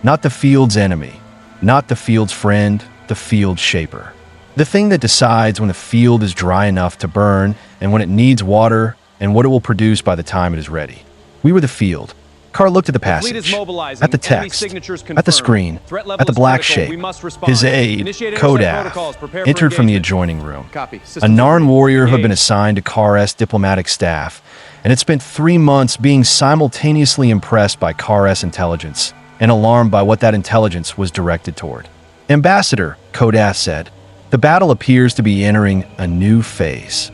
Not the field's enemy. Not the field's friend, the field's shaper. The thing that decides when the field is dry enough to burn and when it needs water and what it will produce by the time it is ready. We were the field. Carr looked at the Fleet is passage, mobilizing. at the Enemy text, signatures at the confirmed. screen, Threat level at the is black critical. shape. We must respond. His aide, Initiate intercept protocols. Kodath, Prepare for entered from the engagement. adjoining room. Copy. A Systems Narn complete. warrior who had been Engage. assigned to Car's diplomatic staff and had spent 3 months being simultaneously impressed by Car's intelligence and alarmed by what that intelligence was directed toward. Ambassador, Kodath said, the battle appears to be entering a new phase.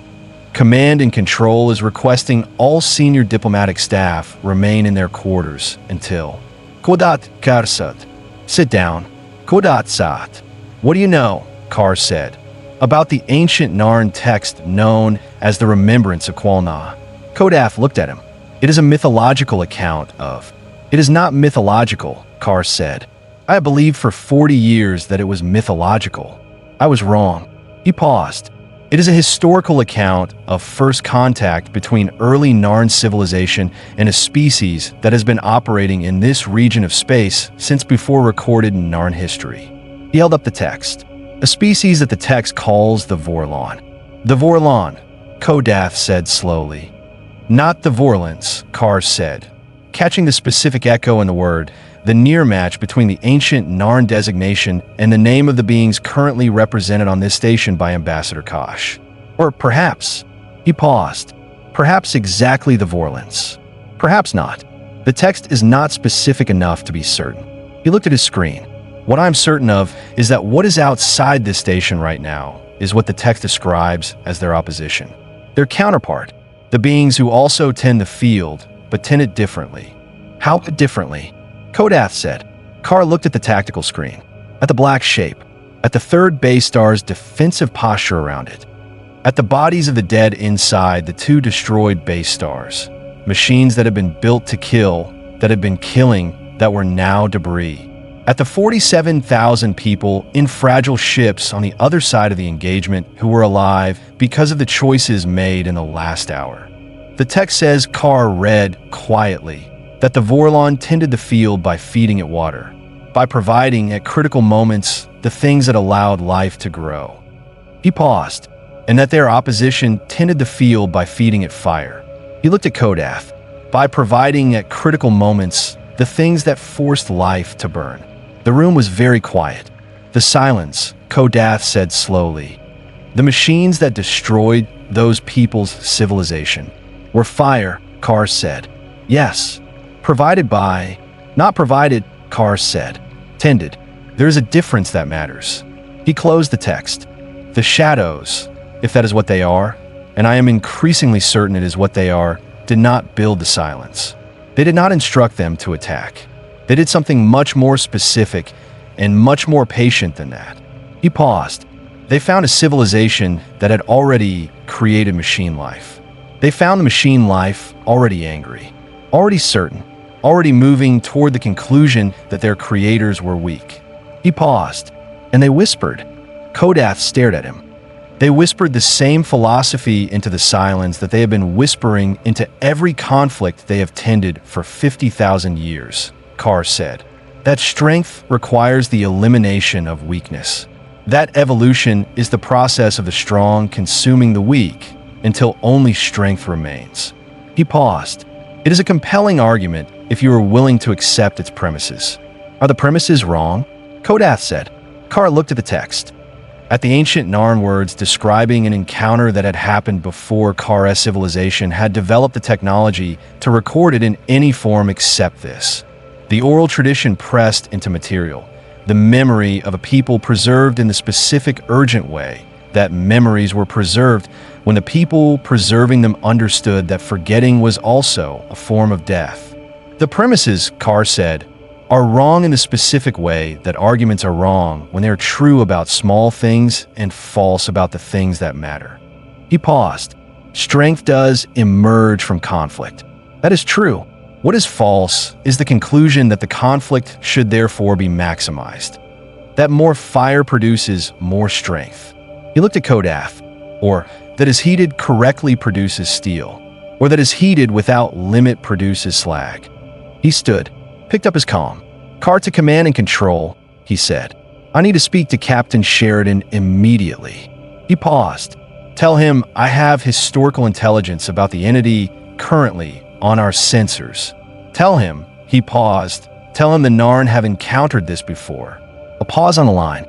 Command and Control is requesting all senior diplomatic staff remain in their quarters until Kodat Karsat. Sit down. Kodat Sat. What do you know, Carr said, about the ancient Narn text known as the Remembrance of Qualna? Kodath looked at him. It is a mythological account of... It is not mythological, Carr said. I have believed for 40 years that it was mythological. I was wrong. He paused. It is a historical account of first contact between early Narn civilization and a species that has been operating in this region of space since before recorded in Narn history. He held up the text. A species that the text calls the Vorlon. The Vorlon, Kodath said slowly. Not the Vorlons, Carr said, catching the specific echo in the word, the near match between the ancient Narn designation and the name of the beings currently represented on this station by Ambassador Kosh. Or perhaps, he paused, perhaps exactly the Vorlons. Perhaps not. The text is not specific enough to be certain. He looked at his screen. What I'm certain of is that what is outside this station right now is what the text describes as their opposition. Their counterpart, the beings who also tend the field, but tend it differently. How differently? Kodath said. Carr looked at the tactical screen, at the black shape, at the third base star's defensive posture around it, at the bodies of the dead inside the 2 destroyed base stars, machines that had been built to kill, that had been killing, that were now debris, at the 47,000 people in fragile ships on the other side of the engagement who were alive because of the choices made in the last hour. The text says Carr read quietly that the Vorlon tended the field by feeding it water, by providing at critical moments the things that allowed life to grow. He paused, and that their opposition tended the field by feeding it fire. He looked at Kodath, by providing at critical moments the things that forced life to burn. The room was very quiet. The Cylons, Kodath said slowly. The machines that destroyed those people's civilization were fire, Carr said. Yes. Provided by, not provided, Carr said. Tended. There is a difference that matters. He closed the text. The shadows, if that is what they are, and I am increasingly certain it is what they are, did not build the Cylons. They did not instruct them to attack. They did something much more specific and much more patient than that. He paused. They found a civilization that had already created machine life. They found the machine life already angry, already certain, already moving toward the conclusion that their creators were weak. He paused, and they whispered. Kodath stared at him. They whispered the same philosophy into the Cylons that they have been whispering into every conflict they have tended for 50,000 years, Carr said. That strength requires the elimination of weakness. That evolution is the process of the strong consuming the weak until only strength remains. He paused. It is a compelling argument if you are willing to accept its premises. Are the premises wrong? Kodath said. Carr looked at the text. At the ancient Narn words describing an encounter that had happened before Car's civilization had developed the technology to record it in any form except this. The oral tradition pressed into material, the memory of a people preserved in the specific urgent way that memories were preserved when the people preserving them understood that forgetting was also a form of death. The premises, Carr said, are wrong in the specific way that arguments are wrong when they are true about small things and false about the things that matter. He paused. Strength does emerge from conflict. That is true. What is false is the conclusion that the conflict should therefore be maximized, that more fire produces more strength. He looked at Kodath, or that is heated correctly produces steel, or that is heated without limit produces slag. He stood, picked up his comm. "Car to command and control," he said. "I need to speak to Captain Sheridan immediately." He paused. "Tell him I have historical intelligence about the entity currently on our sensors. Tell him," he paused, "tell him the Narn have encountered this before." A pause on the line.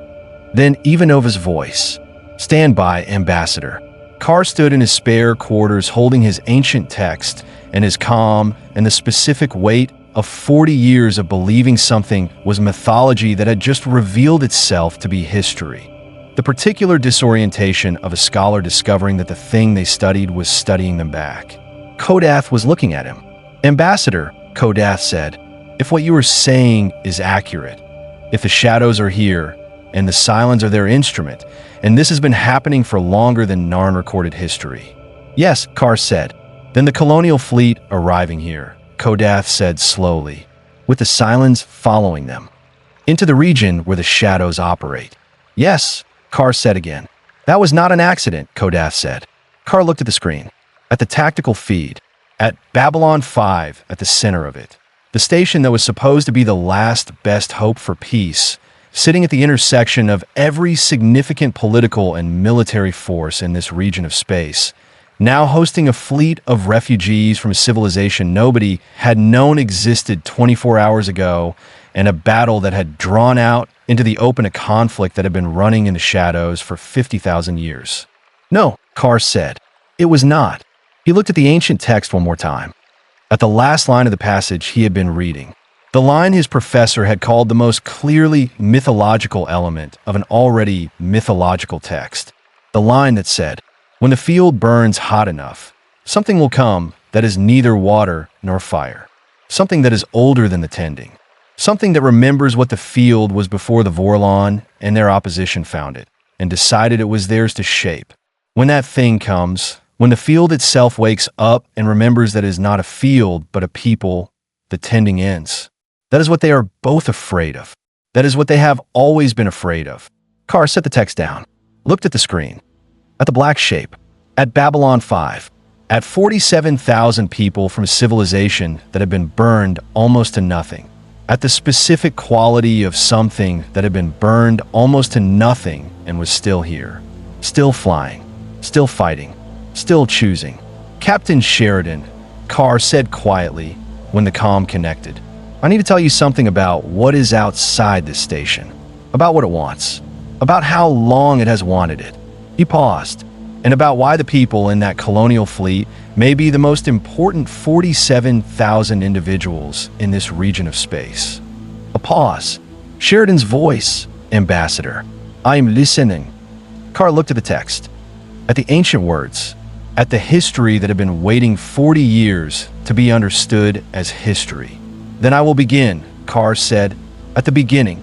Then Ivanova's voice. "Stand by, Ambassador." Carr stood in his spare quarters holding his ancient text and his comm and the specific weight of 40 years of believing something was mythology that had just revealed itself to be history. The particular disorientation of a scholar discovering that the thing they studied was studying them back. Kodath was looking at him. "Ambassador," Kodath said, "if what you are saying is accurate, if the shadows are here, and the Cylons are their instrument, and this has been happening for longer than Narn recorded history." "Yes," Carr said. "Then the Colonial fleet arriving here," Kodath said slowly, "with the Cylons following them, into the region where the shadows operate." "Yes," Carr said again. "That was not an accident," Kodath said. Carr looked at the screen, at the tactical feed, at Babylon 5 at the center of it. The station that was supposed to be the last best hope for peace, sitting at the intersection of every significant political and military force in this region of space, now hosting a fleet of refugees from a civilization nobody had known existed 24 hours ago, and a battle that had drawn out into the open a conflict that had been running in the shadows for 50,000 years. "No," Carr said. "It was not." He looked at the ancient text one more time, at the last line of the passage he had been reading. The line his professor had called the most clearly mythological element of an already mythological text. The line that said, "When the field burns hot enough, something will come that is neither water nor fire. Something that is older than the tending. Something that remembers what the field was before the Vorlon and their opposition found it, and decided it was theirs to shape. When that thing comes, when the field itself wakes up and remembers that it is not a field but a people, the tending ends. That is what they are both afraid of. That is what they have always been afraid of." Carr set the text down, looked at the screen, at the black shape, at Babylon 5, at 47,000 people from civilization that had been burned almost to nothing, at the specific quality of something that had been burned almost to nothing and was still here, still flying, still fighting, still choosing. "Captain Sheridan," Carr said quietly when the comm connected, "I need to tell you something about what is outside this station, about what it wants, about how long it has wanted it." He paused, and about why the people in that colonial fleet may be the most important 47,000 individuals in this region of space. A pause. Sheridan's voice, "Ambassador, I am listening." Carr looked at the text, at the ancient words, at the history that had been waiting 40 years to be understood as history. "Then I will begin," Carr said, "at the beginning,